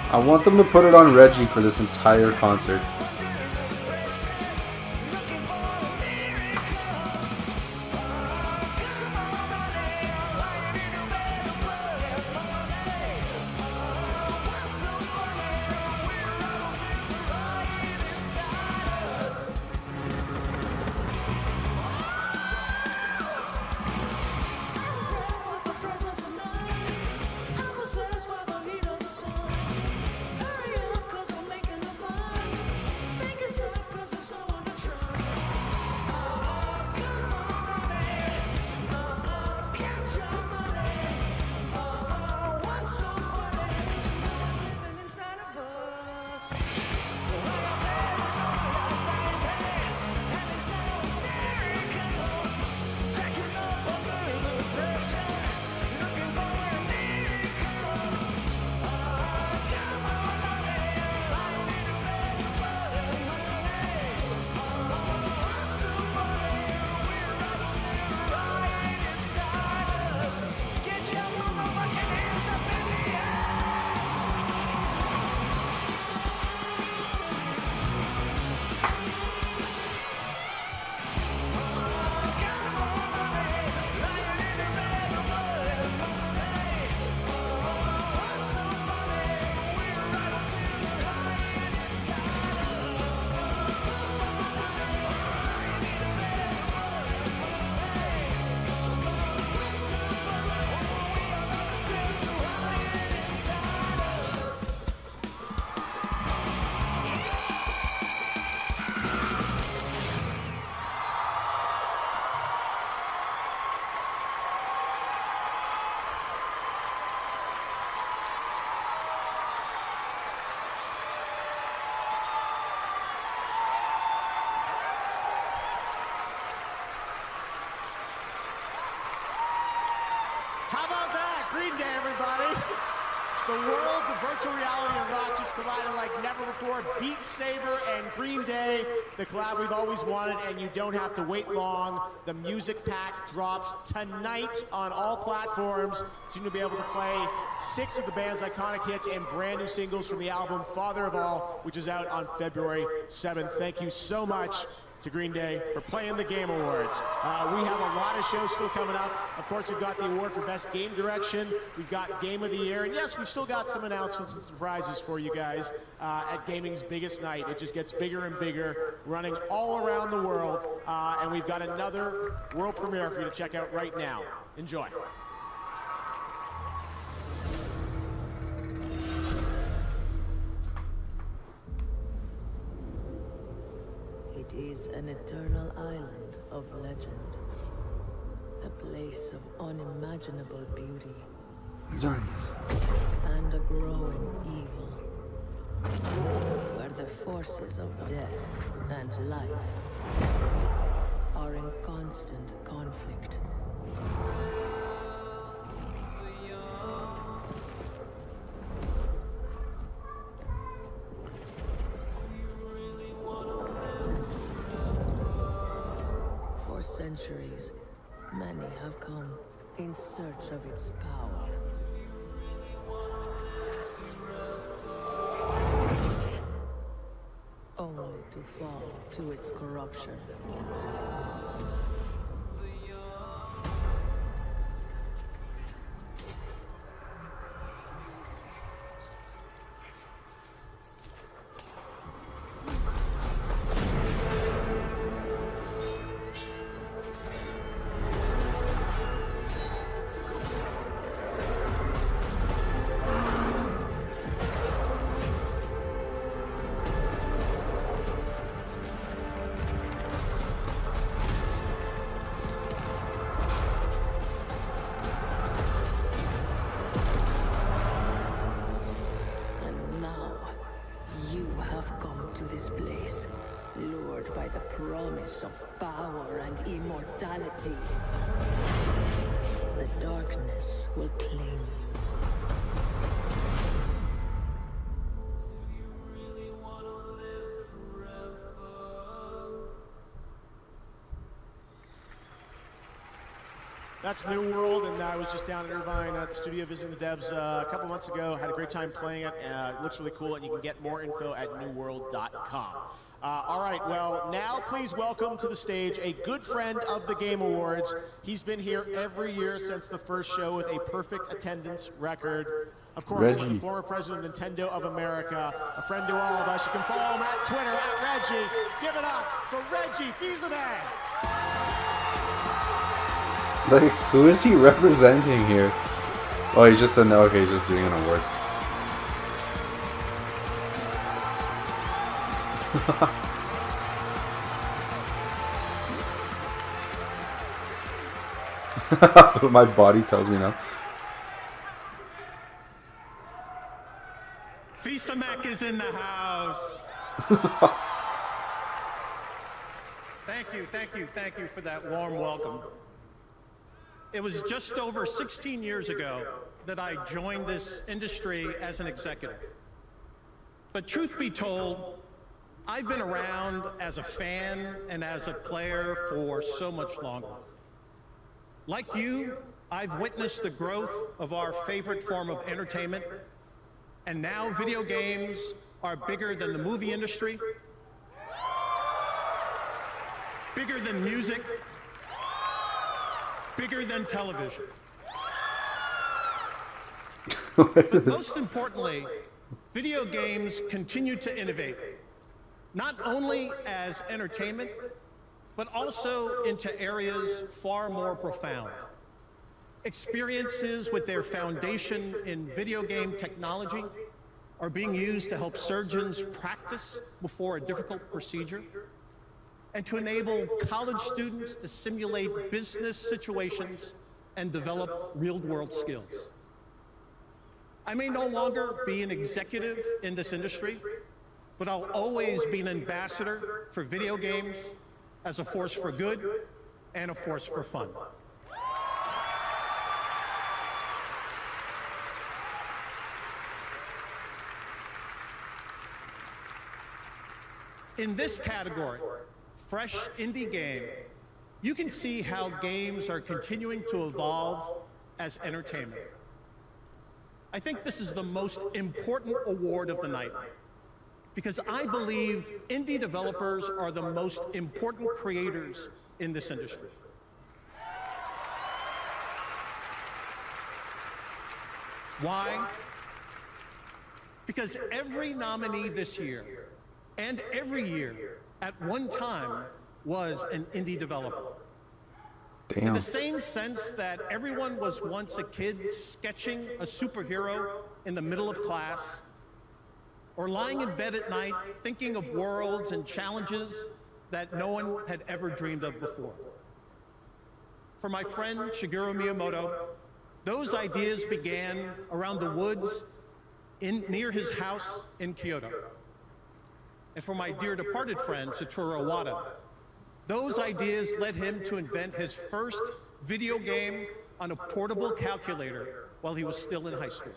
I want them to put it on Reggie for this entire concert. How about that? Green Day, everybody. The worlds of virtual reality and rock just collided like never before. Beat Saber and Green Day, the collab we've always wanted, and you don't have to wait long. The music pack drops tonight on all platforms. So you'll be able to play 6 of the band's iconic hits and brand new singles from the album Father of All, which is out on February 7th. Thank you so much to Green Day for playing the Game Awards. We have a lot of shows still coming up. Of course, we've got the award for Best Game Direction. We've got Game of the Year. And yes, we've still got some announcements and surprises for you guys at gaming's biggest night. It just gets bigger and bigger, running all around the world. And we've got another world premiere for you to check out right now. Enjoy. It is an eternal island of legend, a place of unimaginable beauty, Zarnies. and a growing evil, where the forces of death and life are in constant conflict. For centuries, many have come in search of its power. Only to fall to its corruption. source of power and immortality. The darkness will claim you. That's New World, and I was just down in Irvine at the studio visiting the devs a couple months ago. Had a great time playing it. It looks really cool, and you can get more info at newworld.com. All right, well, now please welcome to the stage a good friend of the Game Awards. He's been here every year since the first show with a perfect attendance record. Of course, he's the former president of Nintendo of America, a friend to all of us. You can follow him at Twitter, at Reggie. Give it up for Reggie Fils-Aimé. Like, who is he representing here? Oh, he's just okay, he's just doing an award. My body tells me now. Fils-Aimé is in the house. Thank you for that warm welcome. It was just over 16 years ago that I joined this industry as an executive. But truth be told, I've been around as a fan and as a player for so much longer. Like you, I've witnessed the growth of our favorite form of entertainment, and now video games are bigger than the movie industry, bigger than music, bigger than television. But most importantly, video games continue to innovate, not only as entertainment, but also into areas far more profound. Experiences with their foundation in video game technology are being used to help surgeons practice before a difficult procedure, and to enable college students to simulate business situations and develop real-world skills. I may no longer be an executive in this industry, but I'll always be an ambassador for video games as a force for good and a force for fun. In this category, Fresh Indie Game, you can see how games are continuing to evolve as entertainment. I think this is the most important award of the night, because I believe indie developers are the most important creators in this industry. Why? Because every nominee this year, and every year, at one time, was an indie developer. Damn. In the same sense that everyone was once a kid sketching a superhero in the middle of class, or lying in bed at night thinking of worlds and challenges that no one had ever dreamed of before. For my friend Shigeru Miyamoto, those ideas began around the woods near his house in Kyoto. And for my dear departed friend, Satoru Iwata, those ideas led him to invent his first video game on a portable calculator while he was still in high school.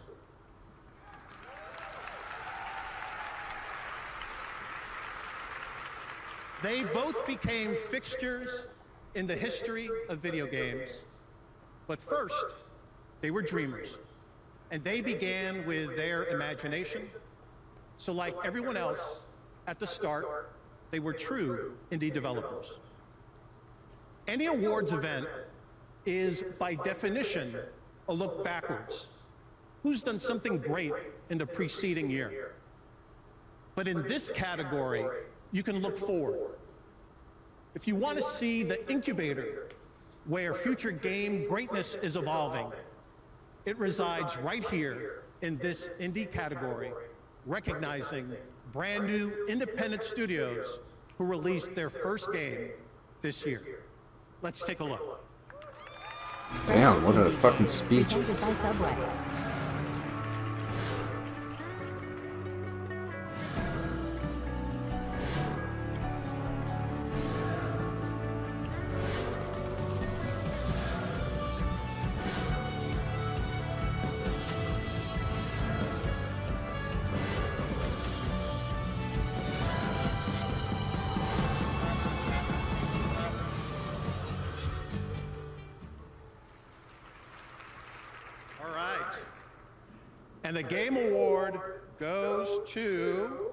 They both became fixtures in the history of video games, but first, they were dreamers, and they began with their imagination. So like everyone else, at the start, they were true indie developers. Any awards event is, by definition, a look backwards. Who's done something great in the preceding year? But in this category, you can look forward. If you want to see the incubator where future game greatness is evolving, it resides right here in this indie category, recognizing brand new independent studios who released their first game this year. Let's take a look. Damn, what a fucking speech. Presented by Subway. And the game award goes to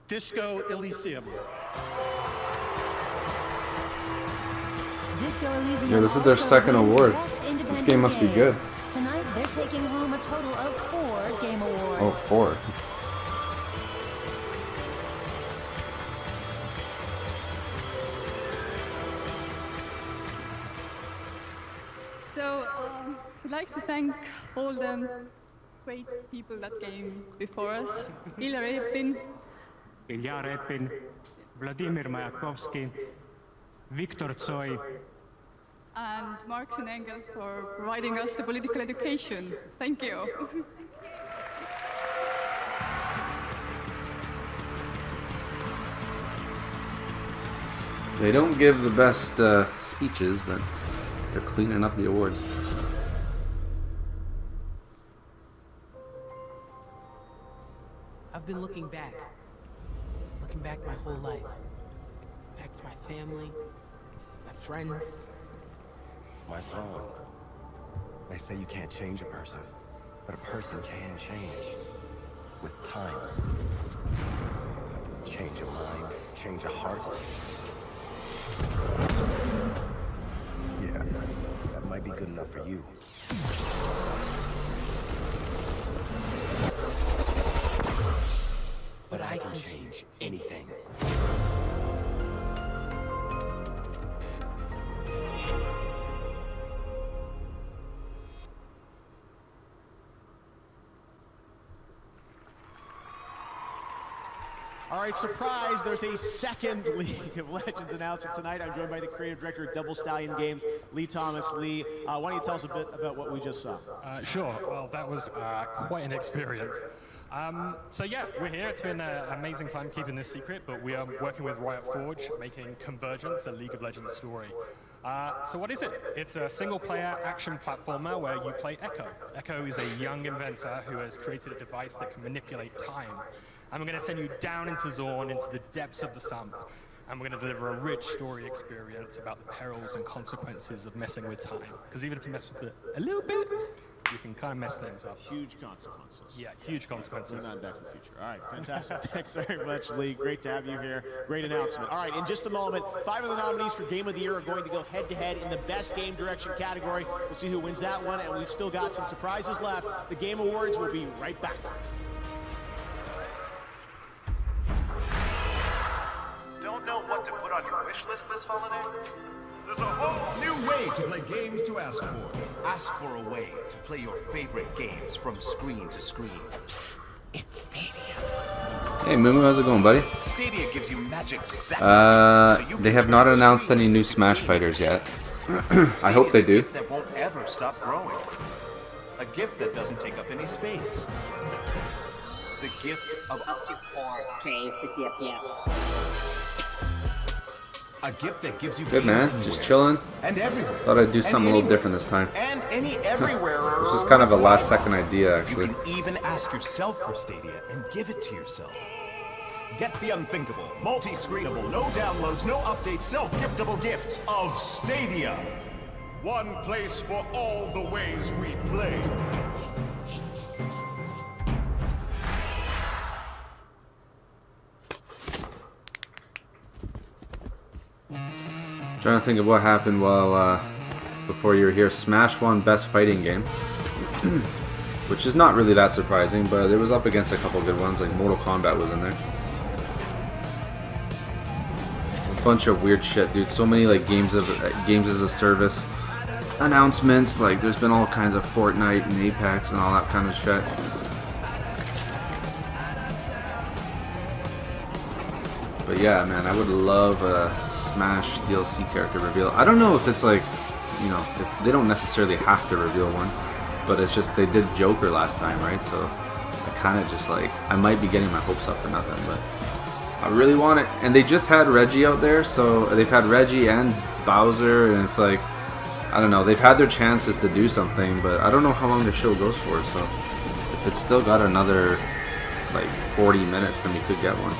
Disco Elysium. Disco Elysium. Yeah, this is their also second wins award. Best This Independent game must be good. Tonight, they're taking home a total of 4 game awards. Oh, 4. So, I'd like to thank all the great people that came before us. Ilya Repin, Ilya Repin, Vladimir Mayakovsky, Viktor Tsoi, and Marx and Engels for providing us the political education. Thank you. They don't give the best speeches, but they're cleaning up the awards. I've been looking back my whole life. Back to my family, my friends. My son. They say you can't change a person, but a person can change. With time. Change a mind, change a heart. Yeah, that might be good enough for you. But I can change anything. All right, surprise, there's a second League of Legends announcement tonight. I'm joined by the creative director of Double Stallion Games, Lee Thomas. Lee, why don't you tell us a bit about what we just saw? Sure, well, that was quite an experience. So yeah, we're here. It's been an amazing time keeping this secret, but we are working with Riot Forge, making Convergence, a League of Legends story. So what is it? It's a single-player action platformer where you play Echo. Echo is a young inventor who has created a device that can manipulate time. And we're going to send you down into Zorn, into the depths of the sump, and we're going to deliver a rich story experience about the perils and consequences of messing with time. Because even if you mess with it a little bit, you can kind of mess things up. Huge consequences. Yeah, huge consequences. Not Back to the Future. All right, fantastic. Thanks very much, Lee. Great to have you here. Great announcement. All right, in just a moment, 5 of the nominees for Game of the Year are going to go head-to-head in the Best Game Direction category. We'll see who wins that one, and we've still got some surprises left. The Game Awards will be right back. Don't know what to put on your wish list this holiday? There's a whole New way to play games to ask for. Ask for a way to play your favorite games from screen to screen. Psst, it's Stadia. Hey Mumu, how's it going, buddy? Stadia gives you magic zapping. They have not announced any new Smash fighters yet. I hope they do. That won't ever stop growing. A gift that doesn't take up any space. The gift of up to 4K 60 FPS. A gift that gives you Good man, just chilling. And everywhere. Thought I'd do something a little different this time. And any everywhere. This is kind of a last second idea, actually. You can even ask yourself for Stadia and give it to yourself. Get the unthinkable, multi-screenable, no downloads, no updates, self-giftable gift of Stadia. One place for all the ways we play. Trying to think of what happened while before you were here. Smash won Best Fighting Game, which is not really that surprising, but it was up against a couple good ones, like Mortal Kombat was in there. A bunch of weird shit, dude. So many like games as a service announcements. Like there's been all kinds of Fortnite and Apex and all that kind of shit. But yeah, man, I would love a Smash DLC character reveal. I don't know if it's like, you know, if they don't necessarily have to reveal one, but it's just they did Joker last time, right? So I kind of just like, I might be getting my hopes up for nothing, but I really want it. And they just had Reggie out there, so they've had Reggie and Bowser, and it's like, I don't know, they've had their chances to do something, but I don't know how long the show goes for, so if it's still got another like 40 minutes, then we could get one.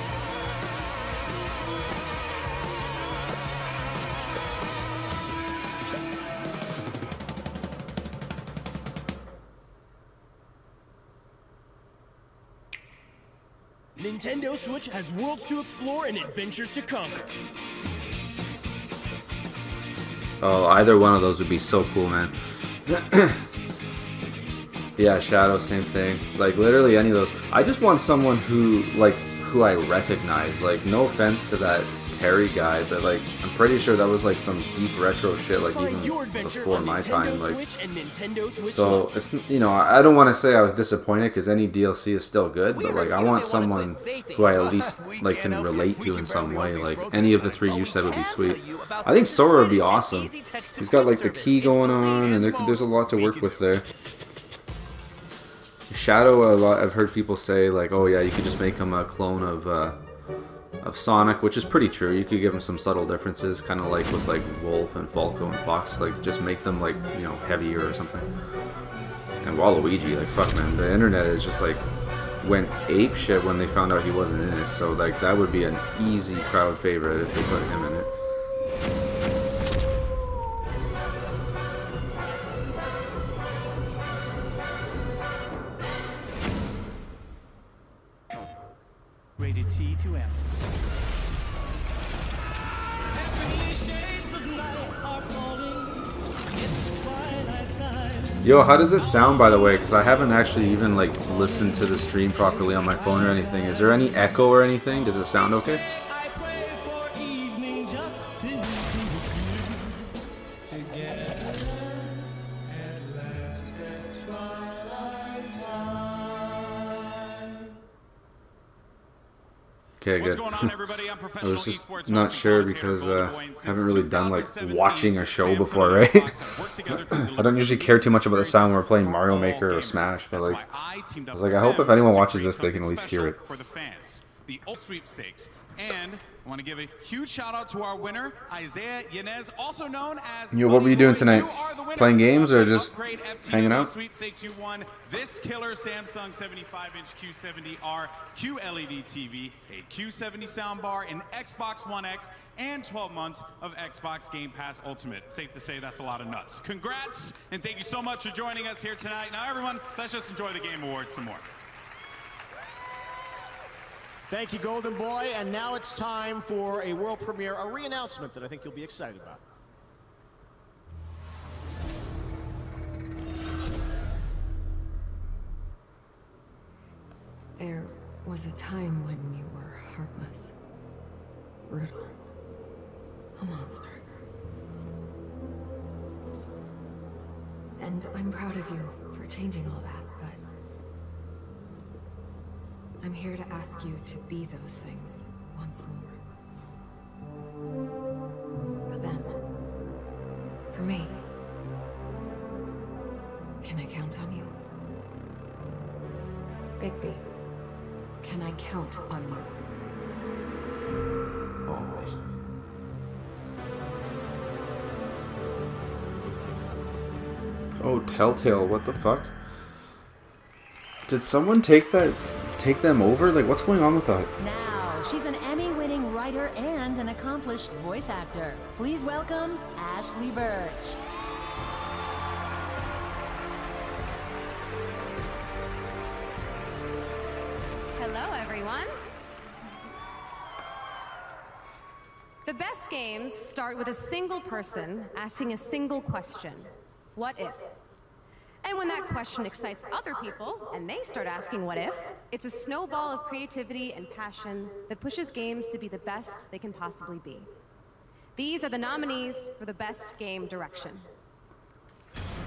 Nintendo Switch has worlds to explore and adventures to conquer. Oh, either one of those would be so cool, man. Yeah, Shadow, same thing. Like, literally any of those. I just want someone who I recognize. Like, no offense to that Terry guy, but like, I'm pretty sure that was like some deep retro shit, like even before my time. Like, so it's, you know, I don't want to say I was disappointed because any DLC is still good, but like, I want someone who I at least like can relate to in some way. Like, any of the three you said would be sweet. I think Sora would be awesome. He's got like the key going on, and there's a lot to work with there. Shadow, a lot I've heard people say like, oh yeah, you could just make him a clone of Sonic, which is pretty true. You could give him some subtle differences, kind of like with like Wolf and Falco and Fox, like just make them like, you know, heavier or something. And Waluigi, like fuck man, the internet is just like went ape shit when they found out he wasn't in it. So like that would be an easy crowd favorite if they put him in it. Rated T to M. Yo, how does it sound, by the way? Because I haven't actually even like listened to the stream properly on my phone or anything. Is there any echo or anything? Does it sound okay? Okay, good. I was just not sure because I haven't really done like watching a show before, right? I don't usually care too much about the sound when we're playing Mario Maker or Smash, but like, I was like, I hope if anyone watches this, they can at least hear it. The old sweepstakes. And I want to give a huge shout out to our winner, Isaiah Yanez, also known as... Yo, what were you doing tonight? Playing games or just hanging out? Sweepstakes, you won this killer Samsung 75-inch Q70R QLED TV, a Q70 soundbar, an Xbox One X, and 12 months of Xbox Game Pass Ultimate. Safe to say that's a lot of nuts. Congrats, and thank you so much for joining us here tonight. Now everyone, let's just enjoy the Game Awards some more. Thank you, Golden Boy. And now it's time for a world premiere, a re-announcement that I think you'll be excited about. There was a time when you were heartless, brutal, a monster. And I'm proud of you for changing all that, but I'm here to ask you to be those things once more. For them. For me. Can I count on you? Bigby, can I count on you? Always. Oh, Telltale, what the fuck? Did someone take them over? Like, what's going on with that? Now, she's an Emmy-winning writer and an accomplished voice actor. Please welcome Ashley Birch. Hello, everyone. The best games start with a single person asking a single question. What if? And when that question excites other people, and they start asking what if, it's a snowball of creativity and passion that pushes games to be the best they can possibly be. These are the nominees for the Best Game Direction.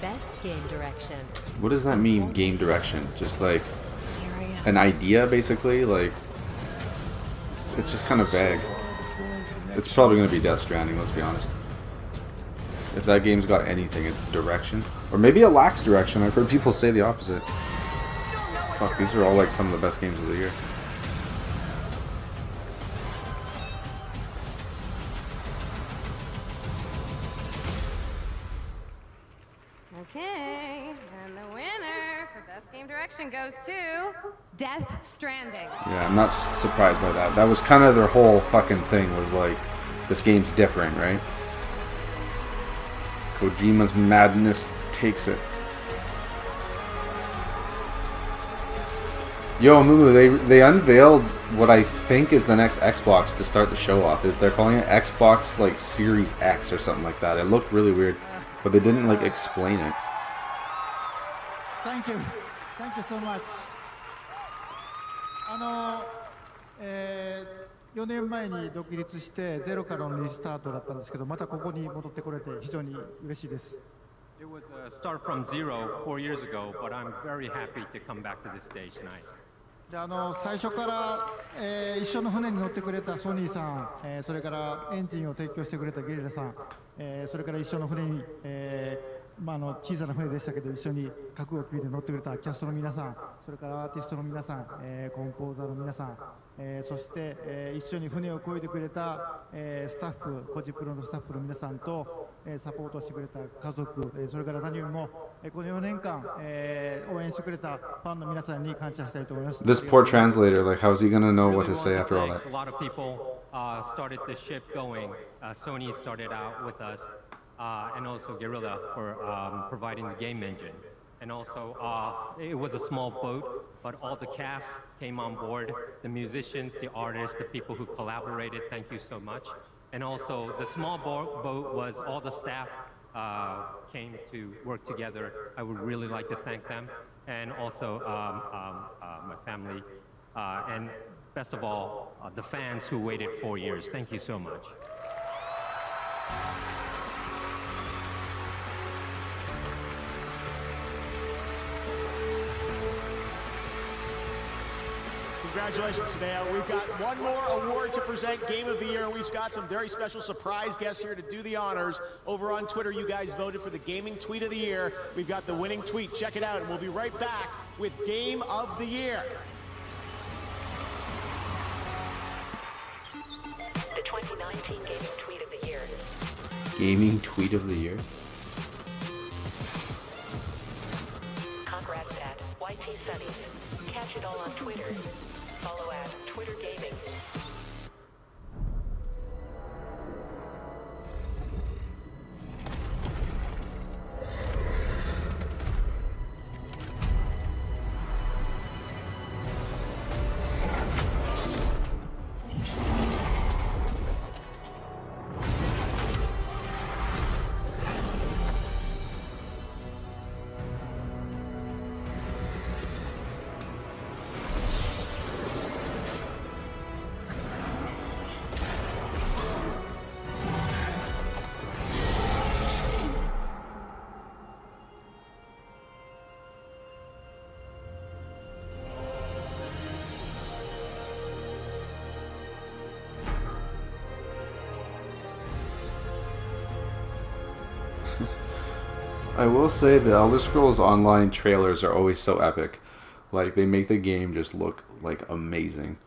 Best Game Direction. What does that mean, game direction? Just like an idea, basically? Like, it's just kind of vague. It's probably going to be Death Stranding, let's be honest. If that game's got anything, it's direction. Or maybe it lacks direction. I've heard people say the opposite. Fuck, these are all like some of the best games of the year. Okay, and the winner for Best Game Direction goes to Death Stranding. Yeah, I'm not surprised by that. That was kind of their whole fucking thing, was like, this game's different, right? Kojima's madness takes it. Yo, Mumu, they unveiled what I think is the next Xbox to start the show off. They're calling it Xbox like Series X or something like that. It looked really weird, but they didn't like explain it. Thank you so much. 4年前に独立してゼロからのリスタートだったんですけど、またここに戻ってこれて非常に嬉しいです。It was a start from zero 4 years ago, but I'm very happy to come back to this stage tonight. で最初から、一緒の船に乗ってくれたソニーさん、それからエンジンを提供してくれたゲリラさん、それから一緒の船に、小さな船でしたけど一緒に覚悟を決めて乗ってくれたキャストの皆さん、それからアーティストの皆さん、コンポーザーの皆さん、そして、一緒に船を漕いでくれた、スタッフ、コジプロのスタッフの皆さんと、サポートしてくれた家族、それから何よりも、この4年間、応援してくれたファンの皆さんに感謝したいと思います。This poor translator, like, how's he gonna know what to say after all that? A lot of people started the ship going. Sony started out with us, and also Guerrilla for providing the game engine. And also, it was a small boat, but all the cast came on board. The musicians, the artists, the people who collaborated, thank you so much. And also, the small boat was all the staff came to work together. I would really like to thank them. And also, my family. And best of all, the fans who waited 4 years. Thank you so much. Congratulations today. We've got one more award to present, Game of the Year, and we've got some very special surprise guests here to do the honors. Over on Twitter, you guys voted for the Gaming Tweet of the Year. We've got the winning tweet. Check it out, and we'll be right back with Game of the Year. The 2019 Gaming Tweet of the Year. Gaming Tweet of the Year? Congrats at YT Sunnies. Catch it all on Twitter. Follow at Twitter Gaming. I will say the Elder Scrolls Online trailers are always so epic. Like, they make the game just look, like, amazing.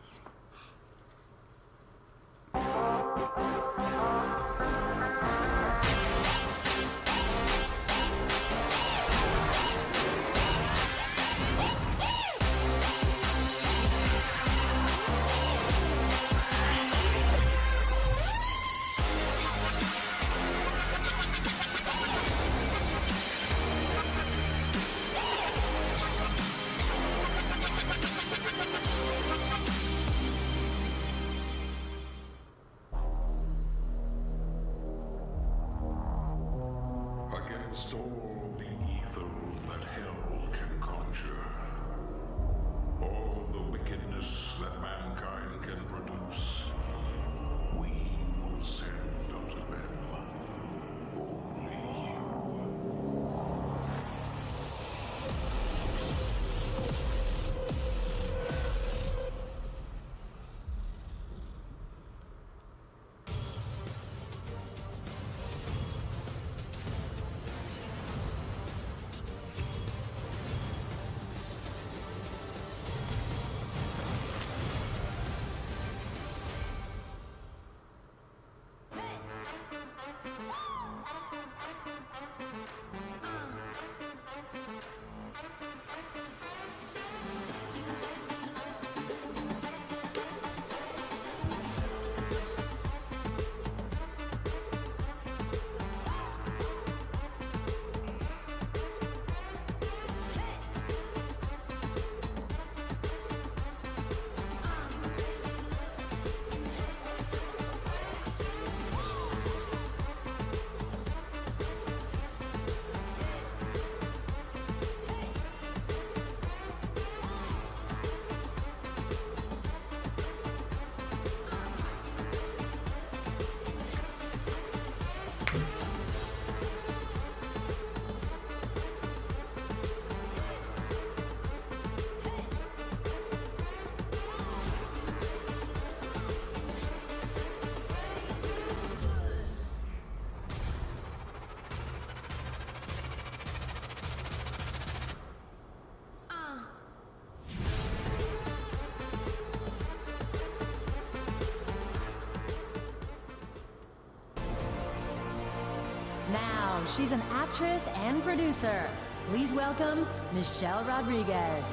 now, she's an actress and producer. Please welcome Michelle Rodriguez.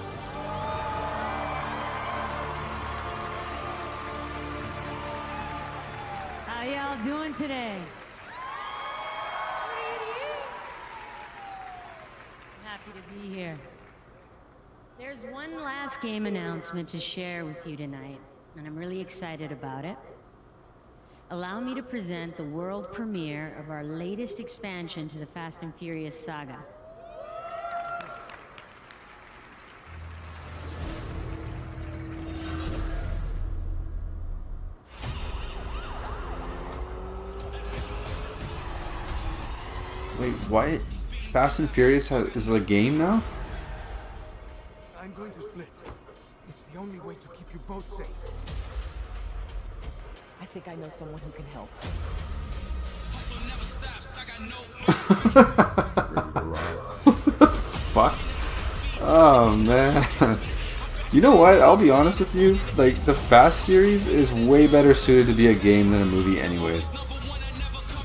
How y'all doing today? Happy to be here. There's one last game announcement to share with you tonight, and I'm really excited about it. Allow me to present the world premiere of our latest expansion to the Fast and Furious saga. Wait, what? Fast and Furious is a game now? I'm going to split. It's the only way to keep you both safe. I think I know someone who can help. Fuck. Oh man. You know what? I'll be honest with you. Like, the Fast series is way better suited to be a game than a movie anyways.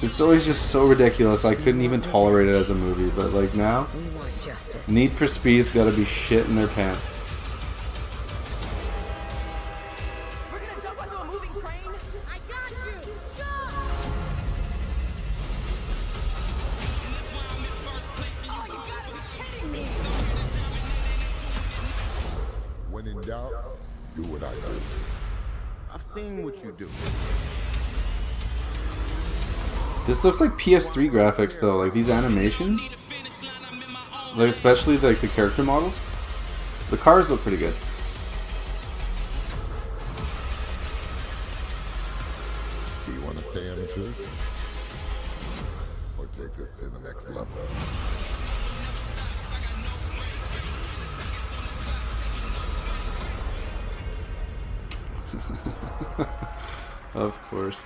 It's always just so ridiculous. I couldn't even tolerate it as a movie. But like now, Need for Speed's gotta be shit in their pants. We're gonna jump onto a moving train. I got you. Go! Oh, you gotta be kidding me! When in doubt, do what I do. I've seen what you do. This looks like PS3 graphics though, like these animations. Like especially like the character models. The cars look pretty good. Do you want to stay amateur? Or take this to the next level? Of course.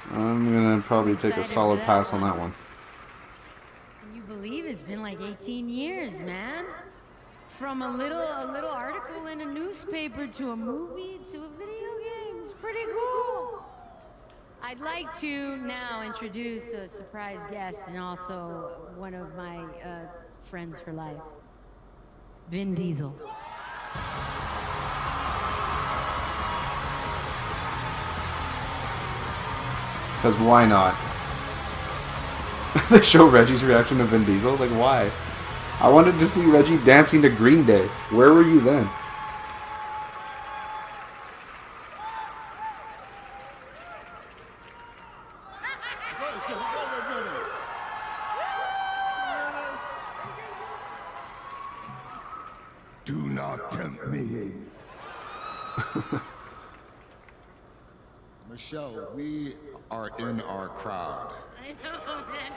I'm gonna probably take a solid pass on that one. Can you believe it's been like 18 years, man? From a little article in a newspaper to a movie to a video game. It's pretty cool. I'd like to now introduce a surprise guest and also one of my friends for life, Vin Diesel. Because why not? They show Reggie's reaction to Vin Diesel? Like, why? I wanted to see Reggie dancing to Green Day. Where were you then? Do not tempt me. Michelle, we are in our crowd. I know, man.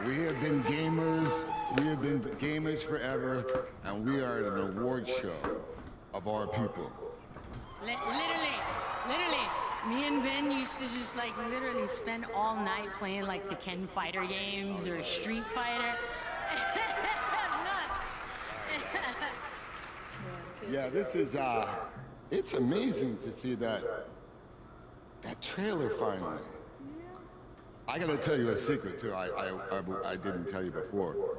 We have been gamers. We have been gamers forever, and we are at an award show of our people. Literally, me and Ben used to just like literally spend all night playing like Tekken Fighter games or Street Fighter. Yeah, this is it's amazing to see that trailer finally. I gotta tell you a secret too. I didn't tell you before.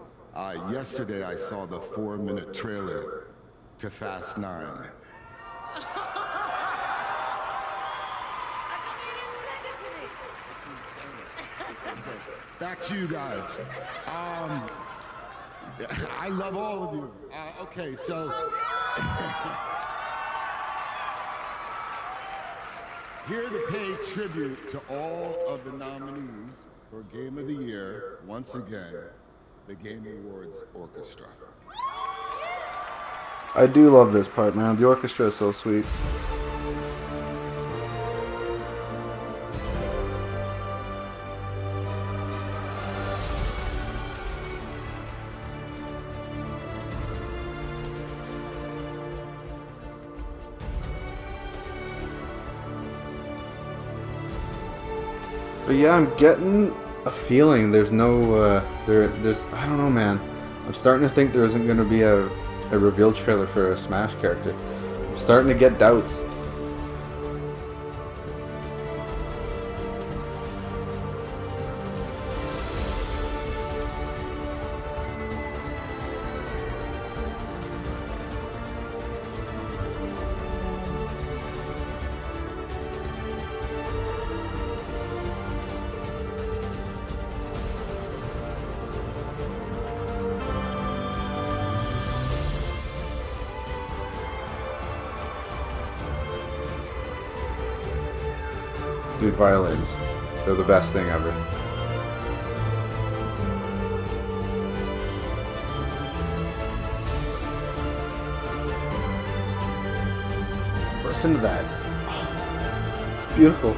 Yesterday I saw the 4-minute trailer to Fast 9. Back to you guys. I love all of you. Okay, so here to pay tribute to all of the nominees for Game of the Year, once again, the Game Awards Orchestra. I do love this part, man. The orchestra is so sweet. But yeah, I'm getting a feeling there's no, there's, I don't know, man. I'm starting to think there isn't going to be a reveal trailer for a Smash character. I'm starting to get doubts. Dude, violins. They're the best thing ever. Listen to that. Oh, it's beautiful.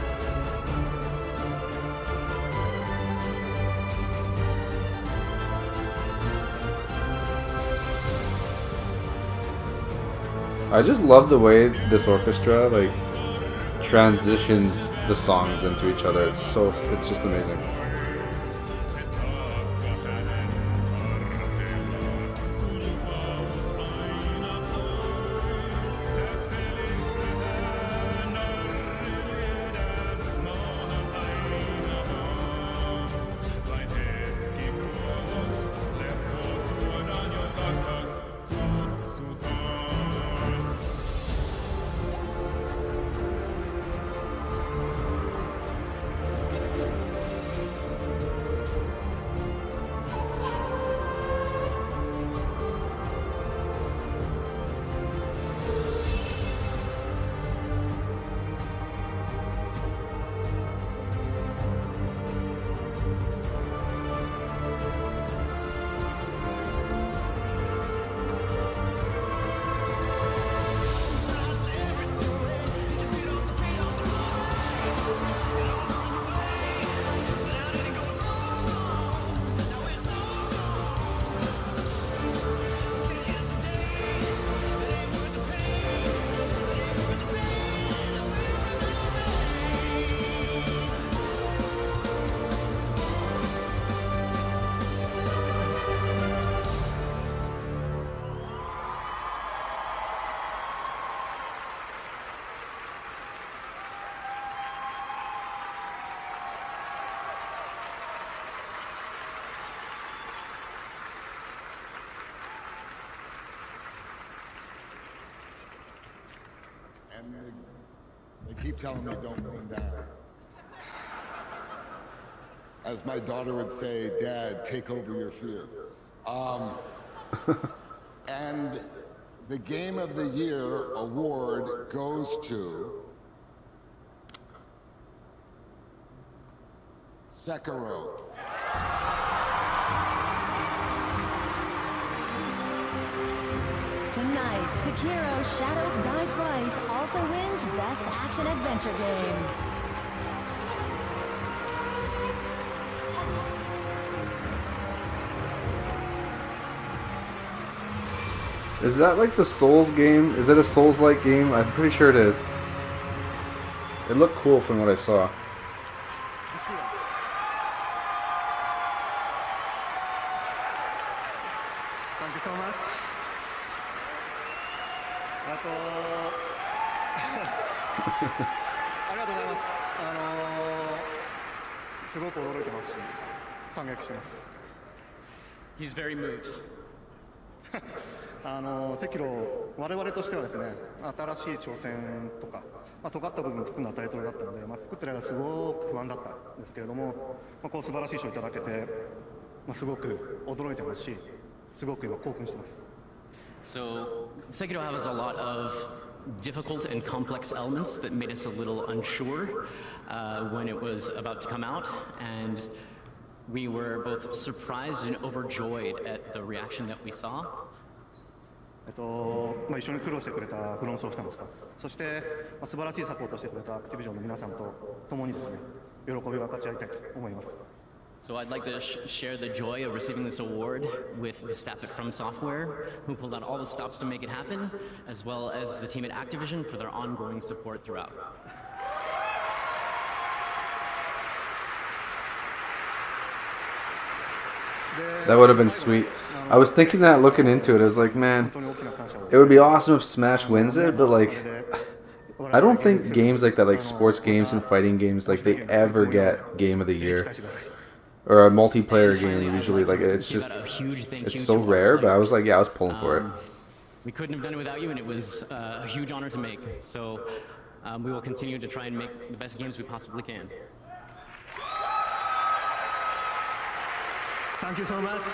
I just love the way this orchestra like transitions the songs into each other. It's just amazing. And they keep telling me don't lean down. As my daughter would say, Dad, take over your fear. And the Game of the Year award goes to Sekiro. Tonight, Sekiro Shadows Die Twice also wins Best Action Adventure Game. Is that like the Souls game? Is it a Souls-like game? I'm pretty sure it is. It looked cool from what I saw. Thank you so much. ありがとうございます。すごく驚いてますし、感激してます。He's very moved. 赤炉、我々としてはですね、新しい挑戦とか、尖った部分を含んだタイトルだったので、作ってる間すごく不安だったんですけれども、こう素晴らしい賞をいただけて、すごく驚いてますし、すごく今興奮してます。So, Sekiro has a lot of difficult and complex elements that made us a little unsure when it was about to come out, and we were both surprised and overjoyed at the reaction that we saw. 一緒に苦労してくれたフロンソフトのスタッフ、そして素晴らしいサポートをしてくれたアクティビジョンの皆さんと共にですね、喜びを分かち合いたいと思います。So I'd like to share the joy of receiving this award with the staff at From Software, who pulled out all the stops to make it happen, as well as the team at Activision for their ongoing support throughout. That would have been sweet. I was thinking that looking into it, I was like, man, it would be awesome if Smash wins it, but like, I don't think games like that, like sports games and fighting games, like they ever get Game of the Year. Or a multiplayer game usually, like it's just, it's so rare, but I was like, yeah, I was pulling for it. We couldn't have done it without you, and it was a huge honor to make. So we will continue to try and make the best games we possibly can. Thank you so much.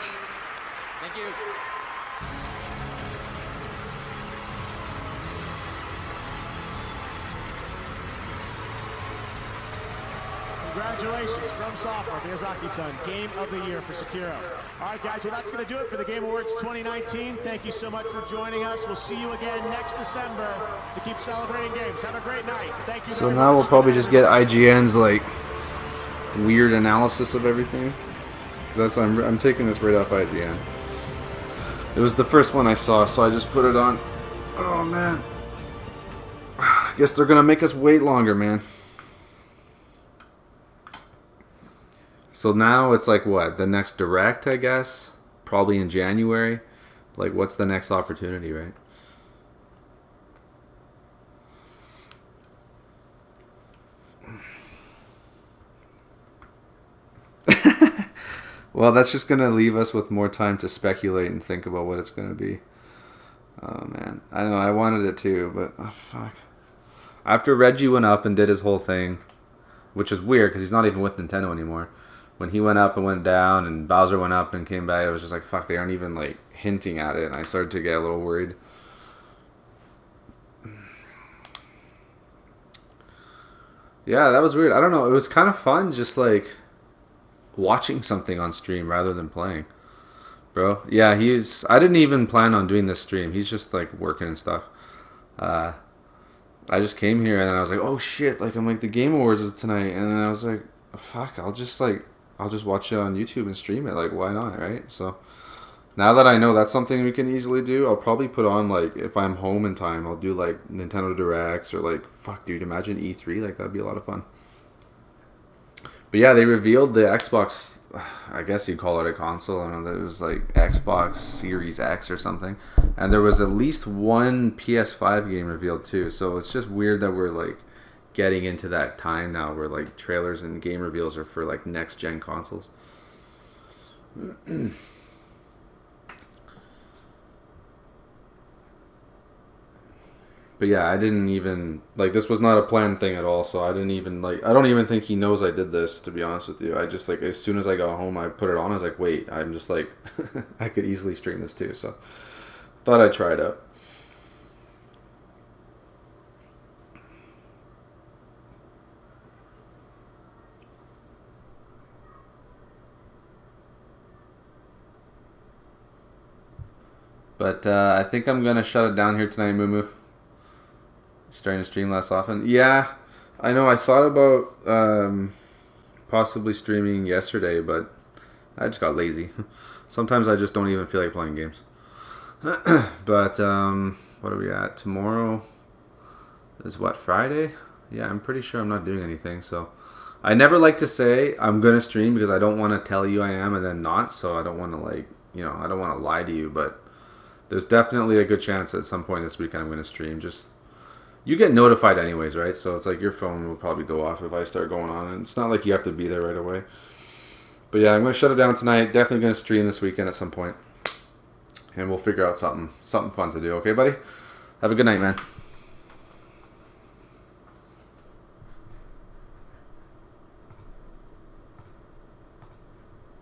Thank you. Congratulations from sophomore Miyazaki-san, Game of the Year for Sekiro. All right, guys, well, that's going to do it for the Game Awards 2019. Thank you so much for joining us. We'll see you again next December to keep celebrating games. Have a great night. Thank you. So now we'll probably just get IGN's like weird analysis of everything. That's I'm taking this right off IGN. It was the first one I saw, so I just put it on. Oh man, I guess they're gonna make us wait longer, man. So now it's like what? The next direct, I guess? Probably in January. Like, what's the next opportunity, right? Well, that's just going to leave us with more time to speculate and think about what it's going to be. Oh, man. I know, I wanted it too, but... Oh, fuck. After Reggie went up and did his whole thing, which is weird because he's not even with Nintendo anymore. When he went up and went down and Bowser went up and came back, it was just like, fuck, they aren't even, like, hinting at it. And I started to get a little worried. Yeah, that was weird. I don't know. It was kind of fun just, like, watching something on stream rather than playing. Bro, yeah, I didn't even plan on doing this stream. He's just, like, working and stuff. I just came here and I was like, oh, shit. Like, I'm like, the Game Awards is tonight. And then I was like, fuck, I'll just watch it on YouTube and stream it. Like, why not, right? So, now that I know that's something we can easily do, I'll probably put on, like, if I'm home in time, I'll do, like, Nintendo Directs or, like, fuck, dude, imagine E3. Like, that'd be a lot of fun. But, yeah, they revealed the Xbox, I guess you'd call it a console. I don't know, it was, like, Xbox Series X or something. And there was at least one PS5 game revealed, too. So, it's just weird that we're, like, getting into that time now where like trailers and game reveals are for like next gen consoles. But yeah, I didn't even like, this was not a planned thing at all, so I didn't even like, I don't even think he knows I did this, to be honest with you. I just like, as soon as I got home, I put it on. I was like, wait, I'm just like I could easily stream this too, so thought I'd try it out. But I think I'm going to shut it down here tonight, Moo. Starting to stream less often. Yeah, I know I thought about possibly streaming yesterday, but I just got lazy. Sometimes I just don't even feel like playing games. But what are we at? Tomorrow is what, Friday? Yeah, I'm pretty sure I'm not doing anything. So I never like to say I'm going to stream because I don't want to tell you I am and then not. So I don't want to like, you know, I don't want to lie to you, but there's definitely a good chance at some point this weekend I'm going to stream. Just, you get notified anyways, right? So it's like your phone will probably go off if I start going on. And it's not like you have to be there right away. But yeah, I'm going to shut it down tonight. Definitely going to stream this weekend at some point. And we'll figure out something fun to do. Okay, buddy? Have a good night, man.